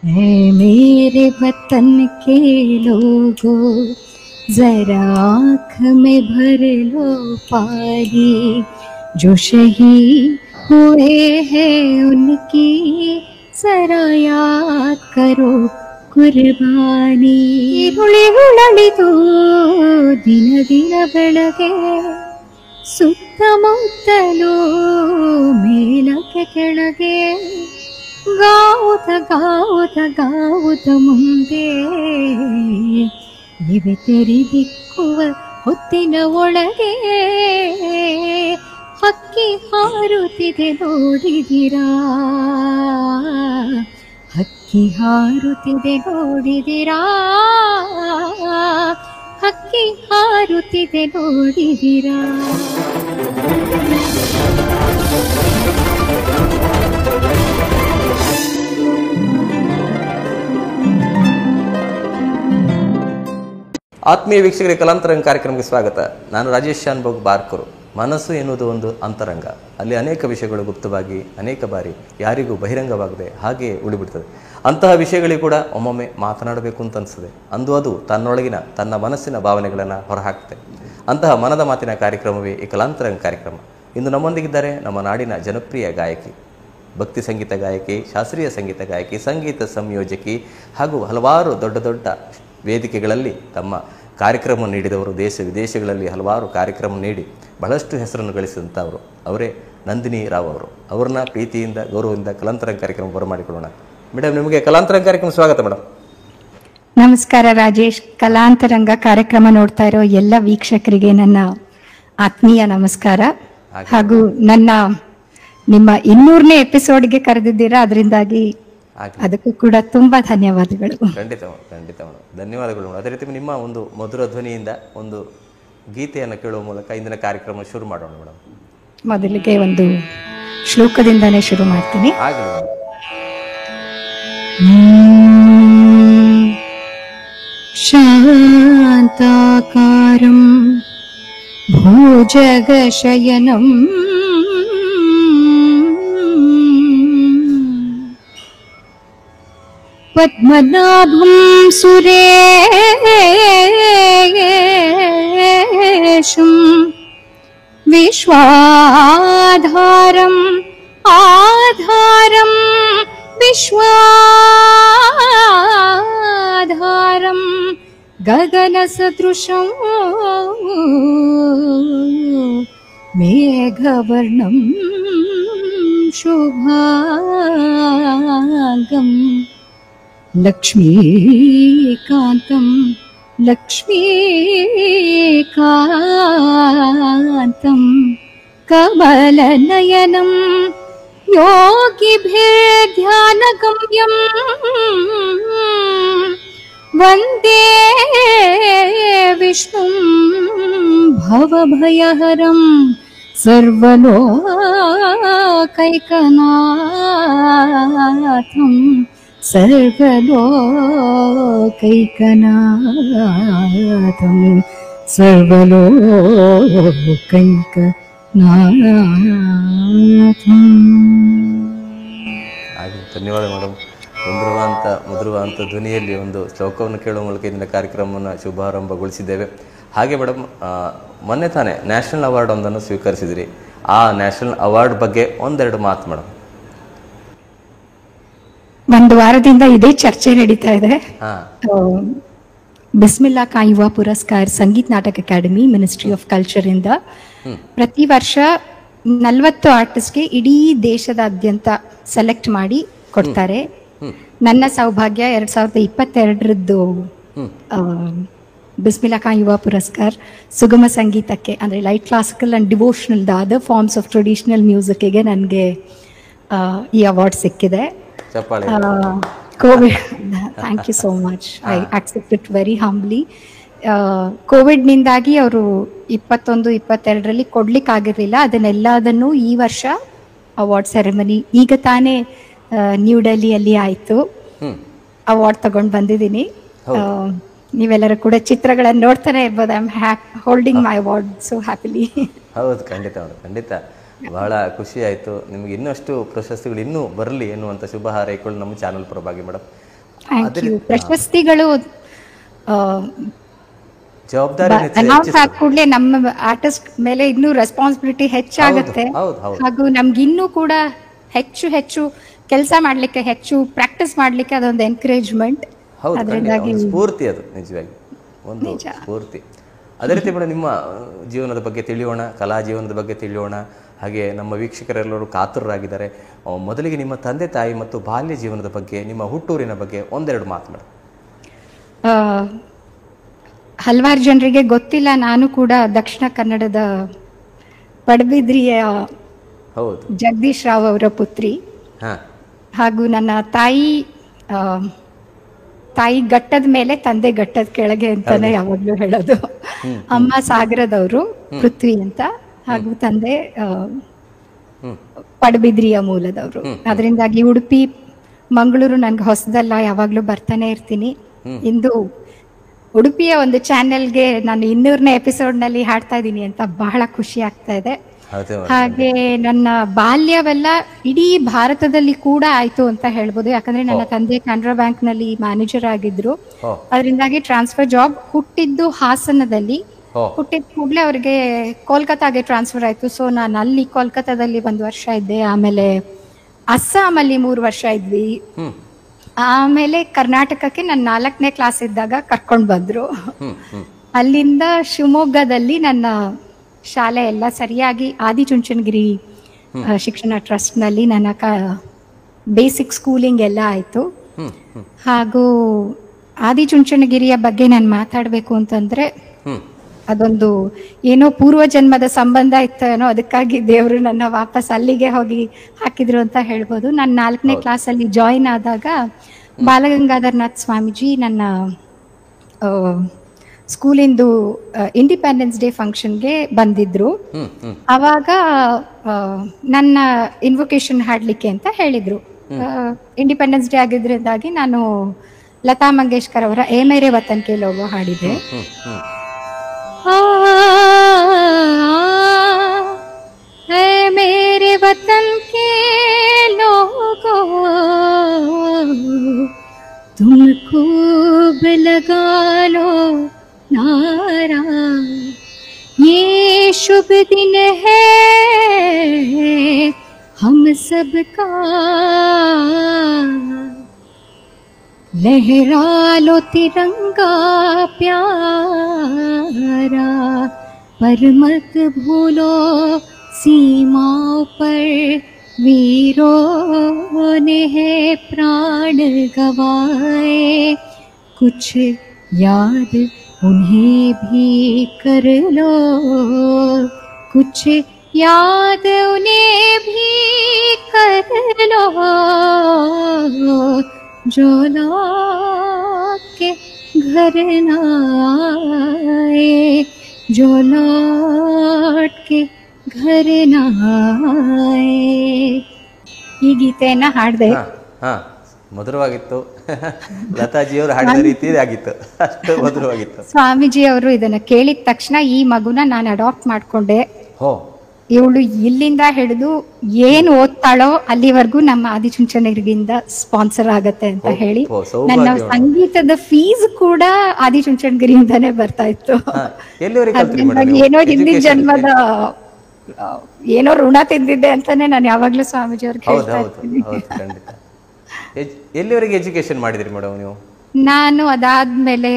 है मेरे वतन के लोगों, जरा आँख में भर लो पानी, जो शहीद हुए हैं उनकी जरा याद करो कुर्बानी. ಈರುಳಿ ಉಳಳಿದು ದಿನ ದಿನ ಬೆಳಗ್ಗೆ, ಸುತ್ತಮುತ್ತಲೂ ಮೇಲಕ್ಕೆ ಕೆಳಗೆ, ಗಾವುತ ಮುಂದೆ ಇವೆ ತೆರೆದಿಕ್ಕುವ ಹೊತ್ತಿನ ಒಳಗೆ, ಹಕ್ಕಿ ಹಾರುತ್ತಿದೆ ನೋಡಿದಿರಾ, ಹಕ್ಕಿ ಹಾರುತ್ತಿದೆ ನೋಡಿದಿರಾ, ಹಕ್ಕಿ ಹಾರುತ್ತಿದೆ ನೋಡಿದಿರಾ. ಆತ್ಮೀಯ ವೀಕ್ಷಕರಿಗೆ ಕಲಾಂತರಂಗ ಕಾರ್ಯಕ್ರಮಕ್ಕೆ ಸ್ವಾಗತ. ನಾನು ರಾಜೇಶ್ ಶಾನ್ಭೋಗ್ ಬಾರ್ಕರು. ಮನಸ್ಸು ಎನ್ನುವುದು ಒಂದು ಅಂತರಂಗ. ಅಲ್ಲಿ ಅನೇಕ ವಿಷಯಗಳು ಗುಪ್ತವಾಗಿ ಅನೇಕ ಬಾರಿ ಯಾರಿಗೂ ಬಹಿರಂಗವಾಗದೆ ಹಾಗೆಯೇ ಉಳಿಬಿಡ್ತದೆ. ಅಂತಹ ವಿಷಯಗಳಿಗೆ ಕೂಡ ಒಮ್ಮೊಮ್ಮೆ ಮಾತನಾಡಬೇಕು ಅಂತ ಅನಿಸ್ತದೆ. ಅಂದು ಅದು ತನ್ನೊಳಗಿನ ತನ್ನ ಮನಸ್ಸಿನ ಭಾವನೆಗಳನ್ನು ಹೊರಹಾಕ್ತದೆ. ಅಂತಹ ಮನದ ಮಾತಿನ ಕಾರ್ಯಕ್ರಮವೇ ಈ ಕಲಾಂತರಂಗ ಕಾರ್ಯಕ್ರಮ. ಇಂದು ನಮ್ಮೊಂದಿಗಿದ್ದಾರೆ ನಮ್ಮ ನಾಡಿನ ಜನಪ್ರಿಯ ಗಾಯಕಿ, ಭಕ್ತಿ ಸಂಗೀತ ಗಾಯಕಿ, ಶಾಸ್ತ್ರೀಯ ಸಂಗೀತ ಗಾಯಕಿ, ಸಂಗೀತ ಸಂಯೋಜಕಿ ಹಾಗೂ ಹಲವಾರು ದೊಡ್ಡ ದೊಡ್ಡ ವೇದಿಕೆಗಳಲ್ಲಿ ತಮ್ಮ ಕಾರ್ಯಕ್ರಮ ನೀಡಿದವರು. ದೇಶ ವಿದೇಶಗಳಲ್ಲಿ ಹಲವಾರು ಕಾರ್ಯಕ್ರಮ ನೀಡಿ ಬಹಳಷ್ಟು ಹೆಸರನ್ನು ಗಳಿಸಿದಂಥವರು ಅವರೇ ನಂದಿನಿ ರಾವ್ ಅವರು. ಅವ್ರನ್ನ ಪ್ರೀತಿಯಿಂದ ಗೌರವದಿಂದ ಕಲಾಂತರಂಗ ಕಾರ್ಯಕ್ರಮ ಬರಮಾಡಿಕೊಳ್ಳೋಣ. ಮೇಡಮ್, ನಿಮಗೆ ಕಲಾಂತರಂಗ ಕಾರ್ಯಕ್ರಮ ಸ್ವಾಗತ ಮೇಡಮ್. ನಮಸ್ಕಾರ ರಾಜೇಶ್. ಕಲಾಂತರಂಗ ಕಾರ್ಯಕ್ರಮ ನೋಡ್ತಾ ಇರೋ ಎಲ್ಲ ವೀಕ್ಷಕರಿಗೆ ನನ್ನ ಆತ್ಮೀಯ ನಮಸ್ಕಾರ. ಹಾಗೂ ನಿಮ್ಮ 200ನೇ ಎಪಿಸೋಡ್ಗೆ ಕರೆದಿದ್ದೀರಾ, ಅದರಿಂದಾಗಿ ಅದಕ್ಕೂ ಕೂಡ ತುಂಬಾ ಧನ್ಯವಾದಗಳು. ಖಂಡಿತ ಖಂಡಿತ ಮೇಡಮ್, ಧನ್ಯವಾದಗಳು ಮೇಡಮ್. ಅದೇ ರೀತಿ ನಿಮ್ಮ ಒಂದು ಮಧುರ ಧ್ವನಿಯಿಂದ ಒಂದು ಗೀತೆಯನ್ನು ಕೇಳುವ ಮೂಲಕ ಇಂದಿನ ಕಾರ್ಯಕ್ರಮ ಶುರು ಮಾಡೋಣ ಮೇಡಮ್. ಮೊದಲಿಗೆ ಒಂದು ಶ್ಲೋಕದಿಂದಾನೇ ಶುರು ಮಾಡ್ತೀನಿ. ಆಗಲಿ. ಶಾಂತಾಕಾರಂ ಭುಜಗಶಯನಂ ಪದ್ಮನಾಭಂ ಸುರೇಶಂ ವಿಶ್ವಾಧಾರಂ ಆಧಾರಂ ವಿಶ್ವಾಧಾರಂ ಗಗನಸದೃಶಂ ಮೇಘವರ್ಣಂ ಶುಭಾಂಗಂ ಲಕ್ಷ್ಮೀಕಾಂತಂ ಲಕ್ಷ್ಮೀಕಾಂತಂ ಕಮಲನಯನಂ ಯೋಗಿಭಿರ್ಧ್ಯಾನಗಮ್ಯಂ ವಂದೇ ವಿಷ್ಣುಂ ಭವಭಯಹರಂ ಸರ್ವಲೋಕೈಕನಾಥಂ ಸರ್ವಲೋಕೈಕನಾಥಂ ಸರ್ವಲೋಕೈಕನಾಥಂ. ಧನ್ಯವಾದ ಮೇಡಮ್. ಮಧುರವಾದಂಥ ಧ್ವನಿಯಲ್ಲಿ ಒಂದು ಶ್ಲೋಕವನ್ನು ಕೇಳುವ ಮೂಲಕ ಇಂದಿನ ಕಾರ್ಯಕ್ರಮವನ್ನು ಶುಭಾರಂಭಗೊಳಿಸಿದ್ದೇವೆ. ಹಾಗೆ ಮೇಡಮ್, ಮೊನ್ನೆ ತಾನೇ ನ್ಯಾಷನಲ್ ಅವಾರ್ಡ್ ಒಂದನ್ನು ಸ್ವೀಕರಿಸಿದಿರಿ. ಆ ನ್ಯಾಷನಲ್ ಅವಾರ್ಡ್ ಬಗ್ಗೆ ಒಂದೆರಡು ಮಾತು ಮೇಡಮ್. ಒಂದು ವಾರದಿಂದ ಇದೇ ಚರ್ಚೆ ನಡೀತಾ ಇದೆ. ಬಿಸ್ಮಿಲ್ಲಾ ಖಾನ್ ಯುವ ಪುರಸ್ಕಾರ ಸಂಗೀತ ನಾಟಕ ಅಕಾಡೆಮಿ, ಮಿನಿಸ್ಟ್ರಿ ಆಫ್ ಕಲ್ಚರ್ ಇಂದ ಪ್ರತಿ ವರ್ಷ 40 ಆರ್ಟಿಸ್ಟ್ಗೆ ಇಡೀ ದೇಶದಾದ್ಯಂತ ಸೆಲೆಕ್ಟ್ ಮಾಡಿ ಕೊಡ್ತಾರೆ. ನನ್ನ ಸೌಭಾಗ್ಯ 2022ರದ್ದು ಬಿಸ್ಮಿಲ್ಲಾ ಖಾನ್ ಯುವ ಪುರಸ್ಕಾರ ಸುಗಮ ಸಂಗೀತಕ್ಕೆ, ಅಂದರೆ light classical and devotional the other forms of traditional ಮ್ಯೂಸಿಕ್ಗೆ ನನಗೆ ಈ ಅವಾರ್ಡ್ ಸಿಕ್ಕಿದೆ. Covid, thank you so much. I accept it very humbly. ಕೋವಿಡ್ನಿಂದಾಗಿ ಅವರು 21-22ರಲ್ಲಿ ಕೊಡ್ಲಿಕ್ಕಾಗಿರಲಿಲ್ಲ. ಅದನ್ನೆಲ್ಲದನ್ನು ಈ ವರ್ಷ ಅವಾರ್ಡ್ ಸೆರೆಮನಿ ಈಗ ತಾನೇ ನ್ಯೂ ಡೆಲ್ಲಿಯಲ್ಲಿ ಆಯಿತು. ಅವಾರ್ಡ್ ತಗೊಂಡು ಬಂದಿದ್ದೀನಿ. ನೀವೆಲ್ಲರೂ ಕೂಡ ಚಿತ್ರಗಳನ್ನು ನೋಡ್ತಾನೆ ಇರ್ಬೋದು. I am holding my award so happily. ಹೌದು, ಖಂಡಿತ ಖಂಡಿತ. ಬಹಳ ಖುಷಿ ಆಯಿತು. ನಿಮಗೆ ಇನ್ನಷ್ಟು ಪ್ರಶಸ್ತಿಗಳು ಇನ್ನೂ ಬರಲಿ ಎನ್ನುವಂಥ ಶುಭ ಹಾರೈಕೆಗಳು ನಮ್ಮ ಚಾನಲ್ ಪರವಾಗಿ ಮೇಡಮ್. Thank you. ಪ್ರಶಸ್ತಿಗಳು ಜವಾಬ್ದಾರಿ ಅನೌನ್ಸ್ ಆದ ಕೂಡಲೇ ನಮ್ಮ ಆರ್ಟಿಸ್ಟ್ ಮೇಲೆ ಇನ್ನೂ ರೆಸ್ಪಾನ್ಸಿಬಿಲಿಟಿ ಹೆಚ್ಚಾಗುತ್ತೆ. ಹಾಗೂ ನಮ್ಗೆ ಇನ್ನೂ ಕೂಡ ಹೆಚ್ಚು ಹೆಚ್ಚು ಕೆಲಸ ಮಾಡ್ಲಿಕ್ಕೆ, ಹೆಚ್ಚು ಪ್ರಾಕ್ಟೀಸ್ ಮಾಡ್ಲಿಕ್ಕೆ ಅದೊಂದು ಎನ್ಕರೇಜ್ಮೆಂಟ್. ಅದರಿಂದಾಗಿ ಸ್ಫೂರ್ತಿ, ಅದು ನಿಜವಾಗಿ ಒಂದು ಸ್ಫೂರ್ತಿ. ಅದೇ ರೀತಿ ಮೇಡಮ್, ನಿಮ್ಮ ಜೀವನದ ಬಗ್ಗೆ ತಿಳಿಯೋಣ, ಕಲಾ ಜೀವನದ ಬಗ್ಗೆ ತಿಳಿಯೋಣ. ಹಾಗೆ ನಮ್ಮ ವೀಕ್ಷಕರೆಲ್ಲರೂ ಕಾತುರರಾಗಿದ್ದಾರೆ. ಮೊದಲಿಗೆ ನಿಮ್ಮ ತಂದೆ ತಾಯಿ ಮತ್ತು ಬಾಲ್ಯ ಜೀವನದ ಬಗ್ಗೆ, ನಿಮ್ಮ ಹುಟ್ಟೂರಿನ ಬಗ್ಗೆ ಒಂದೆರಡು ಮಾತು ಮೇಡಮ್. ಹಲವಾರು ಜನರಿಗೆ ಗೊತ್ತಿಲ್ಲ, ನಾನು ಕೂಡ ದಕ್ಷಿಣ ಕನ್ನಡದ ಪಡುಬಿದ್ರಿಯ ಜಗದೀಶ್ ರಾವ್ ಅವರ ಪುತ್ರಿ. ಹಾಗೂ ನನ್ನ ತಾಯಿ ಘಟ್ಟದ ಮೇಲೆ, ತಂದೆ ಘಟ್ಟದ ಕೆಳಗೆ ಅಂತಾನೆ ಯಾವಾಗ್ಲೂ ಹೇಳೋದು. ಅಮ್ಮ ಸಾಗರದವರು, ಪೃಥ್ವಿ ಅಂತ, ಹಾಗೂ ತಂದೆ ಪಡುಬಿದ್ರಿಯ ಮೂಲದವರು. ಅದರಿಂದಾಗಿ ಉಡುಪಿ, ಮಂಗಳೂರು ನನ್ಗೆ ಹೊಸದಲ್ಲ, ಯಾವಾಗ್ಲೂ ಬರ್ತಾನೆ ಇರ್ತೀನಿ. ಇಂದು ಉಡುಪಿಯ ಒಂದು ಚಾನೆಲ್ಗೆ ನಾನು 200ನೇ ಎಪಿಸೋಡ್ನಲ್ಲಿ ಹಾಡ್ತಾ ಇದ್ದೀನಿ ಅಂತ ಬಹಳ ಖುಷಿ ಆಗ್ತಾ ಇದೆ. ಹಾಗೆ ನನ್ನ ಬಾಲ್ಯವೆಲ್ಲ ಇಡೀ ಭಾರತದಲ್ಲಿ ಕೂಡ ಆಯ್ತು ಅಂತ ಹೇಳ್ಬೋದು. ಯಾಕಂದ್ರೆ ನನ್ನ ತಂದೆ ಕೆನರಾ ಬ್ಯಾಂಕ್ ನಲ್ಲಿ ಮ್ಯಾನೇಜರ್ ಆಗಿದ್ರು. ಅದರಿಂದಾಗಿ ಟ್ರಾನ್ಸ್ಫರ್ ಜಾಬ್. ಹುಟ್ಟಿದ್ದು ಹಾಸನದಲ್ಲಿ, ಹುಟ್ಟಿದ ಕೂಡಲೇ ಅವ್ರಿಗೆ ಕೋಲ್ಕತ್ತಾಗೆ ಟ್ರಾನ್ಸ್ಫರ್ ಆಯ್ತು. ಸೊ ನಾನು ಅಲ್ಲಿ ಕೋಲ್ಕತ್ತಾದಲ್ಲಿ 1 ವರ್ಷ ಇದ್ದೆ. ಆಮೇಲೆ ಅಸ್ಸಾಮಲ್ಲಿ 3 ವರ್ಷ ಇದ್ವಿ. ಆಮೇಲೆ ಕರ್ನಾಟಕಕ್ಕೆ ನಾನು 4ನೇ ಕ್ಲಾಸ್ ಇದ್ದಾಗ ಕರ್ಕೊಂಡು ಬಂದ್ರು. ಅಲ್ಲಿಂದ ಶಿವಮೊಗ್ಗದಲ್ಲಿ ನನ್ನ ಶಾಲೆ ಎಲ್ಲ ಸರಿಯಾಗಿ ಆದಿಚುಂಚನಗಿರಿ ಶಿಕ್ಷಣ ಟ್ರಸ್ಟ್ ನಲ್ಲಿ ನನ್ನ ಬೇಸಿಕ್ ಸ್ಕೂಲಿಂಗ್ ಎಲ್ಲ ಆಯ್ತು. ಹಾಗೂ ಆದಿಚುಂಚನಗಿರಿಯ ಬಗ್ಗೆ ನಾನು ಮಾತಾಡ್ಬೇಕು ಅಂತಂದ್ರೆ, ಅದೊಂದು ಏನೋ ಪೂರ್ವ ಜನ್ಮದ ಸಂಬಂಧ ಇತ್ತು ಏನೋ, ಅದಕ್ಕಾಗಿ ದೇವರು ನನ್ನ ವಾಪಸ್ ಅಲ್ಲಿಗೆ ಹೋಗಿ ಹಾಕಿದ್ರು ಅಂತ ಹೇಳ್ಬೋದು. ನಾನು 4ನೇ ಕ್ಲಾಸ್ ಅಲ್ಲಿ ಜಾಯಿನ್ ಆದಾಗ ಬಾಲಗಂಗಾಧರನಾಥ್ ಸ್ವಾಮೀಜಿ ನನ್ನ ಸ್ಕೂಲಿಂದು ಇಂಡಿಪೆಂಡೆನ್ಸ್ ಡೇ ಫಂಕ್ಷನ್ಗೆ ಬಂದಿದ್ರು. ಅವಾಗ ನನ್ನ ಇನ್ವೊಕೇಶನ್ ಹಾಡ್ಲಿಕ್ಕೆ ಅಂತ ಹೇಳಿದ್ರು. ಇಂಡಿಪೆಂಡೆನ್ಸ್ ಡೇ ಆಗಿದ್ರಿಂದಾಗಿ ನಾನು ಲತಾ ಮಂಗೇಶ್ಕರ್ ಅವರ ಏ ಮೇರೆ ವತನ್ ಕೆ ಲೋಗೋ ಹಾಡಿದೆ. ऐ मेरे वतन के लोगों, तुम खूब लगा लो नारा, ये शुभ दिन है हम सबका, लहरा लो तिरंगा प्यारा, पर मत भूलो सीमाओं पर वीरों ने है प्राण गवाए, कुछ याद उन्हें भी कर लो, कुछ याद उन्हें भी कर लो, जो लौट के घर न आए, जो लौट के घर न आए. ಈ ಗೀತೆಯನ್ನ ಹಾಡಿದೆ. ಮಧುರವಾಗಿತ್ತು. ಲತಾಜಿಯವರು ಹಾಡಿದ ರೀತಿ ಆಗಿತ್ತು, ಅಷ್ಟು ಮಧುರವಾಗಿತ್ತು. ಸ್ವಾಮೀಜಿ ಅವರು ಇದನ್ನ ಕೇಳಿದ ತಕ್ಷಣ ಈ ಮಗುನ ನಾನು ಅಡಾಪ್ಟ್ ಮಾಡ್ಕೊಂಡೆ. ಇವಳು ಇಲ್ಲಿಂದ ಹಿಡಿದು ಏನು ಓದ್ತಾಳೋ ಅಲ್ಲಿವರೆಗೂ ನಮ್ಮ ಆದಿಚುಂಚನಗಿರಿಯಿಂದ ಸ್ಪಾನ್ಸರ್ ಆಗತ್ತೆ ಅಂತ ಹೇಳಿ ನನ್ನ ಸಂಗೀತದ ಫೀಸ್ ಕೂಡ ಆದಿಚುಂಚನಗಿರಿಯಿಂದಾನೇ ಬರ್ತಾ ಇತ್ತು. ಏನೋ ಹಿಂದಿನ ಜನ್ಮದ ಏನೋ ಋಣ ತಿಂದಿದ್ದೆ ಅಂತಾನೆ ನಾನು ಯಾವಾಗ್ಲೂ ಸ್ವಾಮೀಜಿ ಅವ್ರಿಗೆ ಹೇಳ್ತಾ ಇರ್ತೀನಿ. ಎಲ್ಲಿವರೆಗೆ ಎಜುಕೇಶನ್ ಮಾಡಿದ್ರಿ ಮೇಡಮ್ ನೀವು? ನಾನು ಅದಾದ್ಮೇಲೆ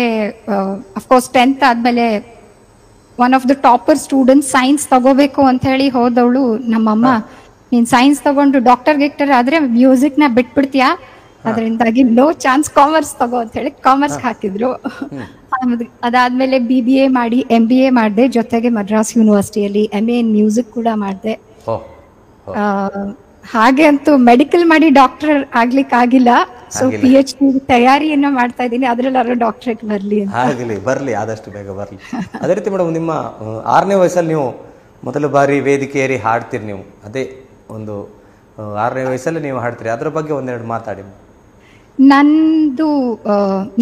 ಅಫ್ಕೋರ್ಸ್ 10th ಆದ್ಮೇಲೆ one of the topper students science ತಗೋಬೇಕು ಅಂತ ಹೇಳಿ ಹೋದವಳು ನಮ್ಮಮ್ಮ, ನೀನ್ ಸೈನ್ಸ್ ತಗೊಂಡು ಡಾಕ್ಟರ್ ಗಿಕ್ಟರ್ ಆದ್ರೆ ಮ್ಯೂಸಿಕ್ ನ ಬಿಟ್ಬಿಡ್ತೀಯಾ, ಅದರಿಂದಾಗಿ ನೋ ಚಾನ್ಸ್ ಕಾಮರ್ಸ್ ತಗೋ ಅಂತ ಹೇಳಿ ಕಾಮರ್ಸ್ ಹಾಕಿದ್ರು. ಅದಾದ್ಮೇಲೆ BBA ಮಾಡಿ MBA ಮಾಡಿದೆ, ಜೊತೆಗೆ ಮದ್ರಾಸ್ ಯೂನಿವರ್ಸಿಟಿಯಲ್ಲಿ MA ಇನ್ ಮ್ಯೂಸಿಕ್ ಕೂಡ ಮಾಡಿದೆ. ಹಾಗೆ ಅಂತೂ ಮೆಡಿಕಲ್ ಮಾಡಿ ಡಾಕ್ಟರ್ ಆಗ್ಲಿಕ್ಕೆ ಆಗಿಲ್ಲ. ಸೊ PhD ತಯಾರಿಯನ್ನ ಮಾಡ್ತಾ ಇದ್ದೀನಿ, ಅದ್ರಲ್ಲಾದ್ರೂ ಡಾಕ್ಟರೇಟ್ ಬರ್ಲಿ ಆದಷ್ಟು ಬೇಗ ಬರ್ಲಿ. ಅದೇ ರೀತಿ ಮೇಡಮ್, ನಿಮ್ಮ 6ನೇ ವಯಸ್ಸಲ್ಲಿ ನೀವು ಮೊದಲ ಬಾರಿ ವೇದಿಕೆಯೇರಿ ಹಾಡ್ತೀರಿ. ನೀವು ಅದೇ ಒಂದು 6ನೇ ವಯಸ್ಸಲ್ಲಿ ನೀವು ಹಾಡ್ತೀರಿ, ಅದ್ರ ಬಗ್ಗೆ ಒಂದೆರಡು ಮಾತಾಡಿ. ನಂದು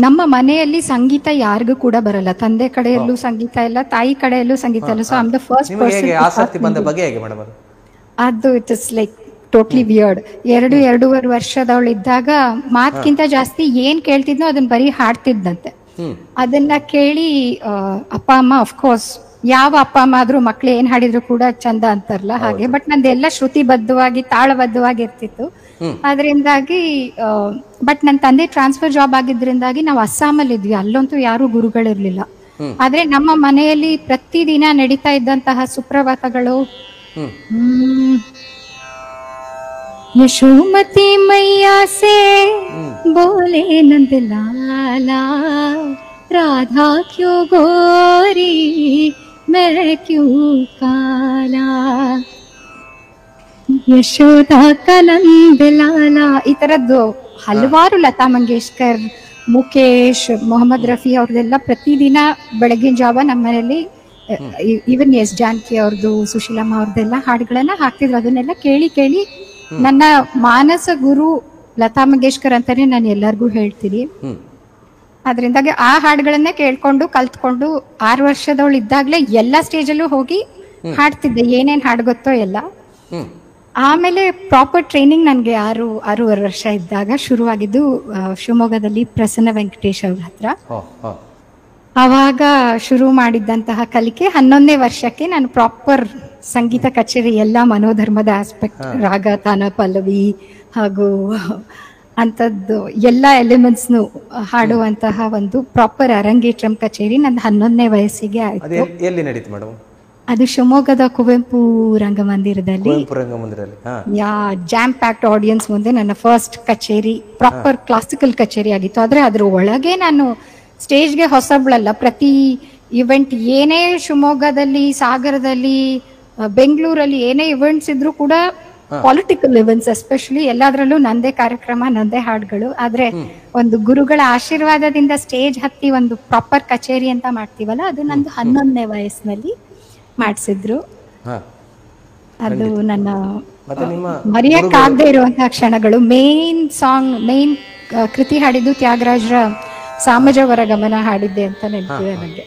ನಮ್ಮ ಮನೆಯಲ್ಲಿ ಸಂಗೀತ ಯಾರಿಗೂ ಕೂಡ ಬರಲ್ಲ. ತಂದೆ ಕಡೆಯಲ್ಲೂ ಸಂಗೀತ ಇಲ್ಲ, ತಾಯಿ ಕಡೆಯಲ್ಲೂ ಸಂಗೀತ ಇಲ್ಲ. So I am the first person. ಆಸಕ್ತಿ ಬಂದ ಬಗ್ಗೆ ಹೇಗೆ ಮೇಡಮ್? ಅದು it is like totally weird. 2-2.5 ವರ್ಷದವಳಿದ್ದಾಗ ಮಾತ್ಕಿಂತ ಜಾಸ್ತಿ ಏನ್ ಕೇಳ್ತಿದ್ನೋ ಅದನ್ನ ಬರೀ ಹಾಡ್ತಿದ್ದಂತೆ. ಅದನ್ನ ಕೇಳಿ ಅಪ್ಪ ಅಮ್ಮ ಅಫ್ಕೋರ್ಸ್ ಯಾವ ಅಪ್ಪ ಅಮ್ಮ ಆದ್ರೂ ಮಕ್ಳು ಏನ್ ಹಾಡಿದ್ರು ಕೂಡ ಚಂದ ಅಂತಾರಲ್ಲ ಹಾಗೆ, ಬಟ್ ನಂದೆಲ್ಲ ಶ್ರುತಿಬದ್ಧವಾಗಿ ತಾಳಬದ್ಧವಾಗಿ ಇರ್ತಿತ್ತು. ಅದರಿಂದಾಗಿ ಬಟ್ ನನ್ನ ತಂದೆ ಟ್ರಾನ್ಸ್ಫರ್ ಜಾಬ್ ಆಗಿದ್ರಿಂದಾಗಿ ನಾವು ಅಸ್ಸಾಮಲ್ಲಿ ಇದ್ವಿ, ಅಲ್ಲಂತೂ ಯಾರು ಗುರುಗಳಿರ್ಲಿಲ್ಲ. ಆದ್ರೆ ನಮ್ಮ ಮನೆಯಲ್ಲಿ ಪ್ರತಿದಿನ ನಡೀತಾ ಇದ್ದಂತಹ ಸುಪ್ರಭಾತಗಳು ಯಶೋಮತಿ ಮೈಯಾ ಸೇ ಬೋಲೆ ನಂದ ಲಾಲಾ ರಾಧಾ ಕ್ಯೂ ಗೋರಿ ಮೈ ಕ್ಯೂ ಕಾಲಾ ಯಶೋದಾ ಕನಂದ ಲಾಲಾ. ಈ ತರದ್ದು ಹಲವಾರು ಲತಾ ಮಂಗೇಶ್ಕರ್, ಮುಖೇಶ್, ಮೊಹಮ್ಮದ್ ರಫಿ ಅವ್ರದೆಲ್ಲ ಪ್ರತಿದಿನ ಬೆಳಗಿನ ಜಾವ ನಮ್ಮ ಮನೆಯಲ್ಲಿ ಈವನ್ ಎಸ್ ಜಾನಕಿ ಅವ್ರದ್ದು, ಸುಶೀಲಮ್ಮ ಅವ್ರದ್ದೆಲ್ಲ ಹಾಡುಗಳನ್ನ ಹಾಕ್ತಿದ್ರು. ಅದನ್ನೆಲ್ಲ ಕೇಳಿ ಕೇಳಿ ನನ್ನ ಮಾನಸ ಗುರು ಲತಾ ಮಂಗೇಶ್ಕರ್ ಅಂತಾನೆ ನಾನು ಎಲ್ಲರಿಗೂ ಹೇಳ್ತೀನಿ. ಅದರಿಂದಾಗಿ ಆ ಹಾಡುಗಳನ್ನೇ ಕೇಳ್ಕೊಂಡು ಕಲ್ತ್ಕೊಂಡು 6 ವರ್ಷದವಳು ಇದ್ದಾಗ್ಲೇ ಎಲ್ಲಾ ಸ್ಟೇಜಲ್ಲೂ ಹೋಗಿ ಹಾಡ್ತಿದ್ದೆ, ಏನೇನ್ ಹಾಡು ಗೊತ್ತೋ ಎಲ್ಲ. ಆಮೇಲೆ ಪ್ರಾಪರ್ ಟ್ರೈನಿಂಗ್ ನನಗೆ 6-6.5 ವರ್ಷ ಇದ್ದಾಗ ಶುರುವಾಗಿದ್ದು ಶಿವಮೊಗ್ಗದಲ್ಲಿ ಪ್ರಸನ್ನ ವೆಂಕಟೇಶ್ ಅವ್ರ ಹತ್ರ. ಅವಾಗ ಶುರು ಮಾಡಿದ್ದಂತಹ ಕಲಿಕೆ 11ನೇ ವರ್ಷಕ್ಕೆ ನಾನು ಪ್ರಾಪರ್ ಸಂಗೀತ ಕಚೇರಿ ಎಲ್ಲ ಮನೋಧರ್ಮದ ಆಸ್ಪೆಕ್ಟ್, ರಾಗ, ತಾನ, ಪಲ್ಲವಿ ಹಾಗೂ ಅಂಥದ್ದು ಎಲ್ಲ ಎಲಿಮೆಂಟ್ಸ್ನು ಹಾಡುವಂತಹ ಒಂದು ಪ್ರಾಪರ್ ಅರಂಗೇಟ್ರಂ ಕಚೇರಿ ನಂದು 11ನೇ ವಯಸ್ಸಿಗೆ ಆಯ್ತು. ಎಲ್ಲಿ ನಡೀತು ಮೇಡಮ್? ಅದು ಶಿವಮೊಗ್ಗದ ಕುವೆಂಪು ರಂಗಮಂದಿರದಲ್ಲಿ ಯಾ ಜಾಮ್ ಪ್ಯಾಕ್ಡ್ ಆಡಿಯನ್ಸ್ ಮುಂದೆ ನನ್ನ ಫಸ್ಟ್ ಕಚೇರಿ ಪ್ರಾಪರ್ ಕ್ಲಾಸಿಕಲ್ ಕಚೇರಿ ಆಗಿತ್ತು. ಆದ್ರೆ ಅದ್ರ ಒಳಗೆ ನಾನು ಸ್ಟೇಜ್ಗೆ ಹೊಸಬ್ಳಲ್ಲ. ಪ್ರತಿ ಇವೆಂಟ್ ಏನೇ ಶಿವಮೊಗ್ಗದಲ್ಲಿ, ಸಾಗರದಲ್ಲಿ, ಬೆಂಗಳೂರಲ್ಲಿ ಏನೇ ಇವೆಂಟ್ಸ್ ಇದ್ರು ಕೂಡ ಪೊಲಿಟಿಕಲ್ ಇವೆಂಟ್ಸ್ ಎಸ್ಪೆಷಲಿ ಎಲ್ಲಾದ್ರಲ್ಲೂ ನಂದೇ ಕಾರ್ಯಕ್ರಮ, ನಂದೇ ಹಾಡುಗಳು. ಆದ್ರೆ ಒಂದು ಗುರುಗಳ ಆಶೀರ್ವಾದದಿಂದ ಸ್ಟೇಜ್ ಹತ್ತಿ ಒಂದು ಪ್ರಾಪರ್ ಕಚೇರಿ ಅಂತ ಮಾಡ್ತೀವಲ್ಲ, ಅದು ನಂದು 11ನೇ ವಯಸ್ಸಿನಲ್ಲಿ ಮಾಡಿಸಿದ್ರು. ಅದು ನನ್ನ ಮರೆಯಕ್ಕಾಗದೇ ಇರುವಂತಹ ಕ್ಷಣಗಳು. ಮೇನ್ ಕೃತಿ ಹಾಡಿದ್ದು ತ್ಯಾಗರಾಜರ ಸಾಮಜವರ ಗಮನ ಹಾಡಿದ್ದೆ ಅಂತ ನೆನಪಿದೆ ನನಗೆ.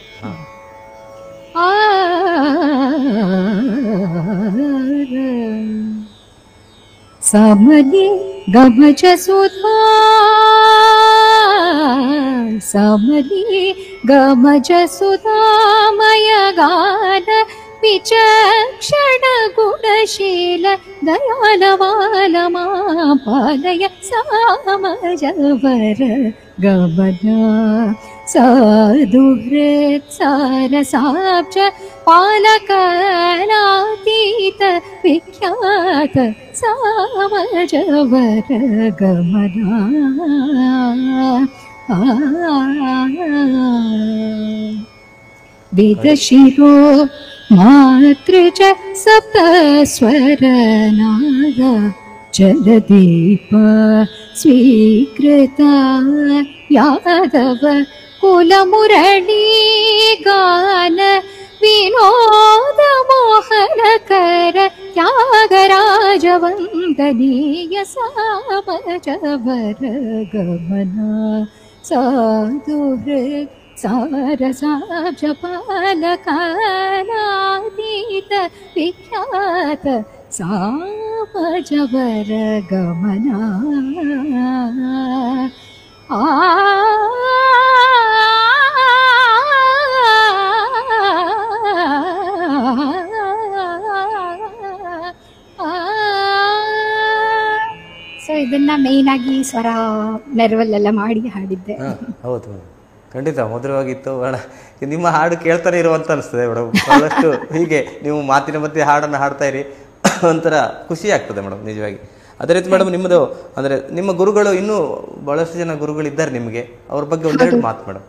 ಸಮಲಿ ಗಮಜ ಸುಧಾ, ಸಮಲಿ ಗಮಜ ಸುಧಾಮಯ ಗಾನ ವಿಚಕ್ಷಣ ಗುಣಶೀಲ ದಯಾಲವಾಲ ಮಾಪಾಲಯ ಸಾಮಜವರ ಗಮನ ಸಾಧುಹೃತ್ ಸಾರಸಾಬ್ಜ ಪಾಲಕಲಾತೀತ ವಿಖ್ಯಾತ ಸಾಮಜವರ ಗಮನ. ವೇದಶಿರೋ ಮಾತೃಜ ಸಪ್ತಸ್ವರನಾದ ಜಲದೀಪ ಸ್ವೀಕೃತ ಯಾದವ ಕುಲಮುರಳಿ ಗಾನ ವಿನೋದ ಮೋಹನಕರ ತ್ಯಾಗರಾಜ ವಂದನೀಯ ಸಾಮಜವರ ಗಮನ ಸಾಧುಹೃತ್ ಸಾರಸಾಬ್ಜ ಪಾಲಕಲಾತೀತ ವಿಖ್ಯಾತ ಸಾಮಜವರ ಗಮನ. ಸೊ ಇದನ್ನ ಮೇನ್ ಆಗಿ ಸ್ವರ ನೆರವಲ್ಲೆಲ್ಲ ಮಾಡಿ ಹಾಡಿದ್ದೆ. ಹೌದು, ಖಂಡಿತ ಮಧುರವಾಗಿತ್ತು. ನಿಮ್ಮ ಹಾಡು ಕೇಳ್ತಾನೆ ಇರುವಂತ ಅನಿಸ್ತದೆ ಮೇಡಮ್. ಬಹಳಷ್ಟು ಹೀಗೆ ನೀವು ಮಾತಿನ ಮಧ್ಯೆ ಹಾಡನ್ನು ಹಾಡ್ತಾ ಇರಿ, ಒಂಥರ ಖುಷಿ ಆಗ್ತದೆ ಮೇಡಮ್ ನಿಜವಾಗಿ. ಅದೇ ರೀತಿ ಮೇಡಮ್ ನಿಮ್ಮದು ಅಂದ್ರೆ ನಿಮ್ಮ ಗುರುಗಳು ಇನ್ನೂ ಬಹಳಷ್ಟು ಜನ ಗುರುಗಳಿದ್ದಾರೆ ನಿಮಗೆ, ಅವ್ರ ಬಗ್ಗೆ ಒಂದೆರಡು ಮಾತು ಮೇಡಮ್.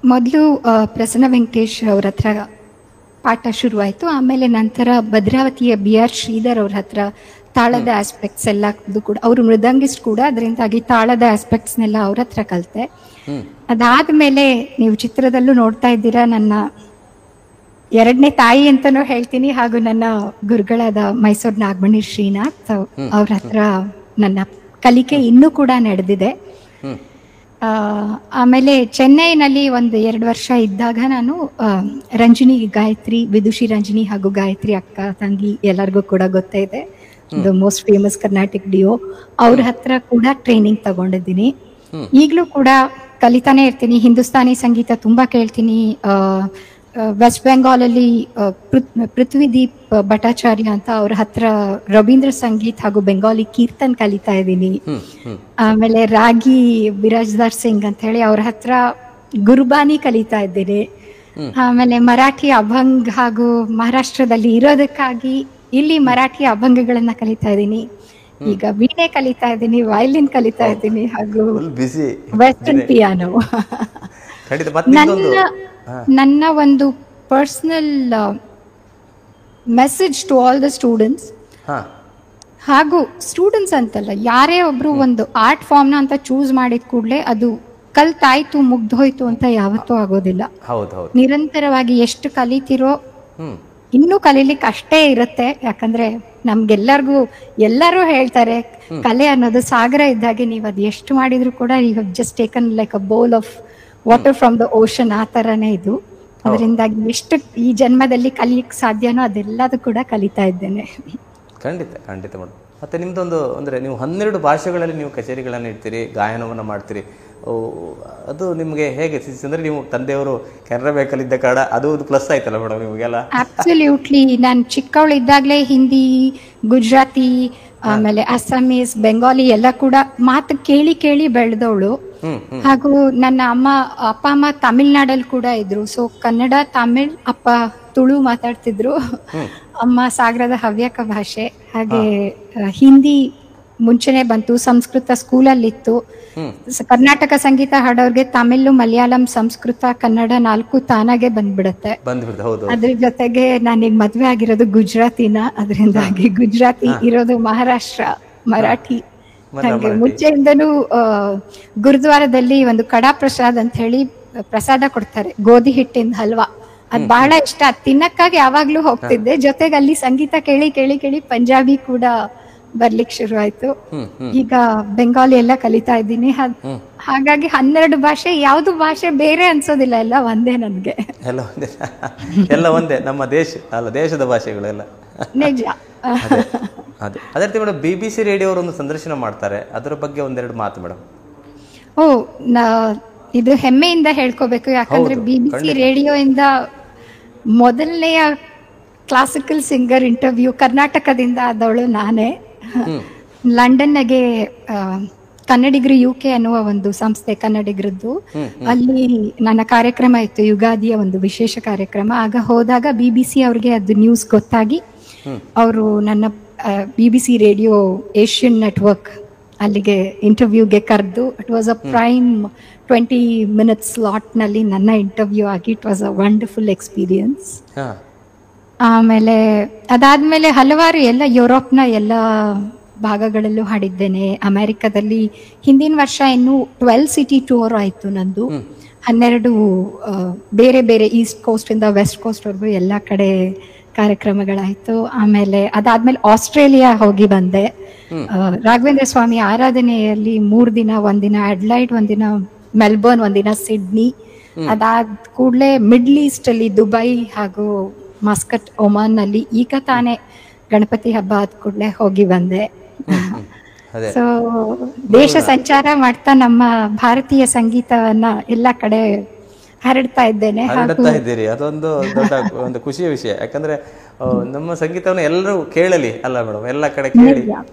ಮೊದಲು ಪ್ರಸನ್ನ ವೆಂಕಟೇಶ್ ಅವ್ರ ಹತ್ರ ಪಾಠ ಶುರುವಾಯಿತು. ಆಮೇಲೆ ನಂತರ ಭದ್ರಾವತಿಯ BR ಶ್ರೀಧರ್ ಅವ್ರ ಹತ್ರ ತಾಳದ ಆಸ್ಪೆಕ್ಟ್ಸ್ ಎಲ್ಲ ಕೂಡ, ಅವರು ಮೃದಂಗಿಸ್ಟ್ ಕೂಡ, ಅದರಿಂದಾಗಿ ತಾಳದ ಆಸ್ಪೆಕ್ಟ್ಸ್ನೆಲ್ಲ ಅವ್ರ ಹತ್ರ ಕಲಿತೆ. ಅದಾದ್ಮೇಲೆ ನೀವು ಚಿತ್ರದಲ್ಲೂ ನೋಡ್ತಾ ಇದ್ದೀರಾ, ನನ್ನ 2ನೇ ತಾಯಿ ಅಂತಾನೂ ಹೇಳ್ತೀನಿ, ಹಾಗೂ ನನ್ನ ಗುರುಗಳಾದ ಮೈಸೂರು ನಾಗಮಣಿ ಶ್ರೀನಾಥ್ ಅವ್ರ ಹತ್ರ ನನ್ನ ಕಲಿಕೆ ಇನ್ನೂ ಕೂಡ ನಡೆದಿದೆ. ಆಮೇಲೆ ಚೆನ್ನೈನಲ್ಲಿ 1-2 ವರ್ಷ ಇದ್ದಾಗ ನಾನು ರಂಜಿನಿ ಗಾಯತ್ರಿ, ವಿದುಷಿ ರಂಜಿನಿ ಹಾಗೂ ಗಾಯತ್ರಿ ಅಕ್ಕ ತಂಗಿ ಎಲ್ಲರಿಗೂ ಕೂಡ ಗೊತ್ತೇ ಇದೆ, the most famous Carnatic duo, ಅವ್ರ ಹತ್ರ ಕೂಡ ಟ್ರೈನಿಂಗ್ ತಗೊಂಡಿದ್ದೀನಿ. ಈಗಲೂ ಕೂಡ ಕಲಿತಾನೆ ಇರ್ತೀನಿ. ಹಿಂದೂಸ್ತಾನಿ ಸಂಗೀತ ತುಂಬಾ ಕೇಳ್ತೀನಿ. ವೆಸ್ಟ್ ಬೆಂಗಾಲ್ ಅಲ್ಲಿ ಪೃಥ್ವಿದೀಪ್ ಭಟ್ಟಾಚಾರ್ಯ ಅಂತ ಅವ್ರ ಹತ್ರ ರವೀಂದ್ರ ಸಂಗೀತ್ ಹಾಗೂ ಬೆಂಗಾಲಿ ಕೀರ್ತನ್ ಕಲಿತಾ ಇದ್ದೀನಿ. ಆಮೇಲೆ ರಾಗಿ ಬಿರಾಜ್ದಾರ್ ಸಿಂಗ್ ಅಂತ ಹೇಳಿ ಅವ್ರ ಹತ್ರ ಗುರುಬಾನಿ ಕಲಿತಾ ಇದ್ದೀನಿ. ಆಮೇಲೆ ಮರಾಠಿ ಅಭಂಗ್ ಹಾಗೂ ಮಹಾರಾಷ್ಟ್ರದಲ್ಲಿ ಇರೋದಕ್ಕಾಗಿ ಇಲ್ಲಿ ಮರಾಠಿ ಅಭಂಗಗಳನ್ನ ಕಲಿತಾ ಇದ್ದೀನಿ. ಈಗ ವೀಣೆ ಕಲಿತಾ ಇದ್ದೀನಿ, ವಯಲಿನ್ ಕಲಿತಾ ಇದ್ದೀನಿ ಹಾಗೂ ವೆಸ್ಟರ್ನ್ ಪಿಯಾನೋ. ನನ್ನ ಒಂದು personal message to all the students, ಹಾಗೂ ಸ್ಟೂಡೆಂಟ್ಸ್ ಅಂತಲ್ಲ, ಯಾರೇ ಒಬ್ರು ಒಂದು ಆರ್ಟ್ ಫಾರ್ಮ್ ನ ಅಂತ ಚೂಸ್ ಮಾಡಿದ ಕೂಡಲೇ ಅದು ಕಲ್ತಾಯ್ತು ಮುಗ್ದೋಯ್ತು ಅಂತ ಯಾವತ್ತೂ ಆಗೋದಿಲ್ಲ. ನಿರಂತರವಾಗಿ ಎಷ್ಟು ಕಲಿತಿರೋ ಇನ್ನೂ ಕಲೀಲಿಕ್ಕೆ ಅಷ್ಟೇ ಇರುತ್ತೆ. ಯಾಕಂದ್ರೆ ನಮ್ಗೆಲ್ಲರಿಗೂ ಎಲ್ಲರೂ ಹೇಳ್ತಾರೆ ಕಲೆ ಅನ್ನೋದು ಸಾಗರ ಇದ್ದಾಗೆ, ನೀವು ಅದು ಎಷ್ಟು ಮಾಡಿದ್ರು ಕೂಡ you have just taken like a bowl of water from the ocean, ಆ ತರನೇ ಇದು. ಅದರಿಂದಾಗಿ ಎಷ್ಟು ಈ ಜನ್ಮದಲ್ಲಿ ಕಲಿಯಕ್ಕೆ ಸಾಧ್ಯನೋ ಅದೆಲ್ಲದೂ ಕೂಡ ಕಲಿತಾ ಇದ್ದೇನೆ. ಖಂಡಿತ ಖಂಡಿತ ಮೇಡಮ್. ಮತ್ತೆ ನಿಮ್ದೊಂದು ಅಂದ್ರೆ ನೀವು 12 ಭಾಷೆಗಳಲ್ಲಿ ನೀವು ಕಚೇರಿಗಳನ್ನು ಇಡ್ತೀರಿ, ಗಾಯನವನ್ನು ಮಾಡ್ತೀರಿ. ಅದು ನಿಮಗೆ ಹೇಗೆ ಅಂದ್ರೆ ನೀವು ತಂದೆಯವರು ಕೆನರಾ ಬ್ಯಾಂಕಲ್ಲಿದ್ದ ಕಾರಣ ಅದು ಪ್ಲಸ್ ಆಯ್ತಲ್ಲ ಮೇಡಮ್ ನಿಮಗೆಲ್ಲ? ಅಬ್ಸಲ್ಯೂಟ್ಲಿ. ನಾನು ಚಿಕ್ಕವಳಿದ್ದಾಗಲೇ ಹಿಂದಿ, ಗುಜರಾತಿ, ಆಮೇಲೆ ಅಸ್ಸಾಮೀಸ್, ಬೆಂಗಾಲಿ ಎಲ್ಲ ಕೂಡ ಮಾತು ಕೇಳಿ ಕೇಳಿ ಬೆಳೆದವಳು. ಹಾಗೂ ನನ್ನ ಅಪ್ಪ ಅಮ್ಮ ತಮಿಳ್ನಾಡಲ್ಲಿ ಕೂಡ ಇದ್ರು. ಸೊ ಕನ್ನಡ, ತಮಿಳ್, ಅಪ್ಪ ತುಳು ಮಾತಾಡ್ತಿದ್ರು, ಅಮ್ಮ ಸಾಗರದ ಹವ್ಯಕ ಭಾಷೆ. ಹಾಗೆ ಹಿಂದಿ ಮುಂಚೆನೆ ಬಂತು, ಸಂಸ್ಕೃತ ಸ್ಕೂಲಲ್ಲಿತ್ತು. ಕರ್ನಾಟಕ ಸಂಗೀತ ಹಾಡೋರ್ಗೆ ತಮಿಳು, ಮಲಯಾಳಂ, ಸಂಸ್ಕೃತ, ಕನ್ನಡ 4 ತಾನಾಗೆ ಬಂದ್ಬಿಡತ್ತೆ. ಅದ್ರ ಜೊತೆಗೆ ನಾನೀಗ ಮದ್ವೆ ಆಗಿರೋದು ಗುಜರಾತಿನ, ಅದರಿಂದಾಗಿ ಗುಜರಾತಿ ಇರೋದು ಮಹಾರಾಷ್ಟ್ರ, ಮರಾಠಿ. ಹಾಗೆ ಮುಂಚೆಯಿಂದನೂ ಗುರುದ್ವಾರದಲ್ಲಿ ಒಂದು ಕಡಾ ಪ್ರಸಾದ್ ಅಂತ ಹೇಳಿ ಪ್ರಸಾದ ಕೊಡ್ತಾರೆ, ಗೋಧಿ ಹಿಟ್ಟಿನ ಹಲ್ವಾ. ಅದ್ ಬಹಳ ಇಷ್ಟ. ಅದ್ ತಿನ್ನಕ್ಕಾಗಿ ಯಾವಾಗ್ಲೂ ಹೋಗ್ತಿದ್ದೆ. ಜೊತೆಗೆ ಅಲ್ಲಿ ಸಂಗೀತ ಕೇಳಿ ಕೇಳಿ ಕೇಳಿ ಪಂಜಾಬಿ ಕೂಡ ಬರ್ಲಿಕ್ಕೆ ಶುರು ಆಯ್ತು. ಈಗ ಬೆಂಗಾಲಿ ಎಲ್ಲ ಕಲಿತಾ ಇದ್ದೀನಿ. ಹಾಗಾಗಿ 12 ಭಾಷೆ, ಯಾವ್ದು ಭಾಷೆ ಬೇರೆ ಅನ್ಸೋದಿಲ್ಲ, ಎಲ್ಲ ಒಂದೇ ನನ್ಗೆ. ಎಲ್ಲ ಒಂದೇ, ನಮ್ಮ ದೇಶದ ಭಾಷೆಗಳೆಲ್ಲ ನಿಜ. ಅದೇ ರೀತಿ ಮೇಡಮ್, BBC ರೇಡಿಯೋ ಅವರು ಒಂದು ಸಂದರ್ಶನ ಮಾಡ್ತಾರೆ, ಅದರ ಬಗ್ಗೆ ಒಂದೆರಡು ಮಾತು ಮೇಡಮ್. ಇದು ಹೆಮ್ಮೆಯಿಂದ ಹೇಳ್ಕೋಬೇಕು. ಯಾಕಂದ್ರೆ BBC ರೇಡಿಯೋ ಇಂದ ಮೊದಲನೆಯ ಕ್ಲಾಸಿಕಲ್ ಸಿಂಗರ್ ಇಂಟರ್ವ್ಯೂ ಕರ್ನಾಟಕದಿಂದ ಆದವಳು ನಾನೇ. ಲಂಡನ್ಗೆ ಕನ್ನಡಿಗರು UK ಅನ್ನುವ ಒಂದು ಸಂಸ್ಥೆ ಕನ್ನಡಿಗರದ್ದು, ಅಲ್ಲಿ ನನ್ನ ಕಾರ್ಯಕ್ರಮ ಇತ್ತು, ಯುಗಾದಿಯ ಒಂದು ವಿಶೇಷ ಕಾರ್ಯಕ್ರಮ. ಆಗ ಹೋದಾಗ BBC ಅವ್ರಿಗೆ ಅದು ನ್ಯೂಸ್ ಗೊತ್ತಾಗಿ ಅವರು ನನ್ನ BBC ರೇಡಿಯೋ ಏಷ್ಯನ್ ನೆಟ್ವರ್ಕ್ ಅಲ್ಲಿಗೆ ಇಂಟರ್ವ್ಯೂಗೆ ಕರೆದು, it was a prime 20 minutes slot ನಲ್ಲಿ ನನ್ನ ಇಂಟರ್ವ್ಯೂ ಆಗಿ it was a wonderful experience. ಆಮೇಲೆ ಅದಾದ್ಮೇಲೆ ಹಲವಾರು ಎಲ್ಲ ಯುರೋಪ್ನ ಎಲ್ಲ ಭಾಗಗಳಲ್ಲೂ ಹಾಡಿದ್ದೇನೆ. ಅಮೆರಿಕದಲ್ಲಿ ಹಿಂದಿನ ವರ್ಷ ಇನ್ನು 12 ಸಿಟಿ ಟೂರ್ ಆಯ್ತು ನಂದು. 12 ಬೇರೆ ಬೇರೆ ಈಸ್ಟ್ ಕೋಸ್ಟ್ ಇಂದ ವೆಸ್ಟ್ ಕೋಸ್ಟ್ ವರ್ಗು ಎಲ್ಲ ಕಡೆ ಕಾರ್ಯಕ್ರಮಗಳಾಯ್ತು. ಆಮೇಲೆ ಅದಾದ್ಮೇಲೆ ಆಸ್ಟ್ರೇಲಿಯಾ ಹೋಗಿ ಬಂದೆ. ರಾಘವೇಂದ್ರ ಸ್ವಾಮಿ ಆರಾಧನೆಯಲ್ಲಿ 3 ದಿನ, ಒಂದಿನ ಅಡ್ಲೈಡ್, ಒಂದಿನ ಮೆಲ್ಬೋರ್ನ್, ಒಂದಿನ ಸಿಡ್ನಿ. ಅದಾದ ಕೂಡಲೇ ಮಿಡ್ಲ್ ಈಸ್ಟ್ ಅಲ್ಲಿ ದುಬೈ ಹಾಗೂ ಮಸ್ಕಟ್, ಒಮಾನ್ ನಲ್ಲಿ ಈಗ ತಾನೇ ಗಣಪತಿ ಹಬ್ಬ ಆದ ಕೂಡಲೇ ಹೋಗಿ ಬಂದೆ. ಸೊ ದೇಶ ಸಂಚಾರ ಮಾಡ್ತಾ ನಮ್ಮ ಭಾರತೀಯ ಸಂಗೀತವನ್ನ ಎಲ್ಲ ಕಡೆ ಹರಡ್ತಾ ಇದ್ದೇನೆ. ಅದೊಂದು ದೊಡ್ಡ ಒಂದು ಖುಷಿಯ ವಿಷಯ. ಯಾಕಂದ್ರೆ ನಮ್ಮ ಸಂಗೀತವನ್ನು ಎಲ್ಲರೂ ಕೇಳಲಿ ಅಲ್ಲ ಮೇಡಮ್, ಎಲ್ಲ ಕಡೆ ಕೇಳಿ.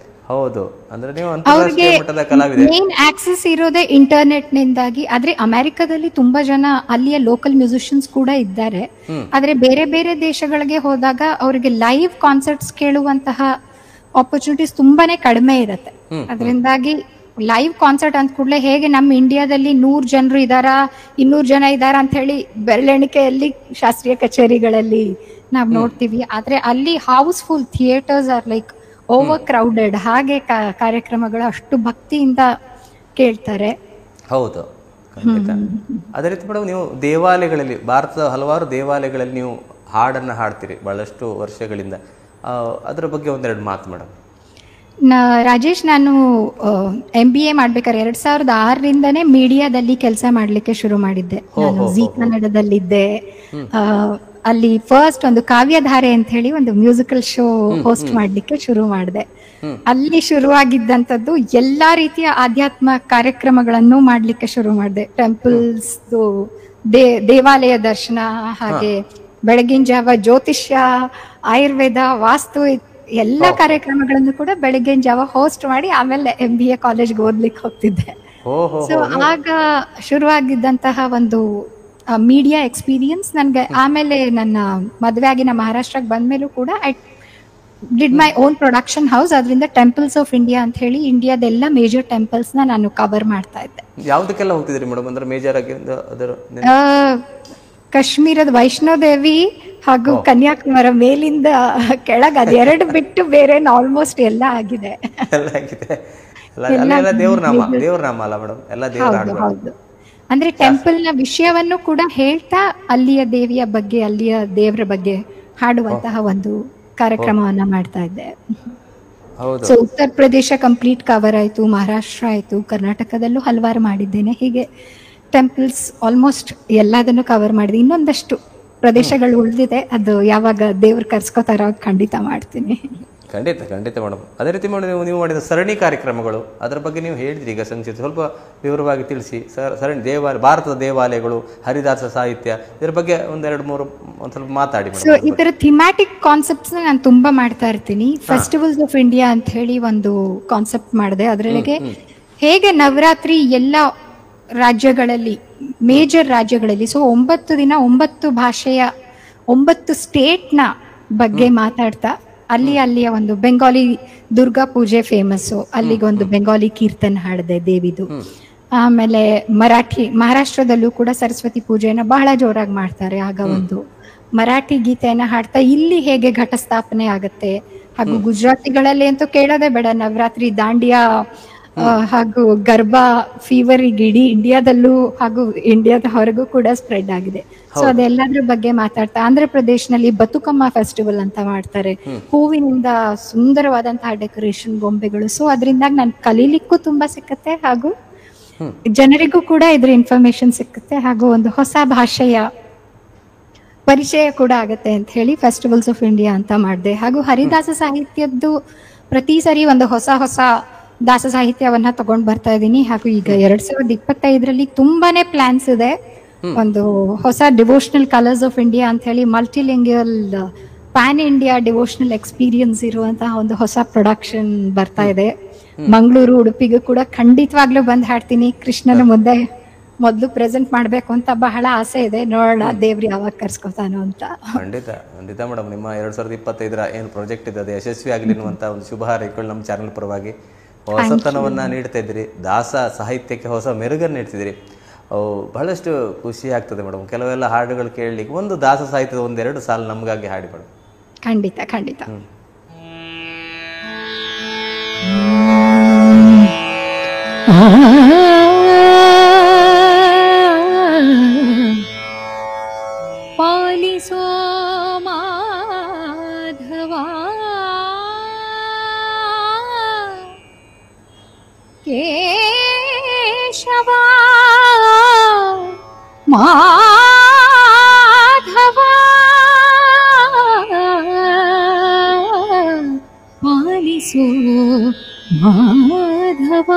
ಹೌದು, ಅಂದ್ರೆ ನೀವು ಅಂತಾರಾಷ್ಟ್ರೀಯ ಮಟ್ಟದ ಕಲಾವಿದೆ. ಮೇನ್ ಆಕ್ಸೆಸ್ ಇರೋದೇ ಇಂಟರ್ನೆಟ್ ನಿಂದಾಗಿ. ಆದ್ರೆ ಅಮೆರಿಕದಲ್ಲಿ ತುಂಬಾ ಜನ ಅಲ್ಲಿಯ ಲೋಕಲ್ ಮ್ಯೂಸಿಷಿಯನ್ಸ್ ಕೂಡ ಇದ್ದಾರೆ. ಆದ್ರೆ ಬೇರೆ ಬೇರೆ ದೇಶಗಳಿಗೆ ಹೋದಾಗ ಅವರಿಗೆ ಲೈವ್ ಕಾನ್ಸರ್ಟ್ಸ್ ಕೇಳುವಂತಹ ಆಪರ್ಚುನಿಟೀಸ್ ತುಂಬಾನೇ ಕಡಿಮೆ ಇರುತ್ತೆ. ಅದರಿಂದಾಗಿ ಲೈವ್ ಕಾನ್ಸರ್ಟ್ ಅಂದ ಕೂಡಲೇ ಹೇಗೆ ನಮ್ಮ ಇಂಡಿಯಾದಲ್ಲಿ 100 ಜನರು ಇದಾರಾ, 200 ಜನ ಇದಾರ ಅಂತ ಹೇಳಿ ಬೆರಳೆಣಿಕೆಯಲ್ಲಿ ಶಾಸ್ತ್ರೀಯ ಕಚೇರಿಗಳಲ್ಲಿ ನಾವ್ ನೋಡ್ತೀವಿ. ಆದ್ರೆ ಅಲ್ಲಿ housefull theatres are like over crowded. ಹಾಗೆ ಕಾರ್ಯಕ್ರಮಗಳು ಅಷ್ಟು ಭಕ್ತಿಯಿಂದ ಕೇಳ್ತಾರೆ. ಹೌದು, ಅದೇ ರೀತಿ ಮೇಡಮ್, ನೀವು ದೇವಾಲಯಗಳಲ್ಲಿ, ಭಾರತದ ಹಲವಾರು ದೇವಾಲಯಗಳಲ್ಲಿ ನೀವು ಹಾಡನ್ನು ಹಾಡ್ತೀರಿ ಬಹಳಷ್ಟು ವರ್ಷಗಳಿಂದ. ಅದರ ಬಗ್ಗೆ ಒಂದೆರಡು ಮಾತು ಮೇಡಮ್. ರಾಜೇಶ್, ನಾನು MBA ಮಾಡ್ಬೇಕಾದ್ರೆ 2006ರಿಂದನೇ ಮೀಡಿಯಾದಲ್ಲಿ ಕೆಲಸ ಮಾಡ್ಲಿಕ್ಕೆ ಶುರು ಮಾಡಿದ್ದೆ. ನಾನು ಜಿ ಕನ್ನಡದಲ್ಲಿದ್ದೆ. ಅಲ್ಲಿ ಫಸ್ಟ್ ಒಂದು ಕಾವ್ಯಧಾರೆ ಅಂತ ಹೇಳಿ ಒಂದು ಮ್ಯೂಸಿಕಲ್ ಶೋ ಹೋಸ್ಟ್ ಮಾಡ್ಲಿಕ್ಕೆ ಶುರು ಮಾಡಿದೆ. ಅಲ್ಲಿ ಶುರುವಾಗಿದ್ದಂಥದ್ದು ಎಲ್ಲಾ ರೀತಿಯ ಆಧ್ಯಾತ್ಮ ಕಾರ್ಯಕ್ರಮಗಳನ್ನು ಮಾಡ್ಲಿಕ್ಕೆ ಶುರು ಮಾಡಿದೆ. ಟೆಂಪಲ್ಸ್, ದೇವಾಲಯ ದರ್ಶನ, ಹಾಗೆ ಬೆಳಗಿನ ಜಾವ ಜ್ಯೋತಿಷ್ಯ, ಆಯುರ್ವೇದ, ವಾಸ್ತು ಎಲ್ಲ ಕಾರ್ಯಕ್ರಮಗಳನ್ನು ಕೂಡ ಬೆಳಗಿನ ಜಾವ ಹೋಸ್ಟ್ ಮಾಡಿ ಆಮೇಲೆ MBA ಕಾಲೇಜ್ಗೆ ಓದ್ಲಿಕ್ಕೆ ಹೋಗ್ತಿದ್ದೆ. ಸೊ ಆಗ ಶುರುವಾಗಿದ್ದಂತಹ ಒಂದು ಮೀಡಿಯಾ ಎಕ್ಸ್ಪೀರಿಯನ್ಸ್ ನನ್ಗೆ ಆಮೇಲೆ ನನ್ನ ಮದುವೆ ಆಗಿ ನಾ ಮಹಾರಾಷ್ಟ್ರಕ್ಕೆ ಬಂದ್ಮೇಲೂ ಕೂಡ I did my own production house. ಅದರಿಂದ ಟೆಂಪಲ್ಸ್ ಆಫ್ ಇಂಡಿಯಾ ಅಂತ ಹೇಳಿ ಇಂಡಿಯಾದ ಎಲ್ಲ ಮೇಜರ್ ಟೆಂಪಲ್ಸ್ ನಾನು ಕವರ್ ಮಾಡ್ತಾ ಇದ್ದೆ. ಯಾವ್ದಕ್ಕೆಲ್ಲ ಹೋಗ್ತಿದ್ರಿ ಮೇಡಮ್? ಅಂದ್ರೆ ಮೇಜರ್ ಆಗಿ ಕಾಶ್ಮೀರದ ವೈಷ್ಣೋದೇವಿ ಹಾಗೂ ಕನ್ಯಾಕುಮಾರ ಮೇಲಿಂದ ಕೆಳಗೆ ಅದೆರಡು ಬಿಟ್ಟು ಬೇರೆ ಆಲ್ಮೋಸ್ಟ್ ಎಲ್ಲ ಆಗಿದೆ. ಹೌದು. ಅಂದ್ರೆ ಟೆಂಪಲ್ ನ ವಿಷಯವನ್ನು ಕೂಡ ಹೇಳ್ತಾ ಅಲ್ಲಿಯ ದೇವಿಯ ಬಗ್ಗೆ, ಅಲ್ಲಿಯ ದೇವರ ಬಗ್ಗೆ ಹಾಡುವಂತಹ ಒಂದು ಕಾರ್ಯಕ್ರಮವನ್ನ ಮಾಡ್ತಾ ಇದ್ದೆ. So Uttar Pradesh complete cover ಆಯ್ತು, ಮಹಾರಾಷ್ಟ್ರ ಆಯ್ತು, ಕರ್ನಾಟಕದಲ್ಲೂ ಹಲವಾರು ಮಾಡಿದ್ದೇನೆ. ಹೀಗೆ ಟೆಂಪಲ್ಸ್ ಆಲ್ಮೋಸ್ಟ್ ಎಲ್ಲದನ್ನು ಕವರ್ ಮಾಡಿದೆ. ಇನ್ನೊಂದಷ್ಟು ಪ್ರದೇಶಗಳು ಉಳಿದಿದೆ, ಅದು ಯಾವಾಗ ದೇವ್ರು ಕರ್ಸ್ಕೋತಾರೋ ಖಂಡಿತ ಮಾಡ್ತೀನಿ. ಖಂಡಿತ ಮೇಡಮ್. ಅದೇ ರೀತಿ ನೀವು ಮಾಡಿದ ಸರಣಿ ಕಾರ್ಯಕ್ರಮಗಳು, ಅದರ ಬಗ್ಗೆ ನೀವು ಹೇಳಿದ್ರಿ ಈಗ ಸಂಕ್ಷಿಪ್ತ ಸ್ವಲ್ಪ ವಿವರವಾಗಿ ತಿಳಿಸಿ. ಸರಣಿ ಭಾರತದ ದೇವಾಲಯಗಳು, ಹರಿದಾಸ ಸಾಹಿತ್ಯ, ಇದರ ಬಗ್ಗೆ ಒಂದೆರಡು ಮೂರು ಸ್ವಲ್ಪ ಮಾತಾಡಿ. ಸೊ ಈ ತರ ಥಿಮ್ಯಾಟಿಕ್ ಕಾನ್ಸೆಪ್ಟ್ಸ್ ನಾನು ತುಂಬಾ ಮಾಡ್ತಾ ಇರ್ತೀನಿ. ಫೆಸ್ಟಿವಲ್ಸ್ ಆಫ್ ಇಂಡಿಯಾ ಅಂತ ಹೇಳಿ ಒಂದು ಕಾನ್ಸೆಪ್ಟ್ ಮಾಡಿದೆ. ಅದರೊಳಗೆ ಹೇಗೆ ನವರಾತ್ರಿ ಎಲ್ಲ ರಾಜ್ಯಗಳಲ್ಲಿ, ಮೇಜರ್ ರಾಜ್ಯಗಳಲ್ಲಿ, ಸೊ 9 ದಿನ 9 ಭಾಷೆಯ 9 ಸ್ಟೇಟ್ನ ಬಗ್ಗೆ ಮಾತಾಡ್ತಾ ಅಲ್ಲಿಯ ಒಂದು ಬೆಂಗಾಲಿ ದುರ್ಗಾ ಪೂಜೆ ಫೇಮಸ್ಸು, ಅಲ್ಲಿಗೆ ಒಂದು ಬೆಂಗಾಲಿ ಕೀರ್ತನ್ ಹಾಡಿದೆ ದೇವಿದು. ಆಮೇಲೆ ಮಹಾರಾಷ್ಟ್ರದಲ್ಲೂ ಕೂಡ ಸರಸ್ವತಿ ಪೂಜೆಯನ್ನ ಬಹಳ ಜೋರಾಗಿ ಮಾಡ್ತಾರೆ. ಆಗ ಒಂದು ಮರಾಠಿ ಗೀತೆಯನ್ನ ಹಾಡ್ತಾ ಇಲ್ಲಿ ಹೇಗೆ ಘಟ ಸ್ಥಾಪನೆ ಆಗತ್ತೆ, ಹಾಗೂ ಗುಜರಾತಿಗಳಲ್ಲಿ ಅಂತೂ ಕೇಳೋದೇ ಬೇಡ, ನವರಾತ್ರಿ ದಾಂಡಿಯಾ ಹಾಗೂ ಗರ್ಬಾ ಫೀವರ್ ಈಗ ಇಡೀ ಇಂಡಿಯಾದಲ್ಲೂ ಹಾಗೂ ಇಂಡಿಯಾದ ಹೊರಗೂ ಕೂಡ ಸ್ಪ್ರೆಡ್ ಆಗಿದೆ. ಸೊ ಅದೆಲ್ಲದ್ರ ಬಗ್ಗೆ ಮಾತಾಡ್ತಾ, ಆಂಧ್ರ ಪ್ರದೇಶನಲ್ಲಿ ಬತುಕಮ್ಮ ಫೆಸ್ಟಿವಲ್ ಅಂತ ಮಾಡ್ತಾರೆ, ಹೂವಿನಿಂದ ಸುಂದರವಾದಂತಹ ಡೆಕೋರೇಷನ್, ಗೊಂಬೆಗಳು. ಸೊ ಅದರಿಂದ ನಾನು ಕಲೀಲಿಕ್ಕೂ ತುಂಬಾ ಸಿಕ್ಕತ್ತೆ, ಹಾಗೂ ಜನರಿಗೂ ಕೂಡ ಇದ್ರ ಇನ್ಫಾರ್ಮೇಶನ್ ಸಿಕ್ಕತ್ತೆ, ಹಾಗೂ ಒಂದು ಹೊಸ ಭಾಷೆಯ ಪರಿಚಯ ಕೂಡ ಆಗತ್ತೆ ಅಂತ ಹೇಳಿ ಫೆಸ್ಟಿವಲ್ಸ್ ಆಫ್ ಇಂಡಿಯಾ ಅಂತ ಮಾಡಿದೆ. ಹಾಗೂ ಹರಿದಾಸ ಸಾಹಿತ್ಯದ್ದು ಪ್ರತಿ ಸರಿ ಒಂದು ಹೊಸ ದಾಸ ಸಾಹಿತ್ಯವನ್ನ ತಗೊಂಡ್ ಬರ್ತಾ ಇದ್ದೀನಿ. ಹಾಗೂ ಈಗ 2025ರಲ್ಲಿ ತುಂಬಾನೇ ಪ್ಲಾನ್ಸ್ ಇದೆ. ಒಂದು ಹೊಸ ಡಿವೋಷನಲ್ ಕಲರ್ಸ್ ಆಫ್ ಇಂಡಿಯಾ ಅಂತ ಹೇಳಿ ಮಲ್ಟಿಲಿಂಗ್ಯುವಲ್ ಪ್ಯಾನ್ ಇಂಡಿಯಾ ಡಿವೋಷನಲ್ ಎಕ್ಸ್ಪೀರಿಯನ್ಸ್ ಇರುವಂತಹ ಒಂದು ಹೊಸ ಪ್ರೊಡಕ್ಷನ್ ಬರ್ತಾ ಇದೆ. ಮಂಗಳೂರು, ಉಡುಪಿಗೂ ಕೂಡ ಖಂಡಿತವಾಗ್ಲೂ ಬಂದ್ ಹಾಡ್ತೀನಿ. ಕೃಷ್ಣನ ಮುಂದೆ ಮೊದಲು ಪ್ರೆಸೆಂಟ್ ಮಾಡ್ಬೇಕು ಅಂತ ಬಹಳ ಆಸೆ ಇದೆ. ನೋಡೋಣ ದೇವ್ರು ಯಾವಾಗ ಕರ್ಸ್ಕೊತಾನೋ ಅಂತ. ಖಂಡಿತ ಮೇಡಮ್, ನಿಮ್ಮ 2025ರ ಏನು ಪ್ರಾಜೆಕ್ಟ್ ಇದೆ ಅದು ಯಶಸ್ವಿ ಆಗಲಿ ಅನ್ನುವಂತ ಒಂದು ಶುಭ ಹಾರೈಕೆಗಳು ನಮ್ಮ ಚಾನೆಲ್ ಪರವಾಗಿ. ಹೊಸತನವನ್ನ ನೀಡ್ತಾ ಇದ್ರಿ, ದಾಸ ಸಾಹಿತ್ಯಕ್ಕೆ ಹೊಸ ಮೆರುಗನ್ನು ನೀಡ್ತಿದ್ರಿ. ಬಹಳಷ್ಟು ಖುಷಿ ಆಗ್ತದೆ ಮೇಡಮ್. ಕೆಲವೆಲ್ಲ ಹಾಡುಗಳು ಕೇಳಲಿಕ್ಕೆ ಒಂದು ದಾಸ ಸಾಹಿತ್ಯದ 1-2 ಸಾಲು ನಮಗಾಗಿ ಹಾಡಿ ಮೇಡಮ್. ಖಂಡಿತ. ಪಾಲಿಸೋ ಮಾಧವ ಕೇಶವ ಮಾಧವ ಪಾಲಿಸೋ ಮಾಧವ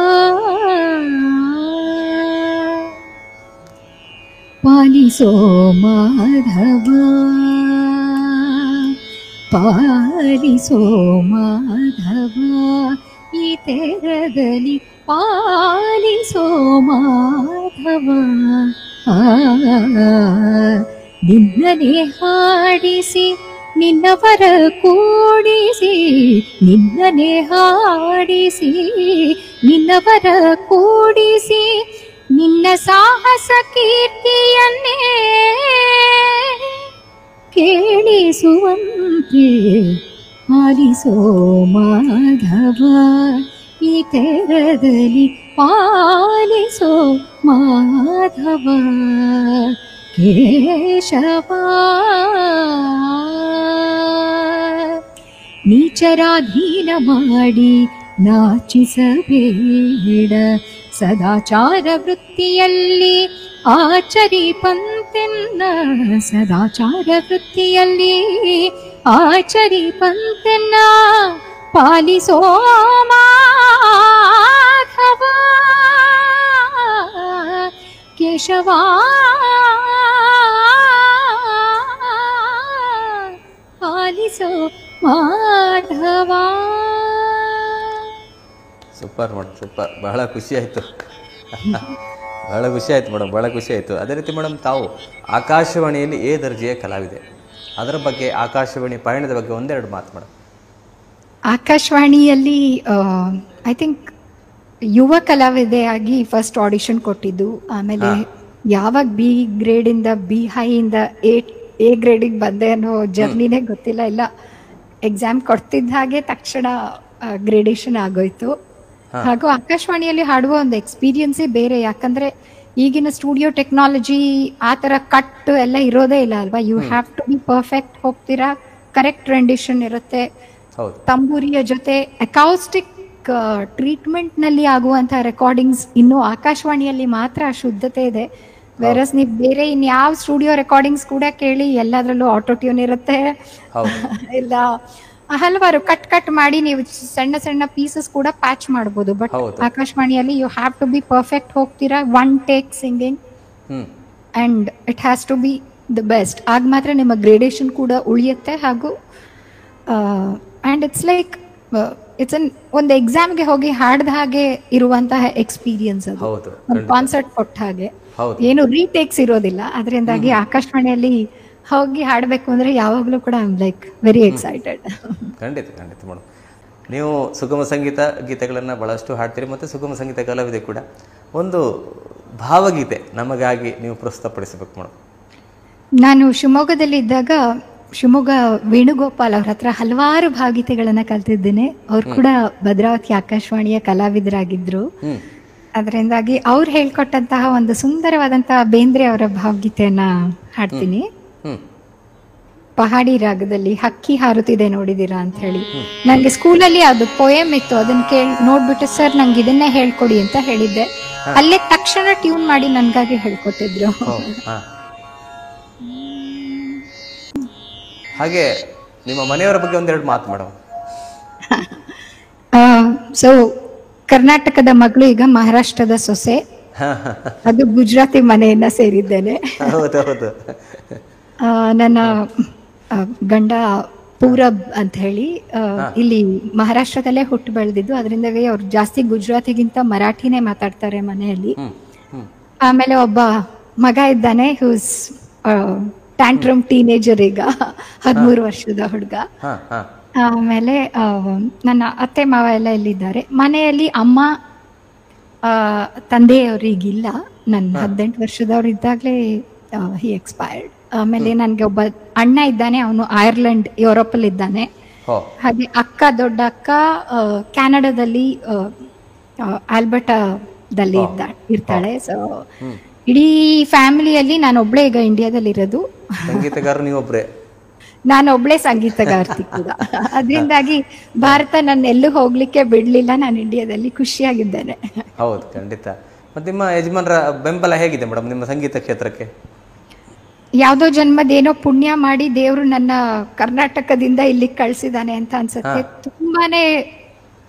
ಪಾಲಿಸೋ ಮಾಧವ ಪಾಲಿಸೋ ಮಾಧವ ಈ ತೆರದಲ್ಲಿ ಪಾಲಿಸೋ ಮಾಧವ ನಿನ್ನನೆ ಹಾಡಿಸಿ ನಿನ್ನವರ ಕೂಡಿಸಿ ನಿನ್ನನೆ ಹಾಡಿಸಿ ನಿನ್ನವರ ಕೂಡಿಸಿ ನಿನ್ನ ಸಾಹಸ ಕೀರ್ತಿಯನ್ನೇ ಕೇಳಿಸುವಂತೆ ಪಾಲಿಸೋ ಮಾಧವ ಈ ತೆರದಲ್ಲಿ ಪಾಲಿಸೋ ಮಾಧವ ಕೇಶವ ನೀಚರಾಧೀನ ಮಾಡಿ ನಾಚಿಸಬೇಡ ಸದಾಚಾರ ವೃತ್ತಿಯಲ್ಲಿ ಆಚರಿಪಂತೆನ್ನ ಸದಾಚಾರ ವೃತ್ತಿಯಲ್ಲಿ ಆಚರಿಪಂತೆನ್ನ ಪಾಲಿಸೋ ಮಾಧವ ಕೇಶವ ಪಾಲಿಸೋ ಮಾಧವ. Super madam, super. ಬಹಳ ಖುಷಿ ಆಯಿತು. ಬಹಳ ಖುಷಿ ಆಯಿತು ಮೇಡಮ್, ಬಹಳ ಖುಷಿ ಆಯಿತು. ಅದೇ ರೀತಿ ಮೇಡಮ್, ತಾವು ಆಕಾಶವಾಣಿಯಲ್ಲಿ ಎ ದರ್ಜೆಯ ಕಲಾವಿದೆ, ಅದರ ಬಗ್ಗೆ ಆಕಾಶವಾಣಿ ಪಯಣದ ಬಗ್ಗೆ ಒಂದೆರಡು ಮಾತು ಮೇಡಮ್. ಆಕಾಶವಾಣಿಯಲ್ಲಿ ಐ ಥಿಂಕ್ ಯುವ ಕಲಾವಿದೆಯಾಗಿ ಫಸ್ಟ್ ಆಡಿಷನ್ ಕೊಟ್ಟಿದ್ದು. ಆಮೇಲೆ ಯಾವಾಗ ಬಿ ಗ್ರೇಡಿಂದ ಬಿ ಹೈಯಿಂದ ಎ ಗ್ರೇಡಿಗೆ ಬಂದೆ ಅನ್ನೋ ಜರ್ನಿನೇ ಗೊತ್ತಿಲ್ಲ. ಇಲ್ಲ, ಎಕ್ಸಾಮ್ ಕೊಡ್ತಿದ್ದ ಹಾಗೆ ತಕ್ಷಣ ಗ್ರೇಡೇಷನ್ ಆಗೋಯ್ತು. ಹಾಗೂ ಆಕಾಶವಾಣಿಯಲ್ಲಿ ಹಾಡುವ ಒಂದು ಎಕ್ಸ್ಪೀರಿಯನ್ಸೇ ಬೇರೆ. ಯಾಕಂದ್ರೆ ಈಗಿನ ಸ್ಟುಡಿಯೋ ಟೆಕ್ನಾಲಜಿ ಆ ಥರ ಕಟ್ ಎಲ್ಲ ಇರೋದೇ ಇಲ್ಲ ಅಲ್ವಾ. You have to be perfect. ಹೋಗ್ತೀರಾ, ಕರೆಕ್ಟ್ ರೆಂಡಿಷನ್ ಇರುತ್ತೆ. ತಂಬೂರಿಯ ಜೊತೆ ಅಕೌಸ್ಟಿಕ್ ಟ್ರೀಟ್ಮೆಂಟ್ ನಲ್ಲಿ ಆಗುವಂತಹ ರೆಕಾರ್ಡಿಂಗ್ಸ್ ಇನ್ನು ಆಕಾಶವಾಣಿಯಲ್ಲಿ ಮಾತ್ರ ಶುದ್ಧತೆ ಇದೆ. ವೆರಸ್ ನೀವು ಬೇರೆ ಇನ್ಯಾವ ಸ್ಟುಡಿಯೋ ರೆಕಾರ್ಡಿಂಗ್ಸ್ ಕೂಡ ಕೇಳಿ, ಎಲ್ಲದರಲ್ಲೂ ಆಟೋ ಟ್ಯೂನ್ ಇರುತ್ತೆ, ಇಲ್ಲ ಹಲವಾರು ಕಟ್ ಮಾಡಿ ನೀವು ಸಣ್ಣ ಸಣ್ಣ ಪೀಸಸ್ ಕೂಡ ಪ್ಯಾಚ್ ಮಾಡಬಹುದು. ಬಟ್ ಆಕಾಶವಾಣಿಯಲ್ಲಿ you have to be perfect. ಹೋಗ್ತೀರಾ, one take singing and it has to be the best. ಆಗ ಮಾತ್ರ ನಿಮ್ಮ ಗ್ರೇಡೇಷನ್ ಕೂಡ ಉಳಿಯುತ್ತೆ. ಹಾಗೂ ಅಂಡ್ ಇಟ್ಸ್ ಲೈಕ್ ಇಟ್ಸ್ ಒಂದು ಎಕ್ಸಾಮ್ಗೆ ಹೋಗಿ ಹಾಡ್ದ ಹಾಗೆ ಇರುವಂತಹ ಎಕ್ಸ್ಪೀರಿಯನ್ಸ್. ಅದು ಒಂದು ಕಾನ್ಸರ್ಟ್ ಕೊಟ್ಟ ಹಾಗೆ, ಏನು ರೀಟೇಕ್ಸ್ ಇರೋದಿಲ್ಲ. ಅದರಿಂದಾಗಿ ಆಕಾಶವಾಣಿಯಲ್ಲಿ ಹೋಗಿ ಹಾಡಬೇಕು ಅಂದ್ರೆ ಯಾವಾಗಲೂ ಕೂಡ I am like very excited. ಖಂಡಿತ ಖಂಡಿತ ಮೇಡಮ್. ನೀವು ಸುಗಮ ಸಂಗೀತ ಗೀತೆಗಳನ್ನು ಬಹಳಷ್ಟು ಹಾಡ್ತೀರಿ, ಮತ್ತು ಸುಗಮ ಸಂಗೀತ ಕಲಾವಿದೆ ಕೂಡ. ಒಂದು ಭಾವಗೀತೆ ನಮಗಾಗಿ ನೀವು ಪ್ರಸ್ತುತಪಡಿಸಬೇಕು ಮೇಡಮ್. ನಾನು ಶಿವಮೊಗ್ಗದಲ್ಲಿ ಇದ್ದಾಗ ಶಿವಮೊಗ್ಗ ವೇಣುಗೋಪಾಲ್ ಅವ್ರ ಹತ್ರ ಹಲವಾರು ಭಾವಗೀತೆಗಳನ್ನ ಕಲ್ತಿದ್ದೇನೆ. ಅವ್ರು ಕೂಡ ಭದ್ರಾವತಿ ಆಕಾಶವಾಣಿಯ ಕಲಾವಿದರಾಗಿದ್ರು. ಅದರಿಂದಾಗಿ ಅವ್ರು ಹೇಳ್ಕೊಟ್ಟಂತಹ ಒಂದು ಸುಂದರವಾದಂತಹ ಬೇಂದ್ರೆ ಅವರ ಭಾವಗೀತೆಯನ್ನ ಹಾಡ್ತೀನಿ. ಪಹಾಡಿ ರಾಗದಲ್ಲಿ ಹಕ್ಕಿ ಹಾರುತ್ತಿದೆ ನೋಡಿದೀರಾ ಅಂತ ಹೇಳಿ. ನಂಗೆ ಸ್ಕೂಲಲ್ಲಿ ಅದು ಪೋಯಮ್ ಇತ್ತು, ಅದನ್ನ ನೋಡ್ಬಿಟ್ಟು ಸರ್ ನಂಗೆ ಇದನ್ನೇ ಹೇಳ್ಕೊಡಿ ಅಂತ ಹೇಳಿದ್ದೆ. ಅಲ್ಲೇ ತಕ್ಷಣ ಟ್ಯೂನ್ ಮಾಡಿ ನನ್ಗಾಗಿ ಹೇಳ್ಕೊಟ್ಟಿದ್ರು. ಹಾಗೆ ನಿಮ್ಮ ಮನೆಯವರ ಬಗ್ಗೆ ಒಂದೆರಡು ಮಾತು ಮೇಡಮ್. ಸೊ ಕರ್ನಾಟಕದ ಮಗಳು, ಈಗ ಮಹಾರಾಷ್ಟ್ರದ ಸೊಸೆ, ಅದು ಗುಜರಾತಿ ಮನೆಯನ್ನ ಸೇರಿದ್ದೇನೆ. ನನ್ನ ಗಂಡ ಪೂರಬ್ ಅಂತ ಹೇಳಿ ಇಲ್ಲಿ ಮಹಾರಾಷ್ಟ್ರದಲ್ಲೇ ಹುಟ್ಟು ಬೆಳೆದಿದ್ದು. ಅದರಿಂದವೇ ಅವ್ರು ಜಾಸ್ತಿ ಗುಜರಾತಿಗಿಂತ ಮರಾಠಿನೇ ಮಾತಾಡ್ತಾರೆ ಮನೆಯಲ್ಲಿ. ಆಮೇಲೆ ಒಬ್ಬ ಮಗ ಇದ್ದಾನೆ, ಹೂಸ್ ಟ್ಯಾಂಟ್ರಮ್ ಟೀನೇಜರ್, ಈಗ 13 ವರ್ಷದ ಹುಡುಗ. ಆಮೇಲೆ ನನ್ನ ಅತ್ತೆ ಮಾವ ಎಲ್ಲ ಇಲ್ಲಿದ್ದಾರೆ. ಮನೆಯಲ್ಲಿ ಅಮ್ಮ ತಂದೆಯವರಿಗಿಲ್ಲ. ನನ್ನ 18 ವರ್ಷದವ್ರು ಇದ್ದಾಗಲೇ ಹಿ ಎಕ್ಸ್ಪೈರ್ಡ್. ಆಮೇಲೆ ನನ್ಗೆ ಒಬ್ಬ ಅಣ್ಣ ಇದ್ದಾನೆ, ಅವನು ಐರ್ಲೆಂಡ್ ಯುರೋಪ್ ಅಲ್ಲಿ ಇದ್ದಾನೆ. ಹಾಗೆ ಅಕ್ಕ, ದೊಡ್ಡ ಅಕ್ಕ ಕ್ಯಾನಡಾದಲ್ಲಿ ಆಲ್ಬರ್ಟಾದಲ್ಲಿ ಇರ್ತಾಳೆ. ಸೊ ಇಡೀ ಫ್ಯಾಮಿಲಿಯಲ್ಲಿ ನಾನು ಒಬ್ಳೆ ಈಗ ಇಂಡಿಯಾದಲ್ಲಿ ಇರೋದು. ಸಂಗೀತಗಾರ ನೀವೊಬ್ರೆ? ನಾನು ಒಬ್ಳೆ ಸಂಗೀತಗಾರ್ತಿ ಕೂಡ. ಅದರಿಂದಾಗಿ ಭಾರತ ನನ್ನ ಎಲ್ಲೂ ಹೋಗ್ಲಿಕ್ಕೆ ಬಿಡ್ಲಿಲ್ಲ. ನಾನು ಇಂಡಿಯಾದಲ್ಲಿ ಖುಷಿಯಾಗಿದ್ದೇನೆ. ಹೌದು, ಖಂಡಿತ. ಮತ್ತೆ ನಿಮ್ಮ ಯಜಮಾನರ ಬೆಂಬಲ ಹೇಗಿದೆ ಮೇಡಮ್ ನಿಮ್ಮ ಸಂಗೀತ ಕ್ಷೇತ್ರಕ್ಕೆ? ಯಾವ್ದೋ ಜನ್ಮದೇನೋ ಪುಣ್ಯ ಮಾಡಿ ದೇವ್ರು ನನ್ನ ಕರ್ನಾಟಕದಿಂದ ಇಲ್ಲಿಗೆ ಕಳ್ಸಿದಾನೆ ಅಂತ ಅನ್ಸುತ್ತೆ. ತುಂಬಾನೇ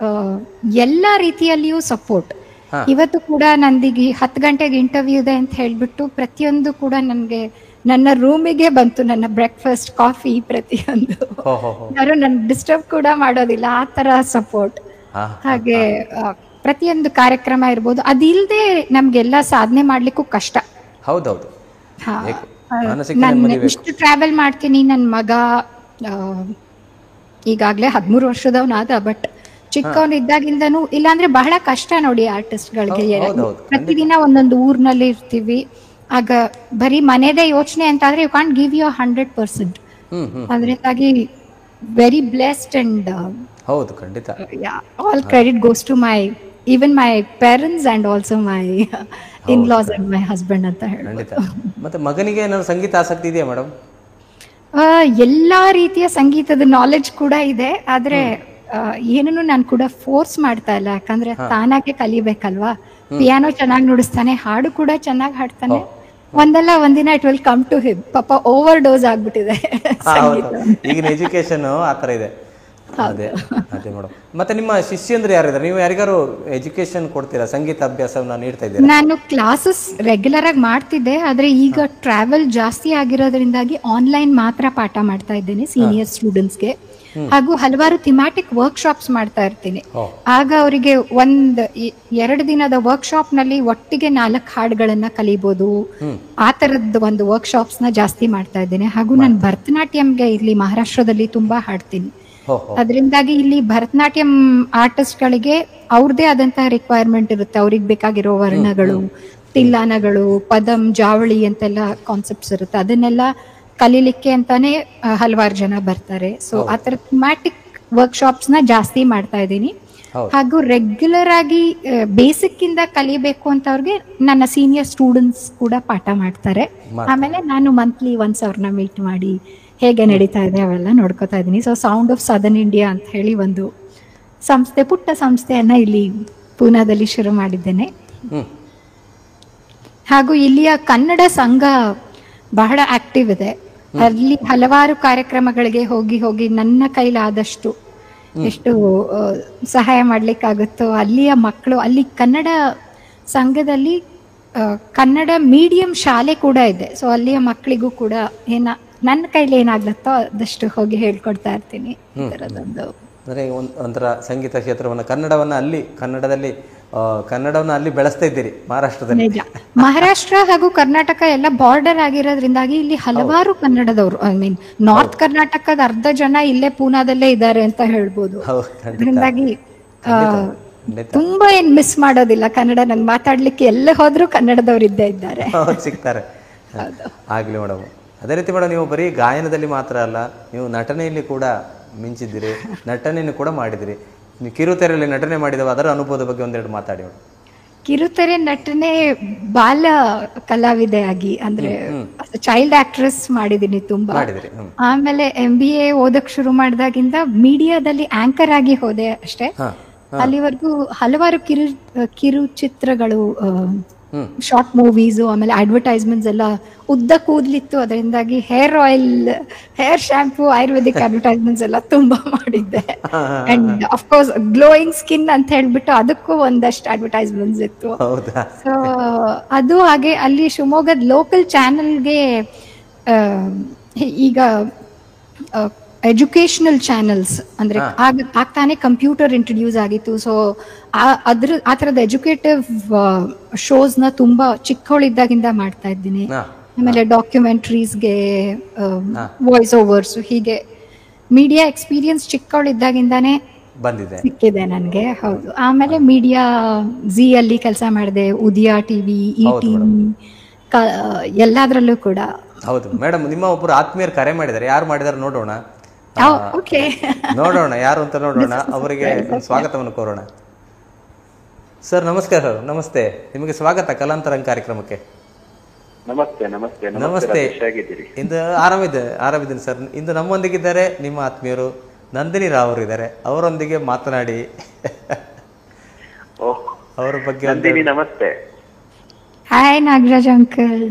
ಎಲ್ಲಾ ರೀತಿಯಲ್ಲಿಯೂ ಸಪೋರ್ಟ್. ಇವತ್ತು ಕೂಡ ನಂದಿಗೆ 10 ಗಂಟೆಗೆ ಇಂಟರ್ವ್ಯೂ ಇದೆ ಅಂತ ಹೇಳ್ಬಿಟ್ಟು ಪ್ರತಿಯೊಂದು ಕೂಡ ನನ್ಗೆ ನನ್ನ ರೂಮಿಗೆ ಬಂತು. ನನ್ನ ಬ್ರೇಕ್ಫಾಸ್ಟ್, ಕಾಫಿ, ಪ್ರತಿಯೊಂದು. ಯಾರು ನನ್ ಡಿಸ್ಟರ್ಬ್ ಕೂಡ ಮಾಡೋದಿಲ್ಲ, ಆ ತರ ಸಪೋರ್ಟ್. ಹಾಗೆ ಪ್ರತಿಯೊಂದು ಕಾರ್ಯಕ್ರಮ ಇರ್ಬೋದು, ಅದಿಲ್ಲದೆ ನಮ್ಗೆಲ್ಲ ಸಾಧನೆ ಮಾಡ್ಲಿಕ್ಕೂ ಕಷ್ಟ. ಹೌದೌದು. ನಾನು ಇಷ್ಟು ಟ್ರಾವೆಲ್ ಮಾಡ್ತೀನಿ. ನನ್ನ ಮಗ ಈಗಾಗ್ಲೇ 13 ವರ್ಷದವನಾದ, ಬಟ್ ಚಿಕ್ಕವನು ಇದ್ದಾಗಿಂದನೂ, ಇಲ್ಲಾಂದ್ರೆ ಬಹಳ ಕಷ್ಟ ನೋಡಿ ಆರ್ಟಿಸ್ಟ್ಗಳಿಗೆ. ಪ್ರತಿದಿನ ಒಂದೊಂದು ಊರ್ನಲ್ಲಿ ಇರ್ತೀವಿ. ಆಗ ಬರೀ ಮನೆದೇ ಯೋಚನೆ ಅಂತ ಆದ್ರೆ ಯು ಕಾಂಟ್ ಗಿವ್ ಯು 100%. ಅದರಿಂದಾಗಿ ವೆರಿ ಬ್ಲೆಸ್ಡ್ ಅಂಡ್ ಹೌದು, ಖಂಡಿತ. All credit goes to my even my parents and also my in-laws and my husband ಅಂತ ಹೇಳಿ. ಮತ್ತೆ ಮಗನಿಗೆ ಏನಾದ್ರು ಸಂಗೀತ ಆಸಕ್ತಿ ಇದೆಯಾ ಮೇಡಮ್? ಎಲ್ಲಾ ರೀತಿಯ ಸಂಗೀತದ ನಾಲೆಡ್ಜ್ ಕೂಡ ಇದೆ. ಆದ್ರೆ ಏನನ್ನು ನಾನು ಕೂಡ ಫೋರ್ಸ್ ಮಾಡ್ತಾ ಇಲ್ಲ, ಯಾಕಂದ್ರೆ ತಾನಾಗೆ ಕಲಿಬೇಕಲ್ವಾ. ಪಿಯಾನೋ ಚೆನ್ನಾಗಿ ನುಡಿಸ್ತಾನೆ, ಹಾಡು ಕೂಡ ಚೆನ್ನಾಗಿ ಹಾಡ್ತಾನೆ. ಒಂದಲ್ಲ ಒಂದಿನ it will come to him. ಪಾಪ ಓವರ್ ಡೋಸ್ ಆಗ್ಬಿಟ್ಟಿದೆ ಈಗಿನ ಎಜುಕೇಶನ್ ಆತರ ಇದೆ. ಅದೇ ಅದೇ ಮೇಡಮ್. ಮತ್ತೆ ನಿಮ್ಮ ಶಿಷ್ಯಂದ್ರೆ ಯಾರಿದ್ದಾರೆ? ನೀವು ಯಾರಿಗಾರು ಎಜುಕೇಶನ್ ಕೊಡ್ತೀರಾ? ಸಂಗೀತ ಅಭ್ಯಾಸವನ್ನ ನೀಡ್ತಾ ಇದ್ದೀರಾ? ನಾನು ಕ್ಲಾಸಸ್ ರೆಗ್ಯುಲರ್ ಆಗಿ ಮಾಡ್ತಿದ್ದೆ, ಆದ್ರೆ ಈಗ ಟ್ರಾವೆಲ್ ಜಾಸ್ತಿ ಆಗಿರೋದ್ರಿಂದಾಗಿ ಆನ್ಲೈನ್ ಮಾತ್ರ ಪಾಠ ಮಾಡ್ತಾ ಇದ್ದೇನೆ ಸೀನಿಯರ್ ಸ್ಟೂಡೆಂಟ್ಸ್ಗೆ. ಹಾಗೂ ಹಲವಾರು ಥಿಮ್ಯಾಟಿಕ್ ವರ್ಕ್ಶಾಪ್ಸ್ ಮಾಡ್ತಾ ಇರ್ತೀನಿ. ಆಗ ಅವರಿಗೆ 2 ದಿನದ ವರ್ಕ್ಶಾಪ್ ನಲ್ಲಿ ಒಟ್ಟಿಗೆ 4 ಹಾಡುಗಳನ್ನ ಕಲಿಬಹುದು. ಆ ತರದ್ದು ಒಂದು ವರ್ಕ್ಶಾಪ್ಸ್ ನ ಜಾಸ್ತಿ ಮಾಡ್ತಾ ಇದ್ದೇನೆ. ಹಾಗೂ ನಾನು ಭರತನಾಟ್ಯಂಗೆ ಇಲ್ಲಿ ಮಹಾರಾಷ್ಟ್ರದಲ್ಲಿ ತುಂಬಾ ಹಾಡ್ತೀನಿ. ಅದರಿಂದಾಗಿ ಇಲ್ಲಿ ಭರತನಾಟ್ಯಂ ಆರ್ಟಿಸ್ಟ್ ಗಳಿಗೆ ಅವ್ರದೇ ಆದಂತಹ ರಿಕ್ವೈರ್ಮೆಂಟ್ ಇರುತ್ತೆ. ಅವ್ರಿಗೆ ಬೇಕಾಗಿರೋ ವರ್ಣಗಳು, ತಿಲ್ಲಾನಗಳು, ಪದಂ, ಜಾವಳಿ ಅಂತೆಲ್ಲ ಕಾನ್ಸೆಪ್ಟ್ಸ್ ಇರುತ್ತೆ. ಅದನ್ನೆಲ್ಲ ಕಲೀಲಿಕ್ಕೆ ಅಂತಾನೆ ಹಲವಾರು ಜನ ಬರ್ತಾರೆ. ಸೊ ಆ ತರ ಥಿಮ್ಯಾಟಿಕ್ ವರ್ಕ್ಶಾಪ್ಸ್ ನ ಜಾಸ್ತಿ ಮಾಡ್ತಾ ಇದ್ದೀನಿ. ಹಾಗೂ ರೆಗ್ಯುಲರ್ ಆಗಿ ಬೇಸಿಕ್ ಇಂದ ಕಲಿಬೇಕು ಅಂತ ಅವ್ರಿಗೆ ನನ್ನ ಸೀನಿಯರ್ ಸ್ಟೂಡೆಂಟ್ಸ್ ಕೂಡ ಪಾಠ ಮಾಡ್ತಾರೆ. ಆಮೇಲೆ ನಾನು ಮಂತ್ಲಿ ಒನ್ಸ್ ಅವ್ರನ್ನ ಮೀಟ್ ಮಾಡಿ ಹೇಗೆ ನಡೀತಾ ಇದೆ ಅವೆಲ್ಲ ನೋಡ್ಕೋತಾ ಇದ್ದೀನಿ. So sound of southern India ಅಂತ ಹೇಳಿ ಒಂದು ಸಂಸ್ಥೆ, ಪುಟ್ಟ ಸಂಸ್ಥೆಯನ್ನ ಇಲ್ಲಿ ಪೂನಾದಲ್ಲಿ ಶುರು ಮಾಡಿದ್ದೇನೆ. ಹಾಗೂ ಇಲ್ಲಿಯ ಕನ್ನಡ ಸಂಘ ಬಹಳ ಆಕ್ಟಿವ್ ಇದೆ. ಅಲ್ಲಿ ಹಲವಾರು ಕಾರ್ಯಕ್ರಮಗಳಿಗೆ ಹೋಗಿ ನನ್ನ ಕೈಲಾದಷ್ಟು ಎಷ್ಟು ಸಹಾಯ ಮಾಡ್ಲಿಕ್ಕಾಗುತ್ತೋ ಅಲ್ಲಿಯ ಮಕ್ಕಳು, ಅಲ್ಲಿ ಕನ್ನಡ ಸಂಘದಲ್ಲಿ ಕನ್ನಡ ಮೀಡಿಯಂ ಶಾಲೆ ಕೂಡ ಇದೆ. ಸೊ ಅಲ್ಲಿಯ ಮಕ್ಕಳಿಗೂ ಕೂಡ ನನ್ನ ಕೈಲಿ ಏನಾಗ್ಲತ್ತೋ ಅದಷ್ಟು ಹೋಗಿ ಹೇಳ್ಕೊಡ್ತಾ ಇರ್ತೀನಿ. ಅಂದ್ರೆ ಒಂಥರ ಸಂಗೀತ ಕ್ಷೇತ್ರವನ್ನ, ಕನ್ನಡವನ್ನ ಅಲ್ಲಿ ಬೆಳೆಸ್ತಾ ಇದ್ದೀರಿ ಮಹಾರಾಷ್ಟ್ರದಲ್ಲಿ. ಮಹಾರಾಷ್ಟ್ರ ಹಾಗೂ ಕರ್ನಾಟಕ ಎಲ್ಲ ಬಾರ್ಡರ್ ಆಗಿರೋದ್ರಿಂದಾಗಿ ಇಲ್ಲಿ ಹಲವಾರು ಕನ್ನಡದವರು, ಐ ಮೀನ್ ನಾರ್ತ್ ಕರ್ನಾಟಕದ ಅರ್ಧ ಜನ ಇಲ್ಲೇ ಪೂನಾದಲ್ಲೇ ಇದ್ದಾರೆ ಅಂತ ಹೇಳ್ಬೋದು. ಅದರಿಂದಾಗಿ ತುಂಬಾ ಏನ್ ಮಿಸ್ ಮಾಡೋದಿಲ್ಲ. ಕನ್ನಡ ನಂಗೆ ಮಾತಾಡ್ಲಿಕ್ಕೆ ಎಲ್ಲ ಹೋದ್ರು ಕನ್ನಡದವ್ರು ಇದ್ದೇ ಇದ್ದಾರೆ, ಸಿಗ್ತಾರೆ. ಆಗ್ಲಿ ಮೇಡಮ್. ಅದೇ ರೀತಿ ಮೇಡಮ್, ನೀವು ಬರೀ ಗಾಯನದಲ್ಲಿ ಮಾತ್ರ ಅಲ್ಲ, ನೀವು ನಟನೆಯಲ್ಲಿ ಕೂಡ ಮಿಂಚಿದ್ದೀರಿ, ನಟನೆಯನ್ನು ಕೂಡ ಮಾಡಿದಿರಿ. ನೀವು ಕಿರುತೆರೆಯಲ್ಲಿ ನಟನೆ ಮಾಡಿದವ, ಅದರ ಅನುಭವದ ಬಗ್ಗೆ ಒಂದೆರಡು ಮಾತಾಡಿ ಮೇಡಮ್. ಕಿರುತೆರೆ ನಟನೆ ಬಾಲ ಕಲಾವಿದೆಯಾಗಿ, ಅಂದ್ರೆ ಚೈಲ್ಡ್ ಆಕ್ಟ್ರೆಸ್ ಮಾಡಿದೀನಿ ತುಂಬಾ. ಆಮೇಲೆ MBA ಓದಕ್ ಶುರು ಮಾಡಿದಾಗಿಂದ ಮೀಡಿಯಾದಲ್ಲಿ ಆಂಕರ್ ಆಗಿ ಹೋದೆ ಅಷ್ಟೇ. ಅಲ್ಲಿವರೆಗೂ ಹಲವಾರು ಕಿರುಚಿತ್ರಗಳು, ಶಾರ್ಟ್ ಮೂವೀಸು, ಆಮೇಲೆ ಅಡ್ವರ್ಟೈಸ್ಮೆಂಟ್ಸ್ ಎಲ್ಲ ಉದ್ದ ಕೂದ್ಲಿತ್ತು. ಅದರಿಂದಾಗಿ hair oil, hair shampoo, Ayurvedic advertisements ಎಲ್ಲ ತುಂಬಾ ಮಾಡಿದ್ದೆ. ಅಂಡ್ ಅಫ್ಕೋರ್ಸ್ ಗ್ಲೋಯಿಂಗ್ ಸ್ಕಿನ್ ಅಂತ ಹೇಳ್ಬಿಟ್ಟು ಅದಕ್ಕೂ ಒಂದಷ್ಟು ಅಡ್ವರ್ಟೈಸ್ಮೆಂಟ್ಸ್ ಇತ್ತು. ಸೊ ಅದು ಹಾಗೆ ಅಲ್ಲಿ ಶಿವಮೊಗ್ಗದ ಲೋಕಲ್ ಚಾನೆಲ್ಗೆ ಈಗ ಎಜುಕೇಶನಲ್ ಚಾನೆಲ್ಸ್ ಅಂದ್ರೆ ಆಗ್ತಾನೆ ಕಂಪ್ಯೂಟರ್ ಇಂಟ್ರೊಡ್ಯೂಸ್ ಆಗಿತ್ತು. ಸೊ ಆ ತರದ ಎಜುಕೇಟಿವ್ ಶೋಸ್ ನ ತುಂಬಾ ಚಿಕ್ಕವಳಿದ್ದಾಗಿಂದ ಮಾಡ್ತಾ ಇದ್ದೀನಿ. ಆಮೇಲೆ ಡಾಕ್ಯುಮೆಂಟ್ರೀಸ್ಗೆ ವಾಯ್ಸ್ ಓವರ್ಸ್, ಹೀಗೆ ಮೀಡಿಯಾ ಎಕ್ಸ್ಪೀರಿಯನ್ಸ್ ಚಿಕ್ಕವಳಿದ್ದಾಗಿಂದಾನೇ ಸಿಕ್ಕಿದೆ ನನಗೆ. ಹೌದು. ಆಮೇಲೆ ಮೀಡಿಯಾ ಝೀ ಅಲ್ಲಿ ಕೆಲಸ ಮಾಡಿದೆ, ಉದಯ ಟಿವಿ, ETV ಎಲ್ಲಾದ್ರಲ್ಲೂ ಕೂಡ. ಹೌದು ಮೇಡಮ್, ನಿಮ್ಮ ಒಬ್ಬರು ಆತ್ಮೀಯರು ಕರೆ ಮಾಡಿದ್ದಾರೆ. ಯಾರು ಮಾಡಿದಾರೆ ನೋಡೋಣ, ಯಾರು ಅಂತ ನೋಡೋಣ. ಅವರಿಗೆ ಸ್ವಾಗತವನ್ನು ಕೋರೋಣ. ಸರ್ ನಮಸ್ಕಾರ. ಸರ್ ನಮಸ್ತೆ, ನಿಮಗೆ ಸ್ವಾಗತ ಕಲಾಂತರಂಗ ಕಾರ್ಯಕ್ರಮಕ್ಕೆ. ನಮಸ್ತೆ. ಇಂದು ಆರಾಮಿದ್ದೀನಿ ಸರ್. ಇಂದು ನಮ್ಮೊಂದಿಗಿದ್ದಾರೆ ನಿಮ್ಮ ಆತ್ಮೀಯರು ನಂದಿನಿ ರಾವ್ ಅವರು ಇದ್ದಾರೆ. ಅವರೊಂದಿಗೆ ಮಾತನಾಡಿ ಅವರ ಬಗ್ಗೆ. ನಮಸ್ತೆ. Hi Nagaraj uncle.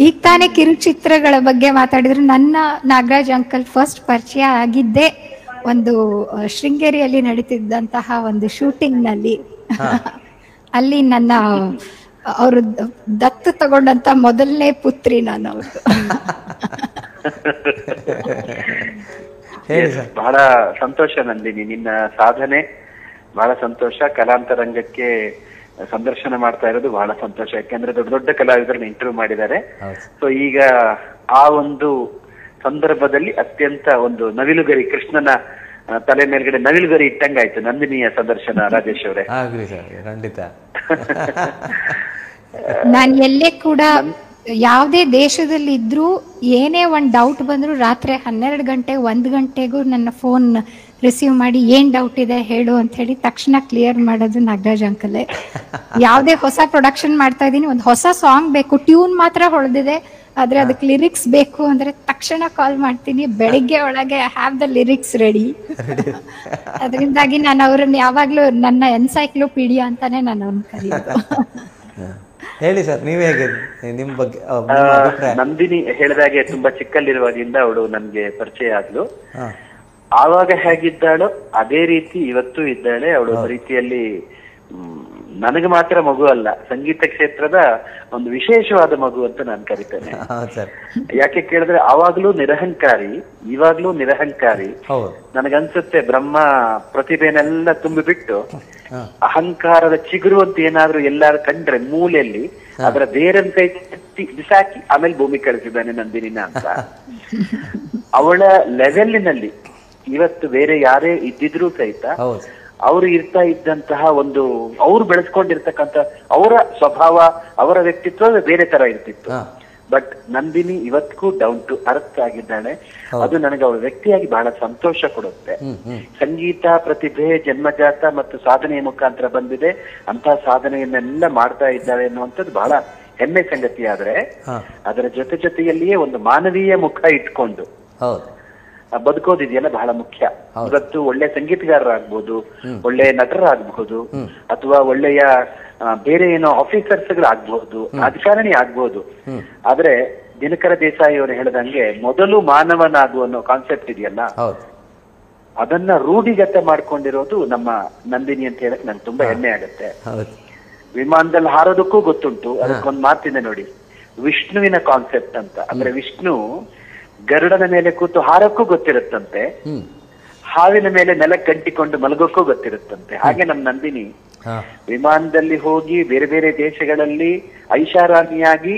ಈಗ ತಾನೇ ಕಿರುಚಿತ್ರಗಳ ಬಗ್ಗೆ ಮಾತಾಡಿದ್ರು. ನನ್ನ ನಾಗರಾಜ್ ಅಂಕಲ್ ಫಸ್ಟ್ ಪರಿಚಯ ಆಗಿದ್ದೆ ಒಂದು ಶೃಂಗೇರಿಯಲ್ಲಿ ನಡೀತಿದ್ದಂತಹ ಒಂದು ಶೂಟಿಂಗ್ ನಲ್ಲಿ. ಅಲ್ಲಿ ನನ್ನ ಅವರು ದತ್ತು ತಗೊಂಡಂತ ಮೊದಲನೇ ಪುತ್ರಿ ನಾನು. ಬಹಳ ಸಂತೋಷ ನಂದಿನಿ, ನಿನ್ನ ಸಾಧನೆ ಬಹಳ ಸಂತೋಷ. ಕಲಾಂತರಂಗಕ್ಕೆ ಸಂದರ್ಶನ ಮಾಡ್ತಾ ಇರೋದು ಬಹಳ ಸಂತೋಷ. ಯಾಕೆಂದ್ರೆ ದೊಡ್ಡ ದೊಡ್ಡ ಕಲಾವಿದರನ್ನ ಇಂಟರ್ವ್ಯೂ ಮಾಡಿದ್ದಾರೆ. ಸೊ ಈಗ ಆ ಒಂದು ಸಂದರ್ಭದಲ್ಲಿ ಅತ್ಯಂತ ಒಂದು ನವಿಲುಗರಿ, ಕೃಷ್ಣನ ತಲೆ ಮೇಲ್ಗಡೆ ನವಿಲುಗರಿ ಇಟ್ಟಂಗಾಯ್ತು ನಂದಿನಿಯ ಸಂದರ್ಶನ. ರಾಜೇಶ್ ಅವರೇ, ಖಂಡಿತ. ನಾನು ಎಲ್ಲೇ ಕೂಡ ಯಾವುದೇ ದೇಶದಲ್ಲಿ ಇದ್ರೂ ಏನೇ ಒಂದ್ ಡೌಟ್ ಬಂದ್ರು ರಾತ್ರಿ 12 ಗಂಟೆ 1 ಗಂಟೆಗೂ ನನ್ನ ಫೋನ್ ರಿಸೀವ್ ಮಾಡಿ ಏನ್ ಡೌಟ್ ಇದೆ ಹೇಳು ಅಂತ ಹೇಳಿ ತಕ್ಷಣ ಕ್ಲಿಯರ್ ಮಾಡೋದು ನಾಗರಾಜ್ ಅಂಕಲೇ. ಯಾವುದೇ ಹೊಸ ಪ್ರೊಡಕ್ಷನ್ ಮಾಡ್ತಾ ಇದೀನಿ, ಒಂದು ಹೊಸ ಸಾಂಗ್ ಬೇಕು, ಟ್ಯೂನ್ ಮಾತ್ರ ಹೊಳೆದಿದೆ, ಆದ್ರೆ ಅದಕ್ಕೆ ಲಿರಿಕ್ಸ್ ಬೇಕು ಅಂದ್ರೆ ತಕ್ಷಣ ಕಾಲ್ ಮಾಡ್ತೀನಿ. ಬೆಳಿಗ್ಗೆ ಒಳಗೆ ಹ್ಯಾವ್ ದ ಲಿರಿಕ್ಸ್ ರೆಡಿ. ಅದರಿಂದಾಗಿ ನಾನು ಅವ್ರನ್ನ ಯಾವಾಗ್ಲೂ ನನ್ನ ಎನ್ಸೈಕ್ಲೋಪೀಡಿಯಾ ಅಂತಾನೆ ನಾನು ಅವ್ರನ್ನ ಕರೆಯೋದು. ಹೇಳಿ ಸರ್, ನೀವ್ ಹೇಗೆ, ನಿಮ್ ಬಗ್ಗೆ ನಂದಿನಿ ಹೇಳಿದಾಗೆ ತುಂಬಾ ಚಿಕ್ಕಲ್ಲಿರುವಾಗಿಂದ ಅವಳು ನನ್ಗೆ ಪರಿಚಯ ಆದ್ಲು. ಆವಾಗ ಹೇಗಿದ್ದಾಳೋ ಅದೇ ರೀತಿ ಇವತ್ತು ಇದ್ದಾಳೆ. ಅವಳು ಒಂದು ರೀತಿಯಲ್ಲಿ ನನಗೆ ಮಾತ್ರ ಮಗು ಅಲ್ಲ, ಸಂಗೀತ ಕ್ಷೇತ್ರದ ಒಂದು ವಿಶೇಷವಾದ ಮಗು ಅಂತ ನಾನು ಕರಿತೇನೆ. ಯಾಕೆ ಕೇಳಿದ್ರೆ ಆವಾಗ್ಲೂ ನಿರಹಂಕಾರಿ, ಇವಾಗ್ಲೂ ನಿರಹಂಕಾರಿ. ನನಗನ್ಸುತ್ತೆ ಬ್ರಹ್ಮ ಪ್ರತಿಭೆನೆಲ್ಲ ತುಂಬಿಬಿಟ್ಟು ಅಹಂಕಾರದ ಚಿಗುರು ಅಂತ ಏನಾದ್ರೂ ಎಲ್ಲಾರು ಕಂಡ್ರೆ ಮೂಲೆಯಲ್ಲಿ ಅದರ ಬೇರನ್ ಕೈ ಬಿಸಾಕಿ ಆಮೇಲೆ ಭೂಮಿ ಕಳಿಸಿದ್ದಾನೆ ನಂದಿನಿನ ಅಂತ. ಅವಳ ಲೆವೆಲ್ಲಿನಲ್ಲಿ ಇವತ್ತು ಬೇರೆ ಯಾರೇ ಇದ್ದಿದ್ರು ಸಹಿತ ಅವರು ಇರ್ತಾ ಇದ್ದಂತಹ ಒಂದು ಅವ್ರು ಬೆಳೆಸ್ಕೊಂಡಿರ್ತಕ್ಕಂಥ ಅವರ ಸ್ವಭಾವ, ಅವರ ವ್ಯಕ್ತಿತ್ವ ಬೇರೆ ತರ ಇರ್ತಿತ್ತು. ಬಟ್ ನಂದಿನಿ ಇವತ್ತಿಗೂ ಡೌನ್ ಟು ಅರ್ತ್ ಆಗಿದ್ದಾಳೆ. ಅದು ನನಗೆ ಅವಳ ವ್ಯಕ್ತಿಯಾಗಿ ಬಹಳ ಸಂತೋಷ ಕೊಡುತ್ತೆ. ಸಂಗೀತ ಪ್ರತಿಭೆ ಜನ್ಮಜಾತ ಮತ್ತು ಸಾಧನೆಯ ಮುಖಾಂತರ ಬಂದಿದೆ. ಅಂತ ಸಾಧನೆಯನ್ನೆಲ್ಲ ಮಾಡ್ತಾ ಇದ್ದಾಳೆ ಅನ್ನುವಂಥದ್ದು ಬಹಳ ಹೆಮ್ಮೆ ಸಂಗತಿ. ಆದ್ರೆ ಅದರ ಜೊತೆಯಲ್ಲಿಯೇ ಒಂದು ಮಾನವೀಯ ಮುಖ ಇಟ್ಕೊಂಡು ಬದುಕೋದಿದೆಯಲ್ಲ ಬಹಳ ಮುಖ್ಯ. ಇವತ್ತು ಒಳ್ಳೆ ಸಂಗೀತಗಾರರಾಗ್ಬೋದು, ಒಳ್ಳೆ ನಟರಾಗಬಹುದು, ಅಥವಾ ಒಳ್ಳೆಯ ಬೇರೆ ಏನೋ ಆಫೀಸರ್ಸ್ಗಳಾಗ್ಬಹುದು, ರಾಜಕಾರಣಿ ಆಗ್ಬಹುದು. ಆದ್ರೆ ದಿನಕರ ದೇಸಾಯಿ ಅವರು ಹೇಳಿದಂಗೆ ಮೊದಲು ಮಾನವನಾಗು ಅನ್ನೋ ಕಾನ್ಸೆಪ್ಟ್ ಇದೆಯಲ್ಲ, ಅದನ್ನ ರೂಢಿಗತ ಮಾಡ್ಕೊಂಡಿರೋದು ನಮ್ಮ ನಂದಿನಿ ಅಂತ ಹೇಳಕ್ ನಂಗೆ ತುಂಬಾ ಹೆಮ್ಮೆ ಆಗತ್ತೆ. ವಿಮಾನದಲ್ಲಿ ಹಾರೋದಕ್ಕೂ ಗೊತ್ತುಂಟು. ಅದಕ್ಕೊಂದು ಮಾತಿದೆ ನೋಡಿ, ವಿಷ್ಣುವಿನ ಕಾನ್ಸೆಪ್ಟ್ ಅಂತ. ಅಂದ್ರೆ ವಿಷ್ಣು ಗರುಡನ ಮೇಲೆ ಕೂತು ಹಾರಕ್ಕೂ ಗೊತ್ತಿರುತ್ತಂತೆ, ಹಾವಿನ ಮೇಲೆ ನೆಲಕ್ಕೆ ಕಂಟಿಕೊಂಡು ಮಲಗೋಕ್ಕೂ ಗೊತ್ತಿರುತ್ತಂತೆ. ಹಾಗೆ ನಮ್ ನಂದಿನಿ ವಿಮಾನದಲ್ಲಿ ಹೋಗಿ ಬೇರೆ ಬೇರೆ ದೇಶಗಳಲ್ಲಿ ಐಷಾರಾಮಿಯಾಗಿ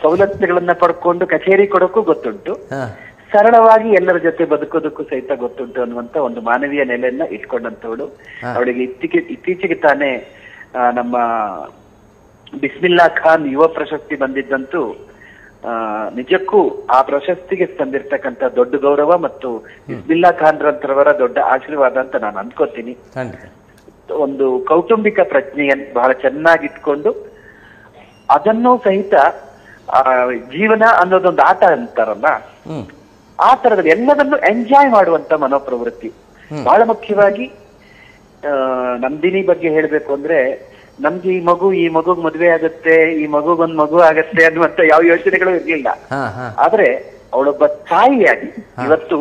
ಸವಲತ್ತುಗಳನ್ನ ಪಡ್ಕೊಂಡು ಕಚೇರಿ ಕೊಡೋಕ್ಕೂ ಗೊತ್ತುಂಟು, ಸರಳವಾಗಿ ಎಲ್ಲರ ಜೊತೆ ಬದುಕೋದಕ್ಕೂ ಸಹಿತ ಗೊತ್ತುಂಟು ಅನ್ನುವಂತ ಒಂದು ಮಾನವೀಯ ನೆಲೆಯನ್ನ ಇಟ್ಕೊಂಡಂತವಳು. ಅವಳಿಗೆ ಇತ್ತೀಚೆಗೆ ತಾನೇ ನಮ್ಮ ಬಿಸ್ಮಿಲ್ಲಾ ಖಾನ್ ಯುವ ಪ್ರಶಸ್ತಿ ಬಂದಿದ್ದಂತೂ ನಿಜಕ್ಕೂ ಆ ಪ್ರಶಸ್ತಿಗೆ ತಂದಿರ್ತಕ್ಕಂಥ ದೊಡ್ಡ ಗೌರವ ಮತ್ತು ಬಿಸ್ಮಿಲ್ಲಾ ಖಾನ್ ರಂತ್ರವರ ದೊಡ್ಡ ಆಶೀರ್ವಾದ ಅಂತ ನಾನು ಅನ್ಕೋತೀನಿ. ಒಂದು ಕೌಟುಂಬಿಕ ಪ್ರಜ್ಞೆಯನ್ನು ಬಹಳ ಚೆನ್ನಾಗಿಟ್ಕೊಂಡು ಅದನ್ನು ಸಹಿತ ಜೀವನ ಅನ್ನೋದೊಂದು ಆಟ ಅಂತಾರಲ್ಲ, ಆ ತರದಲ್ಲಿ ಎಲ್ಲದನ್ನು ಎಂಜಾಯ್ ಮಾಡುವಂತ ಮನೋಪ್ರವೃತ್ತಿ ಬಹಳ ಮುಖ್ಯವಾಗಿ. ನಂದಿನಿ ಬಗ್ಗೆ ಹೇಳ್ಬೇಕು ಅಂದ್ರೆ, ನಮ್ಗೆ ಈ ಮಗುಗ್ ಮದ್ವೆ ಆಗತ್ತೆ, ಈ ಮಗುಗೊಂದ್ ಮಗು ಆಗತ್ತೆ ಅನ್ನುವಂತ ಯಾವ ಯೋಚನೆಗಳು ಇರ್ಲಿಲ್ಲ. ಆದ್ರೆ ಅವಳೊಬ್ಬ ತಾಯಿಯಾಗಿ ಇವತ್ತು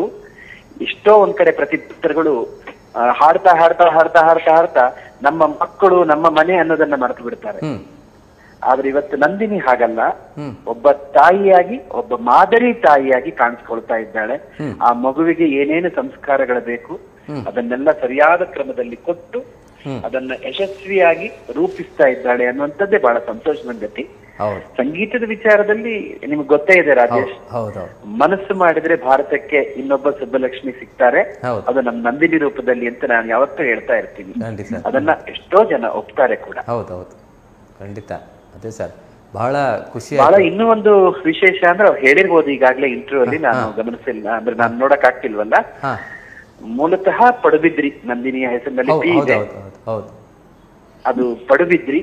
ಎಷ್ಟೋ ಒಂದ್ ಕಡೆ ಪ್ರತಿಪತ್ರಗಳು ಹಾಡ್ತಾ ಹಾಡ್ತಾ ಹಾಡ್ತಾ ಹಾಡ್ತಾ ಹಾಡ್ತಾ ನಮ್ಮ ಮಕ್ಕಳು ನಮ್ಮ ಮನೆ ಅನ್ನೋದನ್ನ ಮರೆತು ಬಿಡ್ತಾರೆ. ಆದ್ರೆ ಇವತ್ತು ನಂದಿನಿ ಹಾಗಲ್ಲ, ಒಬ್ಬ ತಾಯಿಯಾಗಿ, ಒಬ್ಬ ಮಾದರಿ ತಾಯಿಯಾಗಿ ಕಾಣಿಸ್ಕೊಳ್ತಾ ಇದ್ದಾಳೆ. ಆ ಮಗುವಿಗೆ ಏನೇನು ಸಂಸ್ಕಾರಗಳು ಬೇಕು ಅದನ್ನೆಲ್ಲ ಸರಿಯಾದ ಕ್ರಮದಲ್ಲಿ ಕೊಟ್ಟು ಅದನ್ನ ಯಶಸ್ವಿಯಾಗಿ ರೂಪಿಸ್ತಾ ಇದ್ದಾಳೆ ಅನ್ನುವಂಥದ್ದೇ ಬಹಳ ಸಂತೋಷದ ಗತಿ. ಸಂಗೀತದ ವಿಚಾರದಲ್ಲಿ ನಿಮ್ಗೆ ಗೊತ್ತೇ ಇದೆ ರಾಜೇಶ್, ಮನಸ್ಸು ಮಾಡಿದ್ರೆ ಭಾರತಕ್ಕೆ ಇನ್ನೊಬ್ಬ ಸುಬ್ಬಲಕ್ಷ್ಮಿ ಸಿಗ್ತಾರೆ, ಅದು ನಮ್ಮ ನಂದಿನಿ ರೂಪದಲ್ಲಿ ಅಂತ ನಾನು ಯಾವತ್ತೂ ಹೇಳ್ತಾ ಇರ್ತೀನಿ. ಅದನ್ನ ಎಷ್ಟೋ ಜನ ಒಪ್ತಾರೆ ಕೂಡ. ಹೌದೌದು, ಖಂಡಿತ. ಅದೇ ಸರ್, ಬಹಳ ಖುಷಿ. ಬಹಳ ಇನ್ನೂ ಒಂದು ವಿಶೇಷ ಅಂದ್ರೆ ಅವ್ರು ಹೇಳಿರ್ಬೋದು ಈಗಾಗ್ಲೇ ಇಂಟರ್ವ್ಯೂ ಅಲ್ಲಿ, ನಾನು ಗಮನಿಸಿಲ್ಲ ಅಂದ್ರೆ ನಾನು ನೋಡಕ್ ಆಗ್ತಿಲ್ವಲ್ಲ. ಮೂಲತಃ ಪಡುಬಿದ್ರಿ, ನಂದಿನಿಯ ಹೆಸರಿನಲ್ಲಿ ಪಿ ಇದೆ, ಅದು ಪಡುಬಿದ್ರಿ.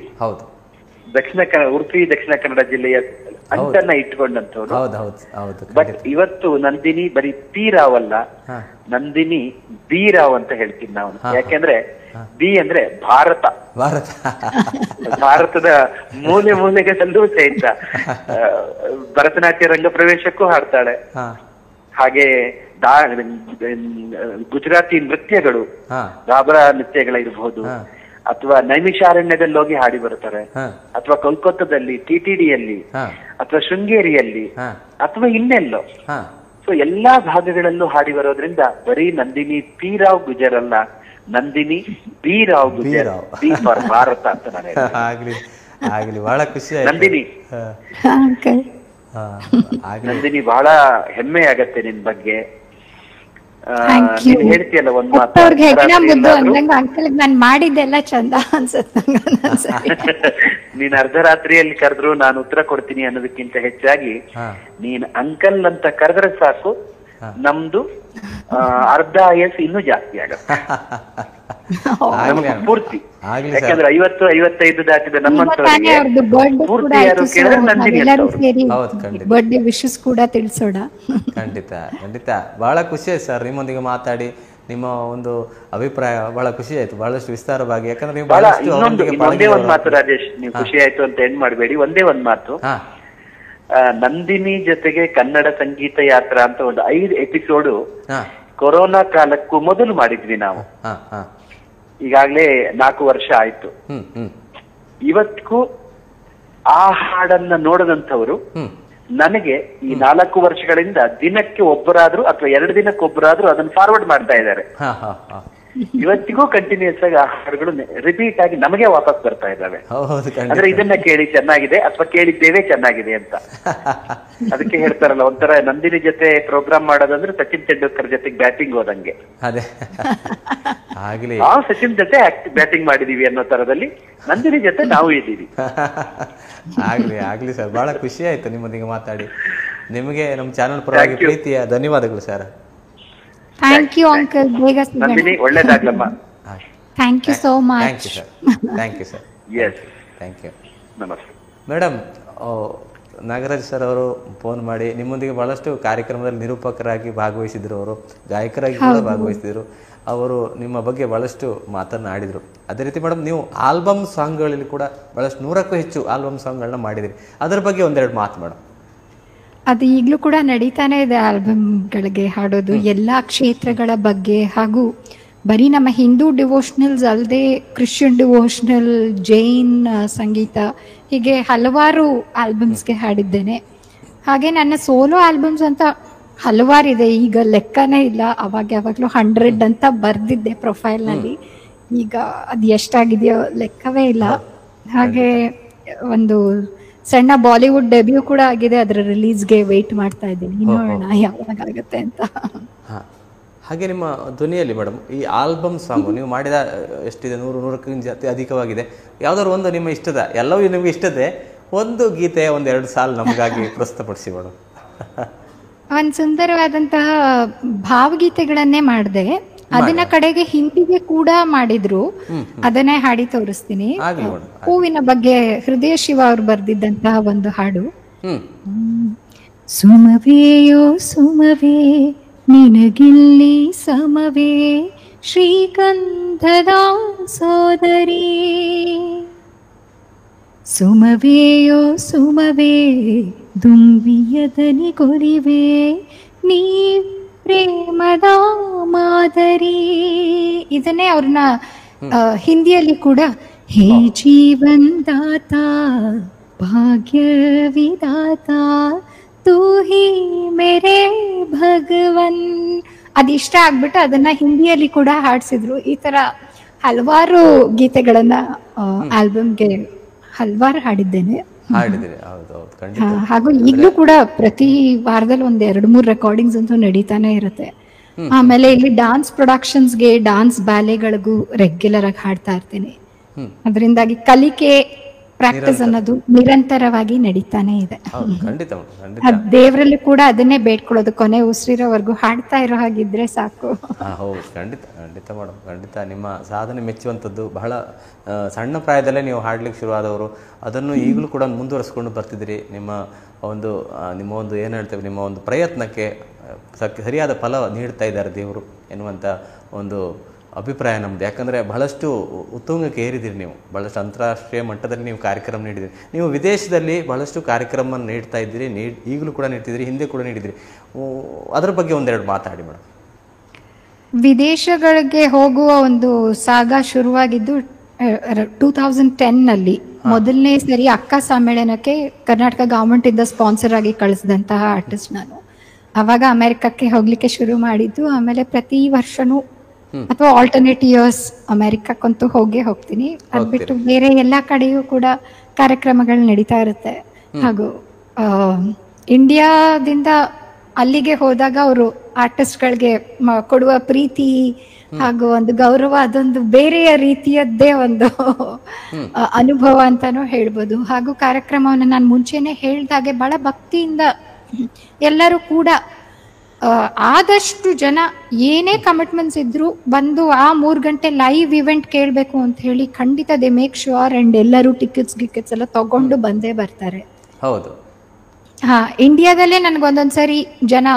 ಉಡುಪಿ ದಕ್ಷಿಣ ಕನ್ನಡ ಜಿಲ್ಲೆಯ ಅಂತನ್ನ ಇಟ್ಕೊಂಡಂತವ್ರು. ಬಟ್ ಇವತ್ತು ನಂದಿನಿ ಬರೀ ಪಿ ರಾವ್ ಅಲ್ಲ, ನಂದಿನಿ ಬಿ ರಾವ್ ಅಂತ ಹೇಳ್ತೀನಿ ನಾವು. ಯಾಕೆಂದ್ರೆ ಬಿ ಅಂದ್ರೆ ಭಾರತ, ಭಾರತದ ಮೂಲೆ ಮೂಲೆಗಳಲ್ಲೂ ಸಹಿತ ಭರತನಾಟ್ಯ ರಂಗ ಪ್ರವೇಶಕ್ಕೂ ಹಾಡ್ತಾಳೆ. ಹಾಗೆ ಗುಜರಾತಿ ನೃತ್ಯಗಳು, ದಾಬ್ರಾ ನೃತ್ಯಗಳಿರ್ಬಹುದು, ಅಥವಾ ನೈಮಿಷಾರಣ್ಯದಲ್ಲಿ ಹೋಗಿ ಹಾಡಿ ಬರ್ತಾರೆ, ಅಥವಾ ಕೋಲ್ಕತ್ತಾದಲ್ಲಿ ಟಿಟಿಡಿಯಲ್ಲಿ, ಅಥವಾ ಶೃಂಗೇರಿಯಲ್ಲಿ, ಅಥವಾ ಇನ್ನೆಲ್ಲೋ. ಸೊ ಎಲ್ಲಾ ಭಾಗಗಳಲ್ಲೂ ಹಾಡಿ ಬರೋದ್ರಿಂದ ಬರೀ ನಂದಿನಿ ಪಿ ರಾವ್ ಗುಜರ್ ಅಲ್ಲ, Nandini B Rao Gujar, B for Bharat ಅಂತ ನಾನು ಹೇಳ್ತೀನಿ. ಬಹಳ ಖುಷಿ ನಂದಿನಿ. ನಂದಿನಿ ಬಹಳ ಹೆಮ್ಮೆ ಆಗತ್ತೆ ನಿನ್ ಬಗ್ಗೆ. ಹೇಳ್ತೀಯಲ್ಲ ಒಂದ್ ಮಾತು, ನಾನ್ ಮಾಡಿದ್ದೆಲ್ಲ ಚಂದ ಅನ್ಸುತ್ತೆ. ನೀನ್ ಅರ್ಧರಾತ್ರಿಯಲ್ಲಿ ಕರೆದ್ರು ನಾನು ಉತ್ತರ ಕೊಡ್ತೀನಿ ಅನ್ನೋದಕ್ಕಿಂತ ಹೆಚ್ಚಾಗಿ ನೀನ್ ಅಂಕಲ್ ಅಂತ ಕರೆದ್ರೆ ಸಾಕು, ನಮ್ದು ಅರ್ಧ ಆಯಸ್ ಇನ್ನೂ ಜಾಸ್ತಿ ಆಗತ್ತೆ ಪೂರ್ತಿ. ಯಾಕಂದ್ರೆ 50-55 ದಾಟಿದ ನಮ್ಮಂತವರಿಗೆ ಪೂರ್ತಿ ಯಾರು ಕೇಳಿದ್ರೆ ನಂದಿನಿ ಬರ್ಡೇ ವಿಶಸ್ ಕೂಡ ತಿಳಿಸೋಣ. ಖಂಡಿತ ಖಂಡಿತ. ಬಹಳ ಖುಷಿ ಆಯ್ತು ಸರ್ ನಿಮ್ಮೊಂದಿಗೆ ಮಾತಾಡಿ. ನಿಮ್ಮ ಒಂದು ಅಭಿಪ್ರಾಯ ಬಹಳ ಖುಷಿ ಆಯ್ತು, ಬಹಳಷ್ಟು ವಿಸ್ತಾರವಾಗಿ. ಯಾಕಂದ್ರೆ ನೀವು ಒಂದೇ ಒಂದ್ ಮಾತು ರಾಜೇಶ್, ನೀವು ಖುಷಿ ಆಯ್ತು ಅಂತ ಎಂಡ್ ಮಾಡಬೇಡಿ. ಒಂದೇ ಒಂದ್ ಮಾತು, ನಂದಿನಿ ಜೊತೆಗೆ ಕನ್ನಡ ಸಂಗೀತ ಯಾತ್ರಾ ಅಂತ ಒಂದು 5 ಎಪಿಸೋಡು ಕೊರೋನಾ ಕಾಲಕ್ಕೂ ಮೊದಲು ಮಾಡಿದ್ವಿ ನಾವು. ಹಾ ಹಾ ಈಗಾಗ್ಲೇ 4 ವರ್ಷ ಆಯ್ತು. ಇವತ್ತಿಗೂ ಆ ಹಾಡನ್ನ ನೋಡದಂಥವ್ರು ನನಗೆ ಈ 4 ವರ್ಷಗಳಿಂದ ದಿನಕ್ಕೆ ಒಬ್ಬರಾದ್ರೂ ಅಥವಾ 2 ದಿನಕ್ಕೊಬ್ಬರಾದ್ರೂ ಅದನ್ನ ಫಾರ್ವರ್ಡ್ ಮಾಡ್ತಾ ಇದ್ದಾರೆ. ಇವತ್ತಿಗೂ ಕಂಟಿನ್ಯೂಸ್ ಆಗಿ ಆ ಹಾಡುಗಳು ರಿಪೀಟ್ ಆಗಿ ನಮಗೆ ವಾಪಸ್ ಬರ್ತಾ ಇದ್ದಾವೆ. ಅಂದ್ರೆ ಇದನ್ನ ಕೇಳಿ ಚೆನ್ನಾಗಿದೆ ಅಥವಾ ಕೇಳಿದ್ದೇವೆ ಚೆನ್ನಾಗಿದೆ ಅಂತ. ಅದಕ್ಕೆ ಹೇಳ್ತಾರಲ್ಲ, ಒಂಥರ ನಂದಿನಿ ಜೊತೆ ಪ್ರೋಗ್ರಾಮ್ ಮಾಡೋದಂದ್ರೆ ಸಚಿನ್ ತೆಂಡೂಲ್ಕರ್ ಜೊತೆಗೆ ಬ್ಯಾಟಿಂಗ್ ಹೋದಂಗೆ. ನಾವು ಸಚಿನ್ ಜೊತೆ ಬ್ಯಾಟಿಂಗ್ ಮಾಡಿದೀವಿ ಅನ್ನೋ ತರದಲ್ಲಿ ನಂದಿನಿ ಜೊತೆ ನಾವು ಇದ್ದೀವಿ. ಆಗ್ಲಿ ಸರ್, ಬಹಳ ಖುಷಿ ಆಯ್ತು ನಿಮ್ಮೊಂದಿಗೆ ಮಾತಾಡಿ. ನಿಮಗೆ ನಮ್ಮ ಚಾನಲ್ ಪರವಾಗಿ ಪ್ರೀತಿಯ ಧನ್ಯವಾದಗಳು ಸರ್. Thank you uncle. ಬೇಗ ನಂದಿನಿ, ಒಳ್ಳೇದಾಗ್ಲಮ್ಮ. Thank you so much. Thank you sir. Yes, thank you. ನಮಸ್ತೆ ಮೇಡಮ್. ನಾಗರಾಜ್ ಸರ್ ಅವರು ಫೋನ್ ಮಾಡಿ ನಿಮ್ಮೊಂದಿಗೆ ಬಹಳಷ್ಟು ಕಾರ್ಯಕ್ರಮದಲ್ಲಿ ನಿರೂಪಕರಾಗಿ ಭಾಗವಹಿಸಿದ್ರು, ಅವರು ಗಾಯಕರಾಗಿ ಕೂಡ ಭಾಗವಹಿಸಿದ್ರು. ಅವರು ನಿಮ್ಮ ಬಗ್ಗೆ ಬಹಳಷ್ಟು ಮಾತನಾಡಿದರು. ಅದೇ ರೀತಿ ಮೇಡಮ್, ನೀವು ಆಲ್ಬಮ್ ಸಾಂಗ್ಗಳಲ್ಲಿ ಕೂಡ ಬಹಳಷ್ಟು 100ಕ್ಕೂ ಹೆಚ್ಚು ಆಲ್ಬಮ್ ಸಾಂಗ್ಗಳನ್ನ ಮಾಡಿದಿರಿ. ಅದರ ಬಗ್ಗೆ ಒಂದೆರಡು ಮಾತು ಮೇಡಮ್. ಅದು ಈಗಲೂ ಕೂಡ ನಡೀತಾನೆ ಇದೆ, ಆಲ್ಬಮ್ಗಳಿಗೆ ಹಾಡೋದು ಎಲ್ಲಾ ಕ್ಷೇತ್ರಗಳ ಬಗ್ಗೆ. ಹಾಗೂ ಬರೀ ನಮ್ಮ ಹಿಂದೂ ಡಿವೋಷನಲ್ಸ್ ಅಲ್ಲದೆ ಕ್ರಿಶ್ಚಿಯನ್ ಡಿವೋಷನಲ್, ಜೈನ್ ಸಂಗೀತ, ಹೀಗೆ ಹಲವಾರು ಆಲ್ಬಮ್ಸ್ಗೆ ಹಾಡಿದ್ದೇನೆ. ಹಾಗೆ ನನ್ನ ಸೋಲೋ ಆಲ್ಬಮ್ಸ್ ಅಂತ ಹಲವಾರಿದೆ, ಈಗ ಲೆಕ್ಕನೇ ಇಲ್ಲ. ಯಾವಾಗಲೂ 100 ಅಂತ ಬರ್ದಿದ್ದೆ ಪ್ರೊಫೈಲ್ನಲ್ಲಿ. ಈಗ ಅದು ಎಷ್ಟಾಗಿದೆಯೋ ಲೆಕ್ಕವೇ ಇಲ್ಲ. ಹಾಗೆ ಒಂದು ಸಣ್ಣ ಬಾಲಿವುಡ್ ಡೆಬ್ಯೂ ಕೂಡ ಆಗಿದೆ, ಅದರ ರಿಲೀಸ್ಗೆ ವೇಟ್ ಮಾಡ್ತಾ ಇದ್ದೀನಿ, ನೋಡೋಣ ಯಾವಾಗ ಆಗುತ್ತೆ ಅಂತ. ಹಾಗೆ ನಿಮ್ಮ ಧ್ವನಿಯಲ್ಲಿ ಮೇಡಮ್, ಈ ಆಲ್ಬಮ್ ಸಾಂಗು ನೀವು ಮಾಡಿದ ಎಷ್ಟಿದೆ, 100-100ಕ್ಕಿಂತ ಅಧಿಕವಾಗಿದೆ. ಯಾವ್ದಾದ್ರು ಒಂದು ನಿಮ್ಮ ಇಷ್ಟದ, ಎಲ್ಲವೂ ನಿಮಗೆ ಇಷ್ಟದೆ ಒಂದು ಗೀತೆ, 1-2 ಸಾಲು ನಮಗಾಗಿ ಪ್ರಸ್ತುತಪಡಿಸಿ ಮೇಡಮ್. ಒಂದು ಸುಂದರವಾದಂತಹ ಭಾವಗೀತೆಗಳನ್ನೇ ಮಾಡಿದೆ. ಅದನ್ನ ಕಡೆಗೆ ಹಿಂದಿಗೆ ಕೂಡ ಮಾಡಿದ್ರು, ಅದನ್ನೇ ಹಾಡಿ ತೋರಿಸ್ತೀನಿ. ಹೂವಿನ ಬಗ್ಗೆ ಹೃದಯ ಶಿವ ಅವರು ಬರ್ದಿದ್ದಂತಹ ಒಂದು ಹಾಡು. ಸುಮವೇಯೋ ಸುಮವೇ ನಿನಗಿಲ್ಲಿ ಸಮವೇ ಶ್ರೀಗಂಧದ ಸೋದರಿ, ಸುಮವೇಯೋ ಸುಮವೇ ದುಂಬಿಯದನಿ ಕೊರಿವೆ ನೀ ಪ್ರೇಮದ ಮಾದರಿ. ಇದನ್ನೇ ಅವ್ರನ್ನ ಹಿಂದಿಯಲ್ಲಿ ಕೂಡ ಹೇ ಜೀವನ್ ದಾತ ಭಾಗ್ಯ ವಿದಾತ ತೂ ಹಿ ಮೇರೆ ಭಗವನ್, ಅದಿಷ್ಟ ಆಗ್ಬಿಟ್ಟು ಅದನ್ನ ಹಿಂದಿಯಲ್ಲಿ ಕೂಡ ಹಾಡ್ಸಿದ್ರು. ಈ ತರ ಹಲವಾರು ಗೀತೆಗಳನ್ನ ಆಲ್ಬಮ್ಗೆ ಹಲವಾರು ಹಾಡಿದ್ದೇನೆ. ಹಾಗೂ ಈಗಲೂ ಕೂಡ ಪ್ರತಿ ವಾರದಲ್ಲಿ 1-2-3 ರೆಕಾರ್ಡಿಂಗ್ಸ್ ಅಂತೂ ನಡೀತಾನೆ ಇರುತ್ತೆ. ಆಮೇಲೆ ಇಲ್ಲಿ ಡಾನ್ಸ್ ಪ್ರೊಡಕ್ಷನ್ಸ್ಗೆ, ಡಾನ್ಸ್ ಬ್ಯಾಲೆಗಳಿಗೂ ರೆಗ್ಯುಲರ್ ಆಗಿ ಹಾಡ್ತಾ ಇರ್ತೀನಿ. ಅದರಿಂದಾಗಿ ಕಲಿಕೆ, ಪ್ರಾಕ್ಟೀಸ್ ಅನ್ನೋದು ನಿರಂತರವಾಗಿ ನಡೀತಾನೆ ಇದೆ. ದೇವರಲ್ಲಿ ಕೂಡ ಅದನ್ನೇ ಬೇಡ್ಕೊಳ್ಳೋದು, ಕೊನೆ ಉಸಿರಿರೋವರೆಗೂ ಹಾಡ್ತಾ ಇರೋ ಹಾಗಿದ್ರೆ ಸಾಕು. ಹೌದು, ಖಂಡಿತ ಖಂಡಿತ ಮೇಡಮ್, ಖಂಡಿತ ನಿಮ್ಮ ಸಾಧನೆ ಮೆಚ್ಚುವಂಥದ್ದು. ಬಹಳ ಸಣ್ಣ ಪ್ರಾಯದಲ್ಲೇ ನೀವು ಹಾಡ್ಲಿಕ್ಕೆ ಶುರುವಾದವರು, ಅದನ್ನು ಈಗಲೂ ಕೂಡ ಮುಂದುವರಿಸ್ಕೊಂಡು ಬರ್ತಿದ್ದೀರಿ. ನಿಮ್ಮ ಒಂದು ಏನು ಹೇಳ್ತೇವೆ, ನಿಮ್ಮ ಒಂದು ಪ್ರಯತ್ನಕ್ಕೆ ಸರಿಯಾದ ಫಲ ನೀಡ್ತಾ ಇದ್ದಾರೆ ದೇವರು ಎನ್ನುವಂಥ ಒಂದು ಅಭಿಪ್ರಾಯ ನಮ್ಮದು. ಯಾಕಂದರೆ ಬಹಳಷ್ಟು ಉತ್ತುಂಗಕ್ಕೆ ಏರಿದಿರಿ ನೀವು, ಬಹಳಷ್ಟು ಅಂತಾರಾಷ್ಟ್ರೀಯ ಮಟ್ಟದಲ್ಲಿ ನೀವು ಕಾರ್ಯಕ್ರಮ ನೀಡಿದಿರಿ. ನೀವು ವಿದೇಶದಲ್ಲಿ ಬಹಳಷ್ಟು ಕಾರ್ಯಕ್ರಮ ನೀಡ್ತಾ ಇದ್ದೀರಿ, ಈಗಲೂ ಕೂಡ ನೀಡ್ತಿದ್ದೀರಿ, ಹಿಂದೆ ಕೂಡ ನೀಡಿದಿರಿ. ಅದರ ಬಗ್ಗೆ ಒಂದೆರಡು ಮಾತಾಡಿ ಮೇಡಮ್. ವಿದೇಶಗಳಿಗೆ ಹೋಗುವ ಒಂದು ಸಾಗ ಶುರುವಾಗಿದ್ದು 2010ನಲ್ಲಿ. ಮೊದಲನೇ ಸರಿ ಅಕ್ಕ ಸಮ್ಮೇಳನಕ್ಕೆ ಕರ್ನಾಟಕ ಗವರ್ಮೆಂಟ್ ಇಂದ ಸ್ಪಾನ್ಸರ್ ಆಗಿ ಕಳಿಸಿದಂತಹ ಆರ್ಟಿಸ್ಟ್ ನಾನು. ಅವಾಗ ಅಮೆರಿಕಕ್ಕೆ ಹೋಗ್ಲಿಕ್ಕೆ ಶುರು ಮಾಡಿದ್ದು. ಆಮೇಲೆ ಪ್ರತಿ ವರ್ಷನೂ ಅಥವಾ ಆಲ್ಟರ್ನೇಟ್ ಇಯರ್ಸ್ ಅಮೆರಿಕಕ್ಕಂತೂ ಹೋಗ್ತೀನಿ. ಅದ್ಬಿಟ್ಟು ಬೇರೆ ಎಲ್ಲಾ ಕಡೆಯೂ ಕೂಡ ಕಾರ್ಯಕ್ರಮಗಳು ನಡೀತಾ ಇರುತ್ತೆ. ಹಾಗೂ ಇಂಡಿಯಾದಿಂದ ಅಲ್ಲಿಗೆ ಹೋದಾಗ ಅವರು ಆರ್ಟಿಸ್ಟ್ಗಳಿಗೆ ಕೊಡುವ ಪ್ರೀತಿ ಹಾಗೂ ಒಂದು ಗೌರವ, ಅದೊಂದು ಬೇರೆಯ ರೀತಿಯದ್ದೇ ಒಂದು ಅನುಭವ ಅಂತಾನೂ ಹೇಳ್ಬೋದು. ಹಾಗೂ ಕಾರ್ಯಕ್ರಮವನ್ನು ನಾನು ಮುಂಚೆನೆ ಹೇಳ್ದಾಗೆ ಬಹಳ ಭಕ್ತಿಯಿಂದ ಎಲ್ಲರೂ ಕೂಡ ಆದಷ್ಟು ಜನ ಏನೇ ಕಮಿಟ್ಮೆಂಟ್ಸ್ ಇದ್ರು ಬಂದು ಆ 3 ಗಂಟೆ ಲೈವ್ ಇವೆಂಟ್ ಕೇಳಬೇಕು ಅಂತ ಹೇಳಿ ಖಂಡಿತ ದೇ ಮೇಕ್ ಶ್ಯೂರ್. ಅಂಡ್ ಎಲ್ಲರೂ ಟಿಕೆಟ್ಸ್ ಎಲ್ಲ ತಗೊಂಡು ಬಂದೇ ಬರ್ತಾರೆ. ಹೌದು. ಇಂಡಿಯಾದಲ್ಲೇ ನನಗೊಂದೊಂದ್ಸರಿ ಜನ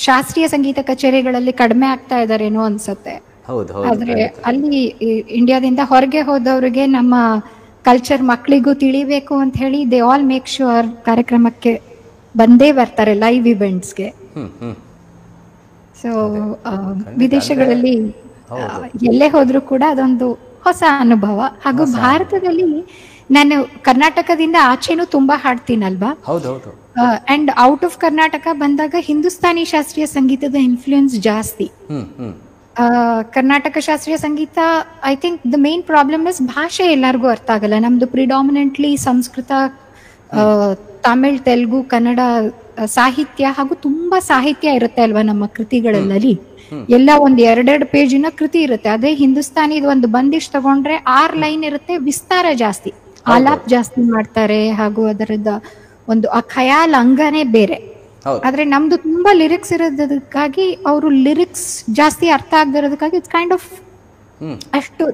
ಶಾಸ್ತ್ರೀಯ ಸಂಗೀತ ಕಚೇರಿಗಳಲ್ಲಿ ಕಡಿಮೆ ಆಗ್ತಾ ಇದಾರೇನೋ ಅನ್ಸತ್ತೆ. ಆದ್ರೆ ಅಲ್ಲಿ ಇಂಡಿಯಾದಿಂದ ಹೊರಗೆ ಹೋದವ್ರಿಗೆ ನಮ್ಮ ಕಲ್ಚರ್ ಮಕ್ಕಳಿಗೂ ತಿಳಿಬೇಕು ಅಂತ ಹೇಳಿ ದೇ ಆಲ್ ಮೇಕ್ ಶ್ಯೂರ್ ಕಾರ್ಯಕ್ರಮಕ್ಕೆ ಬಂದೇ ಬರ್ತಾರೆ, ಲೈವ್ ಇವೆಂಟ್ಸ್ಗೆ. ಸೊ ವಿದೇಶಗಳಲ್ಲಿ ಎಲ್ಲೇ ಹೋದ್ರೂ ಕೂಡ ಅದೊಂದು ಹೊಸ ಅನುಭವ. ಹಾಗೂ ಭಾರತದಲ್ಲಿ ನಾನು ಕರ್ನಾಟಕದಿಂದ ಆಚೆನೂ ತುಂಬಾ ಹಾಡ್ತೀನಲ್ವಾ, ಹೌದೌದು. ಅಂಡ್ ಔಟ್ ಆಫ್ ಕರ್ನಾಟಕ ಬಂದಾಗ ಹಿಂದೂಸ್ತಾನಿ ಶಾಸ್ತ್ರೀಯ ಸಂಗೀತದ ಇನ್ಫ್ಲೂಯೆನ್ಸ್ ಜಾಸ್ತಿ. ಕರ್ನಾಟಕ ಶಾಸ್ತ್ರೀಯ ಸಂಗೀತ, I think the main problem is ಭಾಷೆ ಎಲ್ಲರಿಗೂ ಅರ್ಥ ಆಗಲ್ಲ. ನಮ್ದು ಪ್ರಿಡಾಮಿನೆಂಟ್ಲಿ ಸಂಸ್ಕೃತ, ತಮಿಳ್, ತೆಲುಗು, ಕನ್ನಡ ಸಾಹಿತ್ಯ, ಹಾಗೂ ತುಂಬಾ ಸಾಹಿತ್ಯ ಇರುತ್ತೆ ಅಲ್ವಾ ನಮ್ಮ ಕೃತಿಗಳಲ್ಲಿ. ಎಲ್ಲ ಒಂದ್ 2 ಪೇಜಿನ ಕೃತಿ ಇರುತ್ತೆ. ಅದೇ ಹಿಂದೂಸ್ತಾನಿದ್ ಒಂದು ಬಂದಿಶ್ ತಗೊಂಡ್ರೆ 6 ಲೈನ್ ಇರುತ್ತೆ, ವಿಸ್ತಾರ ಜಾಸ್ತಿ, ಆಲಾಪ್ ಜಾಸ್ತಿ ಮಾಡ್ತಾರೆ, ಹಾಗೂ ಅದರದ ಒಂದು ಆ ಖಯಾಲ್ ಅಂಗನೇ ಬೇರೆ. ಆದ್ರೆ ನಮ್ದು ತುಂಬಾ ಲಿರಿಕ್ಸ್ ಇರೋದಕ್ಕಾಗಿ ಅವರು ಲಿರಿಕ್ಸ್ ಜಾಸ್ತಿ ಅರ್ಥ ಆಗದಿರೋದಕ್ಕಾಗಿ ಇಟ್ಸ್ ಕೈಂಡ್ ಆಫ್ ಅಷ್ಟು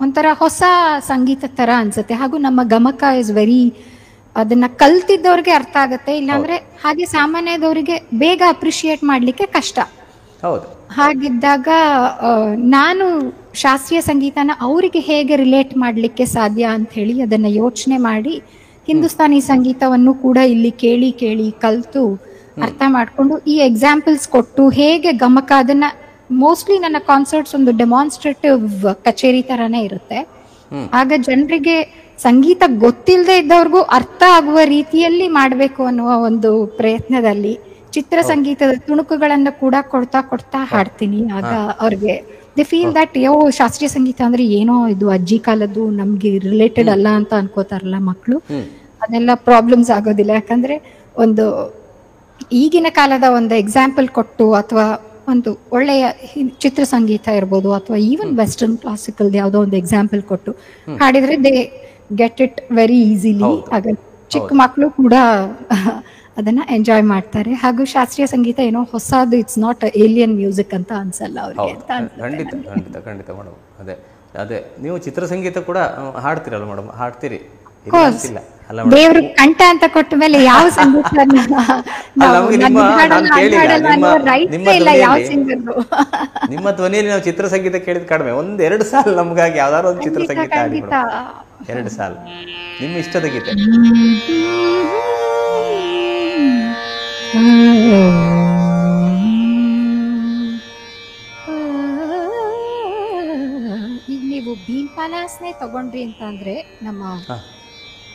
ಒಂಥರ ಹೊಸ ಸಂಗೀತ ತರ ಅನ್ಸುತ್ತೆ. ಹಾಗೂ ನಮ್ಮ ಗಮಕ ಇಸ್ ವೆರಿ, ಅದನ್ನ ಕಲ್ತಿದ್ದವ್ರಿಗೆ ಅರ್ಥ ಆಗತ್ತೆ, ಇಲ್ಲಾಂದ್ರೆ ಹಾಗೆ ಸಾಮಾನ್ಯದವರಿಗೆ ಬೇಗ ಅಪ್ರಿಶಿಯೇಟ್ ಮಾಡ್ಲಿಕ್ಕೆ ಕಷ್ಟ. ಹಾಗಿದ್ದಾಗ ನಾನು ಶಾಸ್ತ್ರೀಯ ಸಂಗೀತನ ಅವರಿಗೆ ಹೇಗೆ ರಿಲೇಟ್ ಮಾಡ್ಲಿಕ್ಕೆ ಸಾಧ್ಯ ಅಂತ ಹೇಳಿ ಅದನ್ನ ಯೋಚನೆ ಮಾಡಿ ಹಿಂದೂಸ್ತಾನಿ ಸಂಗೀತವನ್ನು ಕೂಡ ಇಲ್ಲಿ ಕೇಳಿ ಕೇಳಿ ಕಲ್ತು ಅರ್ಥ ಮಾಡ್ಕೊಂಡು ಈ ಎಕ್ಸಾಂಪಲ್ಸ್ ಕೊಟ್ಟು ಹೇಗೆ ಗಮಕ, ಅದನ್ನ ಮೋಸ್ಟ್ಲಿ ನನ್ನ ಕಾನ್ಸರ್ಟ್ಸ್ ಒಂದು ಡೆಮಾನ್ಸ್ಟ್ರೇಟಿವ್ ಕಚೇರಿ ತರಾನೇ ಇರುತ್ತೆ. ಆಗ ಜನರಿಗೆ ಸಂಗೀತ ಗೊತ್ತಿಲ್ಲದೆ ಇದ್ದವ್ರಿಗೂ ಅರ್ಥ ಆಗುವ ರೀತಿಯಲ್ಲಿ ಮಾಡಬೇಕು ಅನ್ನುವ ಒಂದು ಪ್ರಯತ್ನದಲ್ಲಿ ಚಿತ್ರ ಸಂಗೀತದ ತುಣುಕುಗಳನ್ನ ಕೂಡ ಕೊಡ್ತಾ ಕೊಡ್ತಾ ಹಾಡ್ತೀನಿ. ಆಗ ಅವ್ರಿಗೆ ದೇ ಫೀಲ್ ದಟ್ ಶಾಸ್ತ್ರೀಯ ಸಂಗೀತ ಅಂದ್ರೆ ಏನೋ ಇದು ಅಜ್ಜಿ ಕಾಲದ್ದು, ನಮ್ಗೆ ರಿಲೇಟೆಡ್ ಅಲ್ಲ ಅಂತ ಅನ್ಕೋತಾರಲ್ಲ ಮಕ್ಕಳು. ಅದೆಲ್ಲ ಪ್ರಾಬ್ಲಮ್ಸ್ ಆಗೋದಿಲ್ಲ. ಯಾಕಂದ್ರೆ ಒಂದು ಈಗಿನ ಕಾಲದ ಒಂದು ಎಕ್ಸಾಂಪಲ್ ಕೊಟ್ಟು, ಅಥವಾ ಒಂದು ಒಳ್ಳೆಯ ಚಿತ್ರ ಸಂಗೀತ ಇರ್ಬೋದು, ಅಥವಾ ಈವನ್ ವೆಸ್ಟರ್ನ್ ಕ್ಲಾಸಿಕಲ್ ಯಾವುದೋ ಒಂದು ಎಕ್ಸಾಂಪಲ್ ಕೊಟ್ಟು ಹಾಡಿದ್ರೆ they get it very easily. ಆಗ ಚಿಕ್ಕ ಮಕ್ಕಳು ಕೂಡ ಅದನ್ನ ಎಂಜಾಯ್ ಮಾಡ್ತಾರೆ. ಹಾಗೂ ಶಾಸ್ತ್ರೀಯ ಸಂಗೀತ ಏನೋ ಹೊಸದು, ಇಟ್ಸ್ ನಾಟ್ ಏಲಿಯನ್ ಮ್ಯೂಸಿಕ್ ಅಂತ ಅನ್ಸಲ್ಲ ಅವ್ರಿಗೆ ಅಂತ. ಖಂಡಿತ ಖಂಡಿತ ಖಂಡಿತ ಮೇಡಮ್. ಅದೇ ಅದೇ ನೀವು ಚಿತ್ರ ಸಂಗೀತ ಕೂಡ ಹಾಡ್ತಿರಲ್ಲ ಮೇಡಮ್? ಹಾಡ್ತೀರಿ, ದೇವ್ರು ಕಂಠ ಅಂತ ಕೊಟ್ಟ ಮೇಲೆ ಯಾವ ಸಂಗೀತ ನಿಮ್ಮ ಧ್ವನಿಯಲ್ಲಿ ನಾವು ಚಿತ್ರ ಸಂಗೀತ ಕೇಳಿದ್ ಕಡಿಮೆ. 1-2 ಸಾಲ ನಮ್ಗಾಗಿ ಯಾವ್ದಾದ್ರು ಒಂದು ಚಿತ್ರ ಸಂಗೀತ ಹಾಡಿ, 2 ಸಾಲ ನಿಮ್ಮ ಇಷ್ಟದ ಗೀತೆ. ಈಗ ನೀವು ಭೀಮ್ ಪಾಲಾಸ್ನೇ ತಗೊಂಡ್ರಿ ಅಂತ ಅಂದ್ರೆ ನಮ್ಮ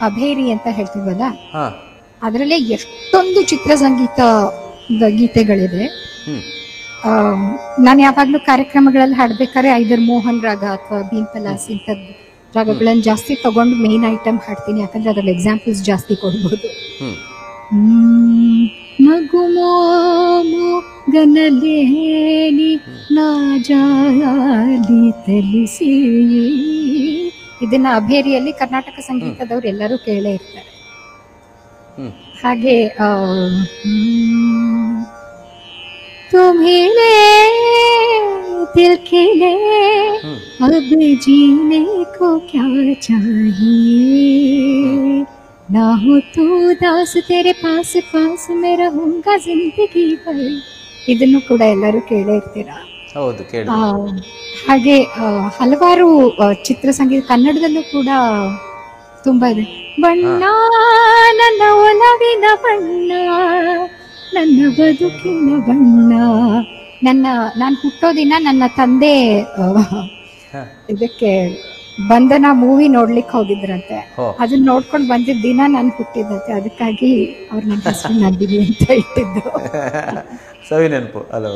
ಅಭೇರಿ ಅಂತ ಹೇಳ್ತೀವಲ್ಲ, ಅದರಲ್ಲೇ ಎಷ್ಟೊಂದು ಚಿತ್ರ ಸಂಗೀತದ ಗೀತೆಗಳಿದೆ. ನಾನು ಯಾವಾಗ್ಲೂ ಕಾರ್ಯಕ್ರಮಗಳಲ್ಲಿ ಹಾಡ್ಬೇಕಾದ್ರೆ ಐದರ್ ಮೋಹನ್ ರಾಗ ಅಥವಾ ಭೀಮ್ ಪಲಾಸ್ ಇಂಥದ್ದು ರಾಗಗಳನ್ನ ಜಾಸ್ತಿ ತಗೊಂಡು ಮೇನ್ ಐಟಮ್ ಹಾಡ್ತೀನಿ. ಯಾಕಂದ್ರೆ ಅದ್ರಲ್ಲಿ ಎಕ್ಸಾಂಪಲ್ಸ್ ಜಾಸ್ತಿ ಕೊಡ್ಬೋದು. ಮಗುಮೋಮು ಗನಲೇನಿ ನಾಜಾಲಿ ತಲಿಸಿ, ಇದನ್ನ ಅಭೇರಿಯಲ್ಲಿ ಕರ್ನಾಟಕ ಸಂಗೀತದವ್ರು ಎಲ್ಲರೂ ಕೇಳೇ ಇರ್ತಾರೆ. ಹಾಗೆ तुम्हें दिल खिले अब जीने को क्या चाहिए, ना हो तू दास तेरे पास पास मैं रहूंगा जिंदगी भर. ಇದನ್ನು ಕೂಡ ಎಲ್ಲರೂ ಕೇಳೇ ಇರ್ತೀರಾ? ಹೌದು, ಕೇಳಿ. ಹಾಗೆ ಹಲವಾರು ಚಿತ್ರ ಸಂಗೀತ ಕನ್ನಡದಲ್ಲೂ ಕೂಡ ತುಂಬಾ ಇದೆ. ಬಣ್ಣ ನನ್ನ ಒಲವಿನ ಬಣ್ಣ, ನನ್ನ ಬದುಕಿನ ಬಣ್ಣ. ನಾನು ಹುಟ್ಟೋ ದಿನ ನನ್ನ ತಂದೆ ಇದಕ್ಕೆ ಬಂಧನ ಮೂವಿ ನೋಡ್ಲಿಕ್ಕೆ ಹೋಗಿದ್ರಂತೆ. ಅದನ್ನ ನೋಡ್ಕೊಂಡು ಬಂದಿದ್ದ ದಿನ ನಾನು ಹುಟ್ಟಿದಂತೆ. ಅದಕ್ಕಾಗಿ ಅವ್ರು ನನ್ನ ಹೆಸರು ನಂದಿನಿ ಅಂತ ಇಟ್ಟಿದ್ದು. ಸವಿ ನೆನಪು ಅಲ್ಲ.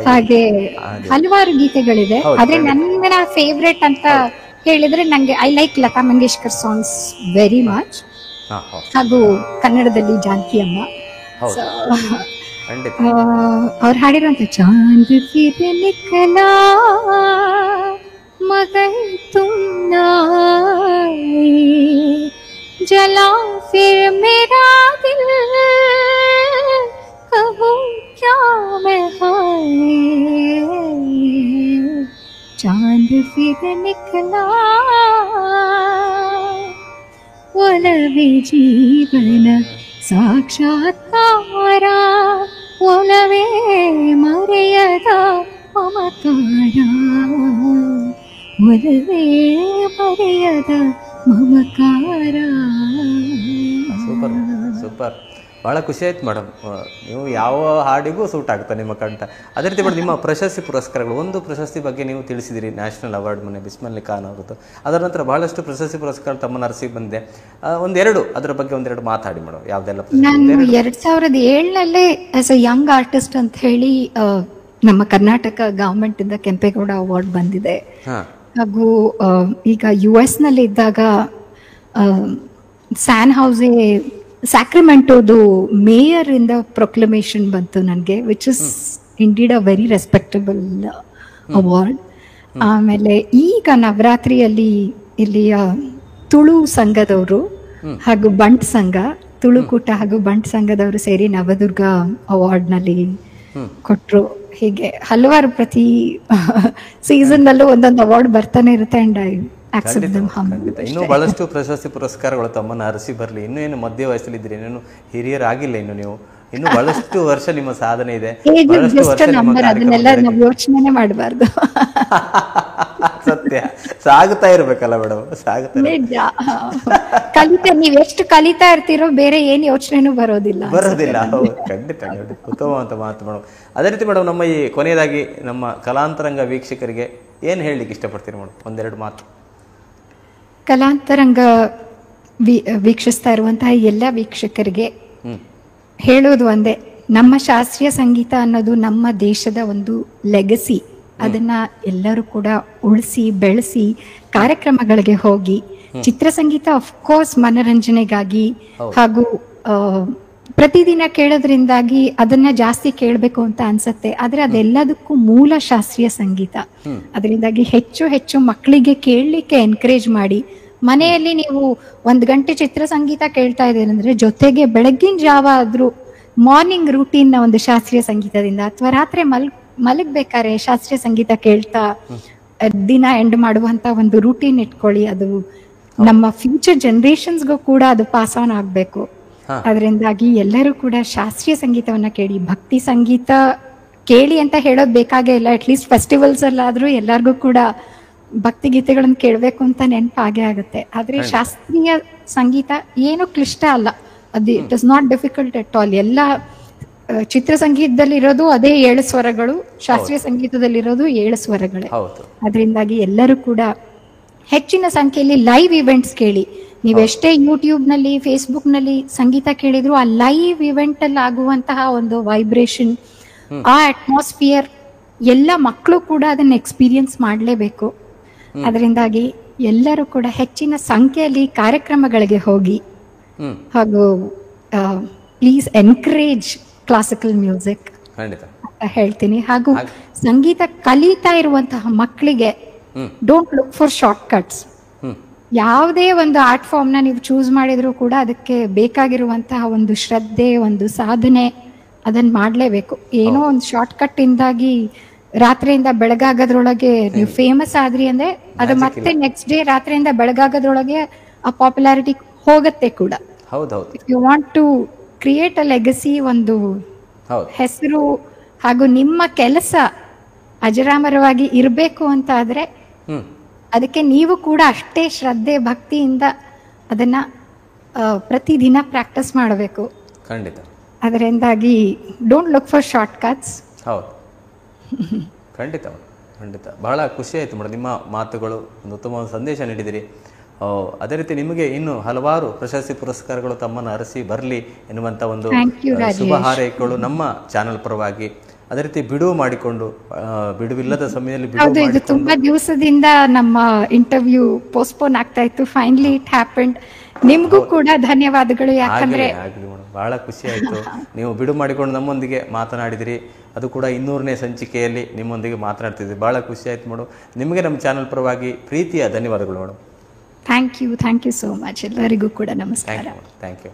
ಹಾಗೆ ಹಲವಾರು ಗೀತೆಗಳಿದೆ. ಆದ್ರೆ ನನ್ನ ಫೇವ್ರೆಟ್ ಅಂತ ಹೇಳಿದ್ರೆ ನಂಗೆ I like Lata Mangeshkar songs very much. ಹಾಗೂ ಕನ್ನಡದಲ್ಲಿ ಜಾನಕಿ ಅಮ್ಮ ಅವ್ರು ಹಾಡಿರುವಂತ ಚಾಂದ್ ಫಿರ್ ನಿಕಲಾ ಮಗರ್ ತುಮ್ ನಾಯೆ ಜಲಾ ಫಿರ್ ಮೇರಾ ದಿಲ್ ಕಹೋ ಕ್ಯಾ ಮೈ ಹಾಯೆ ಚಾಂದ್ ಫಿರ್ ನಿಕಲಾ ಒಲವೇ ಜೀವನ ಸಾಕ್ಷಾತ್ಕಾರ, ಒಲವೇ ಮರೆಯದ ಮಮಕಾರ, ಒಲವೇ ಮರೆಯದ ಮಮಕಾರ. Super super. ಭಾಳ ಖುಷಿ ಆಯ್ತು ಮೇಡಮ್. ನೀವು ಯಾವ ಹಾಡಿಗೂ ಸೂಟ್ ಆಗ್ತಾ ನಿಮ್ಮ ಕಂಠ. ಅದೇ ರೀತಿ ಮೇಡಮ್, ನಿಮ್ಮ ಪ್ರಶಸ್ತಿ ಪುರಸ್ಕಾರಗಳು, ಒಂದು ಪ್ರಶಸ್ತಿ ಬಗ್ಗೆ ನೀವು ತಿಳಿಸಿದಿರಿ, ನ್ಯಾಷನಲ್ ಅವಾರ್ಡ್ ಮೊನ್ನೆ ಬಿಸ್ಮಿಲ್ಲಾ ಖಾನ್ ಅವರದ್ದು. ಅದರ ನಂತರ ಬಹಳಷ್ಟು ಪ್ರಶಸ್ತಿ ಪುರಸ್ಕಾರ ತಮ್ಮನ್ನು ಅರಸಿ ಬಂದಿದೆ. ಒಂದೆರಡು ಅದರ ಬಗ್ಗೆ ಒಂದೆರಡು ಮಾತಾಡಿ ಮೇಡಮ್. ಯಾವುದೆಲ್ಲ? ನಾನು 2007 ಆಸ್ ಅ ಯಂಗ್ ಆರ್ಟಿಸ್ಟ್ ಅಂತ ಹೇಳಿ ನಮ್ಮ ಕರ್ನಾಟಕ ಗವರ್ಮೆಂಟ್ ಇಂದ ಕೆಂಪೇಗೌಡ ಅವಾರ್ಡ್ ಬಂದಿದೆ. ಹಾಗೂ ಈಗ US ನಲ್ಲಿ ಇದ್ದಾಗ ಸ್ಯಾನ್ ಹೌಸೆ ಸ್ಯಾಕ್ರಿಮೆಂಟೋದು ಮೇಯರ್ ಇಂದ ಪ್ರೊಕ್ಲಮೇಷನ್ ಬಂತು ನನಗೆ, which is indeed a very respectable award. ಆಮೇಲೆ ಈಗ ನವರಾತ್ರಿಯಲ್ಲಿ ಇಲ್ಲಿಯ ತುಳು ಸಂಘದವರು ಹಾಗೂ ಬಂಟ್ ಸಂಘ, ತುಳುಕೂಟ ಹಾಗೂ ಬಂಟ್ ಸಂಘದವರು ಸೇರಿ ನವದುರ್ಗ ಅವಾರ್ಡ್ ನಲ್ಲಿ ಕೊಟ್ರು. ಹೀಗೆ ಹಲವಾರು ಪ್ರತಿ ಸೀಸನ್ ನಲ್ಲೂ ಒಂದೊಂದು ಅವಾರ್ಡ್ ಬರ್ತಾನೆ ಇರುತ್ತೆ. And I accept them ಹಂಬಲಿ. ಇನ್ನೂ ಬಹಳಷ್ಟು ಪ್ರಶಸ್ತಿ ಪುರಸ್ಕಾರಗಳು ತಮ್ಮನ್ನು ಅರಸಿ ಬರಲಿ. ಇನ್ನೂ ಮಧ್ಯ ವಯಸ್ಸಲ್ಲಿದ್ದೀರಿ, ಇನ್ನೇನು ಹಿರಿಯರಾಗಿಲ್ಲ ಇನ್ನು ನೀವು. ಇನ್ನು ಬಹಳಷ್ಟು ವರ್ಷ ನಿಮ್ಮ ಸಾಧನೆ ಇದೆ. ಅದನ್ನೆಲ್ಲ ನಾವು ಯೋಚನೆ ಮಾಡಬಾರ್ದು. ಸತ್ಯ, ಸಾಗುತ್ತಾ ಇರ್ಬೇಕಲ್ಲ ಮೇಡಮ್, ಸಾಗುತ್ತಾ ಕಲಿತಾ ನೀವ್ ಎಷ್ಟು ಕಲಿತಾ ಇರ್ತೀರೋ ಬೇರೆ ಏನ್ ಯೋಚನೆನೂ ಬರೋದಿಲ್ಲ. ಹೌದು, ಖಂಡಿತ ಖಂಡಿತ. ಉತ್ತಮವಾದ ಮಾತು ಮೇಡಮ್. ಅದೇ ರೀತಿ ಮೇಡಮ್, ನಮ್ಮ ಈ ಕೊನೆಯದಾಗಿ ನಮ್ಮ ಕಲಾಂತರಂಗ ವೀಕ್ಷಕರಿಗೆ ಏನ್ ಹೇಳಲಿಕ್ಕೆ ಇಷ್ಟಪಡ್ತೀರಿ ಮೇಡಮ್? ಒಂದೆರಡು ಮಾತು. ಕಲಾಂತರಂಗ ವೀಕ್ಷಿಸ್ತಾ ಇರುವಂತಹ ಎಲ್ಲ ವೀಕ್ಷಕರಿಗೆ ಹೇಳೋದು ಒಂದೇ, ನಮ್ಮ ಶಾಸ್ತ್ರೀಯ ಸಂಗೀತ ಅನ್ನೋದು ನಮ್ಮ ದೇಶದ ಒಂದು ಲೆಗಸಿ. ಅದನ್ನ ಎಲ್ಲರೂ ಕೂಡ ಉಳಿಸಿ ಬೆಳೆಸಿ ಕಾರ್ಯಕ್ರಮಗಳಿಗೆ ಹೋಗಿ, ಚಿತ್ರಸಂಗೀತ ಅಫ್ಕೋರ್ಸ್ ಮನರಂಜನೆಗಾಗಿ ಹಾಗೂ ಪ್ರತಿದಿನ ಕೇಳೋದ್ರಿಂದಾಗಿ ಅದನ್ನ ಜಾಸ್ತಿ ಕೇಳಬೇಕು ಅಂತ ಅನ್ಸತ್ತೆ. ಆದ್ರೆ ಅದೆಲ್ಲದಕ್ಕೂ ಮೂಲ ಶಾಸ್ತ್ರೀಯ ಸಂಗೀತ. ಅದರಿಂದಾಗಿ ಹೆಚ್ಚು ಹೆಚ್ಚು ಮಕ್ಕಳಿಗೆ ಕೇಳಲಿಕ್ಕೆ ಎನ್ಕರೇಜ್ ಮಾಡಿ. ಮನೆಯಲ್ಲಿ ನೀವು 1 ಗಂಟೆ ಚಿತ್ರಸಂಗೀತ ಕೇಳ್ತಾ ಇದ್ದೀರಿ ಅಂದ್ರೆ ಜೊತೆಗೆ ಬೆಳಗ್ಗಿನ ಜಾವ ಆದ್ರೂ ಮಾರ್ನಿಂಗ್ ರೂಟೀನ್ ಒಂದು ಶಾಸ್ತ್ರೀಯ ಸಂಗೀತದಿಂದ, ಅಥವಾ ರಾತ್ರಿ ಮಲಗ್ಬೇಕಾದ್ರೆ ಶಾಸ್ತ್ರೀಯ ಸಂಗೀತ ಕೇಳ್ತಾ ದಿನ ಎಂಡ್ ಮಾಡುವಂತ ಒಂದು ರೂಟೀನ್ ಇಟ್ಕೊಳ್ಳಿ. ಅದು ನಮ್ಮ ಫ್ಯೂಚರ್ ಜನರೇಷನ್ಸ್ಗೂ ಕೂಡ ಅದು ಪಾಸ್ ಆನ್ ಆಗ್ಬೇಕು. ಅದರಿಂದಾಗಿ ಎಲ್ಲರೂ ಕೂಡ ಶಾಸ್ತ್ರೀಯ ಸಂಗೀತವನ್ನ ಕೇಳಿ. ಭಕ್ತಿ ಸಂಗೀತ ಕೇಳಿ ಅಂತ ಹೇಳೋದು ಬೇಕಾಗೇ ಇಲ್ಲ. ಅಟ್ಲೀಸ್ಟ್ ಫೆಸ್ಟಿವಲ್ಸ್ ಅಲ್ಲಾದ್ರೂ ಎಲ್ಲರಿಗೂ ಕೂಡ ಭಕ್ತಿ ಗೀತೆಗಳನ್ನ ಕೇಳಬೇಕು ಅಂತ ನೆನಪಾಗೇ ಆಗುತ್ತೆ. ಆದ್ರೆ ಶಾಸ್ತ್ರೀಯ ಸಂಗೀತ ಏನು ಕ್ಲಿಷ್ಟ ಅಲ್ಲ. ಅದು it is not difficult at all. ಎಲ್ಲ ಚಿತ್ರಸಂಗೀತದಲ್ಲಿ ಇರೋದು ಅದೇ 7 ಸ್ವರಗಳು, ಶಾಸ್ತ್ರೀಯ ಸಂಗೀತದಲ್ಲಿರೋದು 7 ಸ್ವರಗಳೇ. ಅದರಿಂದಾಗಿ ಎಲ್ಲರೂ ಕೂಡ ಹೆಚ್ಚಿನ ಸಂಖ್ಯೆಯಲ್ಲಿ ಲೈವ್ ಇವೆಂಟ್ಸ್ ಕೇಳಿ. ನೀವೆಷ್ಟೇ ಯೂಟ್ಯೂಬ್ ನಲ್ಲಿ, ಫೇಸ್ಬುಕ್ ನಲ್ಲಿ ಸಂಗೀತ ಕೇಳಿದ್ರು ಆ ಲೈವ್ ಇವೆಂಟ್ ಅಲ್ಲಿ ಆಗುವಂತಹ ಒಂದು ವೈಬ್ರೇಷನ್, ಆ ಅಟ್ಮಾಸ್ಫಿಯರ್ ಎಲ್ಲ ಮಕ್ಕಳು ಕೂಡ ಅದನ್ನ ಎಕ್ಸ್ಪೀರಿಯನ್ಸ್ ಮಾಡಲೇಬೇಕು. ಅದರಿಂದಾಗಿ ಎಲ್ಲರೂ ಕೂಡ ಹೆಚ್ಚಿನ ಸಂಖ್ಯೆಯಲ್ಲಿ ಕಾರ್ಯಕ್ರಮಗಳಿಗೆ ಹೋಗಿ, ಹಾಗೂ ಪ್ಲೀಸ್ ಎನ್ಕರೇಜ್ ಕ್ಲಾಸಿಕಲ್ ಮ್ಯೂಸಿಕ್ ಅಂತ ಹೇಳ್ತೀನಿ. ಹಾಗೂ ಸಂಗೀತ ಕಲಿತಾ ಇರುವಂತಹ ಮಕ್ಕಳಿಗೆ don't look for short cuts. ಯಾವುದೇ ಒಂದು ಆರ್ಟ್ ಫಾರ್ಮ್ ನ ನೀವು ಚೂಸ್ ಮಾಡಿದ್ರು ಕೂಡ ಅದಕ್ಕೆ ಬೇಕಾಗಿರುವಂತಹ ಒಂದು ಶ್ರದ್ಧೆ, ಒಂದು ಸಾಧನೆ ಅದನ್ನ ಮಾಡ್ಲೇಬೇಕು. ಏನೋ ಒಂದು ಶಾರ್ಟ್ ಕಟ್ ಇಂದಾಗಿ ರಾತ್ರಿಯಿಂದ ಬೆಳಗಾಗೋದ್ರೊಳಗೆ ನೀವು ಫೇಮಸ್ ಆದ್ರಿ ಅಂದ್ರೆ ಅದು ಮತ್ತೆ ನೆಕ್ಸ್ಟ್ ಡೇ ರಾತ್ರಿಯಿಂದ ಬೆಳಗಾಗೋದ್ರೊಳಗೆ ಆ ಪಾಪ್ಯುಲಾರಿಟಿ ಹೋಗತ್ತೆ ಕೂಡ. If you want to create a legacy, ಒಂದು ಹೆಸರು ಹಾಗೂ ನಿಮ್ಮ ಕೆಲಸ ಅಜರಾಮರವಾಗಿ ಇರಬೇಕು ಅಂತ ಆದ್ರೆ ಅದಕ್ಕೆ ನೀವು ಕೂಡ ಅಷ್ಟೇ ಶ್ರದ್ಧೆ ಭಕ್ತಿಯಿಂದ ಅದನ್ನ ಪ್ರತಿದಿನ ಪ್ರಾಕ್ಟೀಸ್ ಮಾಡಬೇಕು. ಖಂಡಿತ. ಅದರಿಂದಾಗಿ don't look for short cuts. ಹೌದು, ಖಂಡಿತ ಖಂಡಿತ. ಬಹಳ ಖುಷಿ ಆಯಿತು ಮೇಡಮ್, ನಿಮ್ಮ ಮಾತುಗಳು ಒಂದು ಉತ್ತಮವಾದ ಸಂದೇಶ ನೀಡಿದಿರಿ. ಅದೇ ರೀತಿ ನಿಮಗೆ ಇನ್ನು ಹಲವಾರು ಪ್ರಶಸ್ತಿ ಪುರಸ್ಕಾರಗಳು ತಮ್ಮನ್ನು ಅರಸಿ ಬರಲಿ ಎನ್ನುವಂಥ ಒಂದು ಶುಭ ಹಾರೈಕೆಗಳು ನಮ್ಮ ಚಾನೆಲ್ ಪರವಾಗಿ. ಅದೇ ರೀತಿ ಬಿಡುವು ಮಾಡಿಕೊಂಡು, ಬಿಡುವಿಲ್ಲದ ಸಮಯದಲ್ಲಿ ಇದು ತುಂಬಾ ದಿವಸದಿಂದ ನಮ್ಮ ಇಂಟರ್ವ್ಯೂ ಪೋಸ್ಟ್ಪೋನ್ ಆಗ್ತಾ ಇತ್ತು. Finally it happened. ನಿಮಗೂ ಕೂಡ ಧನ್ಯವಾದಗಳು. ಯಾಕಂದ್ರೆ ಬಹಳ ಖುಷಿ ಆಯಿತು, ನೀವು ಬಿಡು ಮಾಡಿಕೊಂಡು ನಮ್ಮೊಂದಿಗೆ ಮಾತನಾಡಿದಿರಿ. ಅದು ಕೂಡ 200ನೇ ಸಂಚಿಕೆಯಲ್ಲಿ ನಿಮ್ಮೊಂದಿಗೆ ಮಾತನಾಡ್ತಿದ್ವಿ. ಬಹಳ ಖುಷಿ ಆಯ್ತು ಮೇಡಮ್. ನಿಮಗೆ ನಮ್ಮ ಚಾನೆಲ್ ಪರವಾಗಿ ಪ್ರೀತಿಯ ಧನ್ಯವಾದಗಳು madam. Thank you so much. ಎಲ್ಲರಿಗೂ ಕೂಡ ನಮಸ್ಕಾರ. Thank you.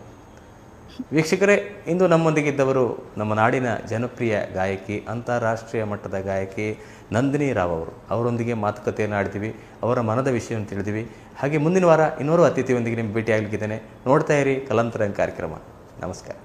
ವೀಕ್ಷಕರೇ, ಇಂದು ನಮ್ಮೊಂದಿಗಿದ್ದವರು ನಮ್ಮ ನಾಡಿನ ಜನಪ್ರಿಯ ಗಾಯಕಿ, ಅಂತಾರಾಷ್ಟ್ರೀಯ ಮಟ್ಟದ ಗಾಯಕಿ ನಂದಿನಿ ರಾವ್ ಅವರು. ಅವರೊಂದಿಗೆ ಮಾತುಕತೆಯನ್ನು ಆಡ್ತೀವಿ, ಅವರ ಮನದ ವಿಷಯವನ್ನು ತಿಳಿದಿವಿ. ಹಾಗೆ ಮುಂದಿನ ವಾರ ಇನ್ನೋರು ಅತಿಥಿಯೊಂದಿಗೆ ನಿಮ್ಗೆ ಭೇಟಿಯಾಗಲಿಕ್ಕಿದ್ದೇನೆ. ನೋಡ್ತಾ ಇರಿ ಕಲಾಂತರಂಗ ಕಾರ್ಯಕ್ರಮ. ನಮಸ್ಕಾರ.